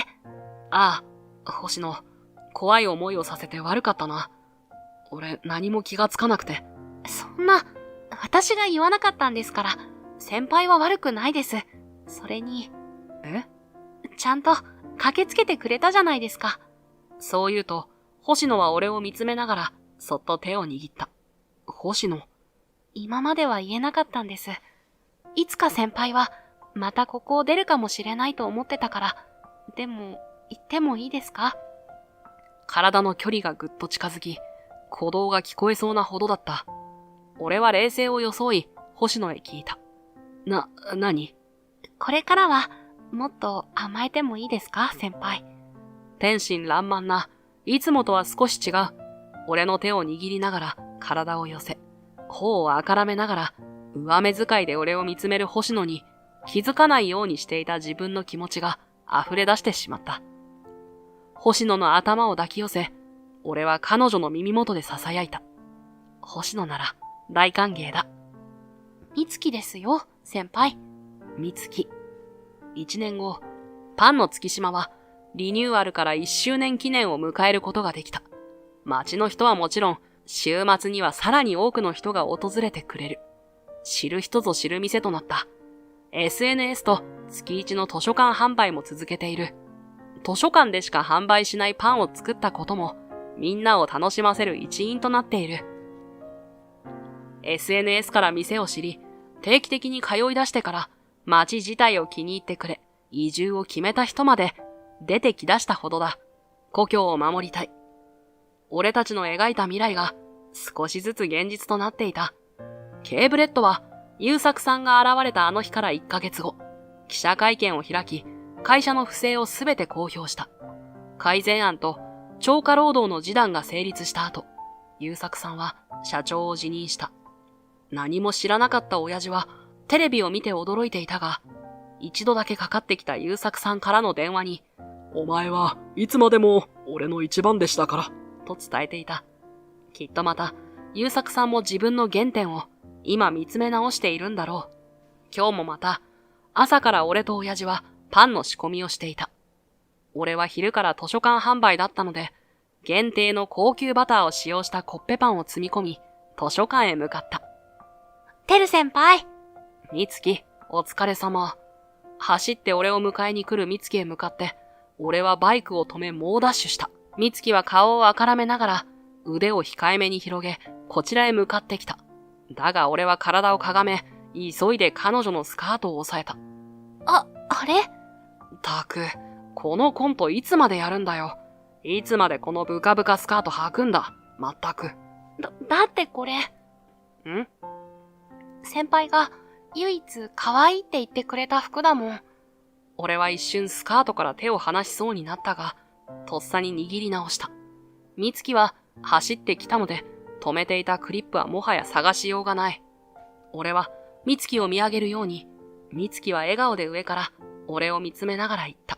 ああ、星野、怖い思いをさせて悪かったな。俺、何も気がつかなくて。そんな、私が言わなかったんですから、先輩は悪くないです。それに、ちゃんと駆けつけてくれたじゃないですか。そう言うと、星野は俺を見つめながら、そっと手を握った。星野。今までは言えなかったんです。いつか先輩は、またここを出るかもしれないと思ってたから、でも、言ってもいいですか？体の距離がぐっと近づき、鼓動が聞こえそうなほどだった。俺は冷静を装い、星野へ聞いた。何？これからは、もっと甘えてもいいですか、先輩。天真爛漫な、いつもとは少し違う。俺の手を握りながら体を寄せ、頬をあからめながら、上目遣いで俺を見つめる星野に、気づかないようにしていた自分の気持ちが溢れ出してしまった。星野の頭を抱き寄せ、俺は彼女の耳元で囁いた。星野なら大歓迎だ。美月ですよ、先輩。美月。1年後、パンの月島はリニューアルから1周年記念を迎えることができた。街の人はもちろん、週末にはさらに多くの人が訪れてくれる。知る人ぞ知る店となった。SNS と月一の図書館販売も続けている。図書館でしか販売しないパンを作ったことも、みんなを楽しませる一因となっている。SNS から店を知り、定期的に通い出してから街自体を気に入ってくれ、移住を決めた人まで出てきだしたほどだ。故郷を守りたい。俺たちの描いた未来が少しずつ現実となっていた。ケーブレッドは優作さんが現れたあの日から1ヶ月後、記者会見を開き、会社の不正をすべて公表した。改善案と超過労働の示談が成立した後、優作さんは社長を辞任した。何も知らなかった親父はテレビを見て驚いていたが、一度だけかかってきた優作さんからの電話に、お前はいつまでも俺の一番弟子だから、と伝えていた。きっとまた、優作さんも自分の原点を今見つめ直しているんだろう。今日もまた、朝から俺と親父はパンの仕込みをしていた。俺は昼から図書館販売だったので、限定の高級バターを使用したコッペパンを積み込み、図書館へ向かった。てる先輩。美月、お疲れ様。走って俺を迎えに来る美月へ向かって、俺はバイクを止め猛ダッシュした。美月は顔をあからめながら、腕を控えめに広げ、こちらへ向かってきた。だが俺は体をかがめ、急いで彼女のスカートを押さえた。あれ？たく、このコントいつまでやるんだよ。いつまでこのブカブカスカート履くんだ。まったく。だってこれ。先輩が唯一可愛いって言ってくれた服だもん。俺は一瞬スカートから手を離しそうになったが、とっさに握り直した。美月は走ってきたので、止めていたクリップはもはや探しようがない。俺は美月を見上げるように、美月は笑顔で上から俺を見つめながら言った。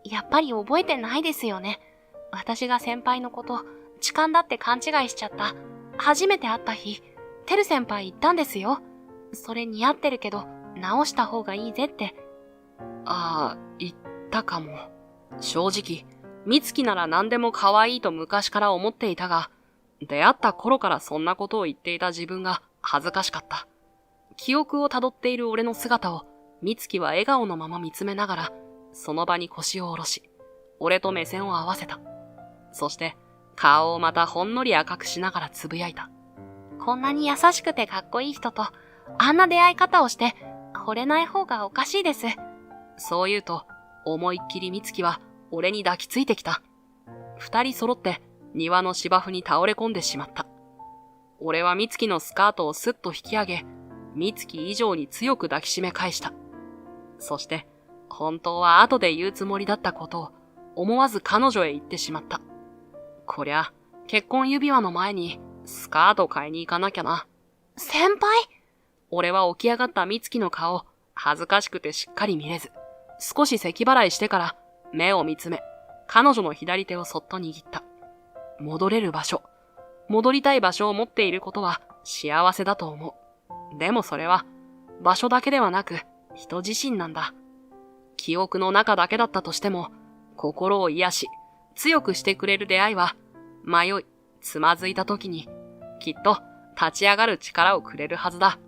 やっぱり覚えてないですよね。私が先輩のこと、痴漢だって勘違いしちゃった。初めて会った日、てる先輩言ったんですよ。それ似合ってるけど、直した方がいいぜって。ああ、言ったかも。正直、美月なら何でも可愛いと昔から思っていたが、出会った頃からそんなことを言っていた自分が恥ずかしかった。記憶をたどっている俺の姿を、美月は笑顔のまま見つめながら、その場に腰を下ろし、俺と目線を合わせた。そして顔をまたほんのり赤くしながらつぶやいた。こんなに優しくてかっこいい人と、あんな出会い方をして、惚れない方がおかしいです。そう言うと、思いっきり美月は俺に抱きついてきた。二人揃って庭の芝生に倒れ込んでしまった。俺は美月のスカートをスッと引き上げ、美月以上に強く抱きしめ返した。そして、本当は後で言うつもりだったことを思わず彼女へ言ってしまった。こりゃ、結婚指輪の前にスカート買いに行かなきゃな。先輩？俺は起き上がった美月の顔、恥ずかしくてしっかり見れず、少し咳払いしてから目を見つめ、彼女の左手をそっと握った。戻れる場所、戻りたい場所を持っていることは幸せだと思う。でもそれは場所だけではなく人自身なんだ。記憶の中だけだったとしても、心を癒し、強くしてくれる出会いは、迷い、つまずいた時に、きっと立ち上がる力をくれるはずだ。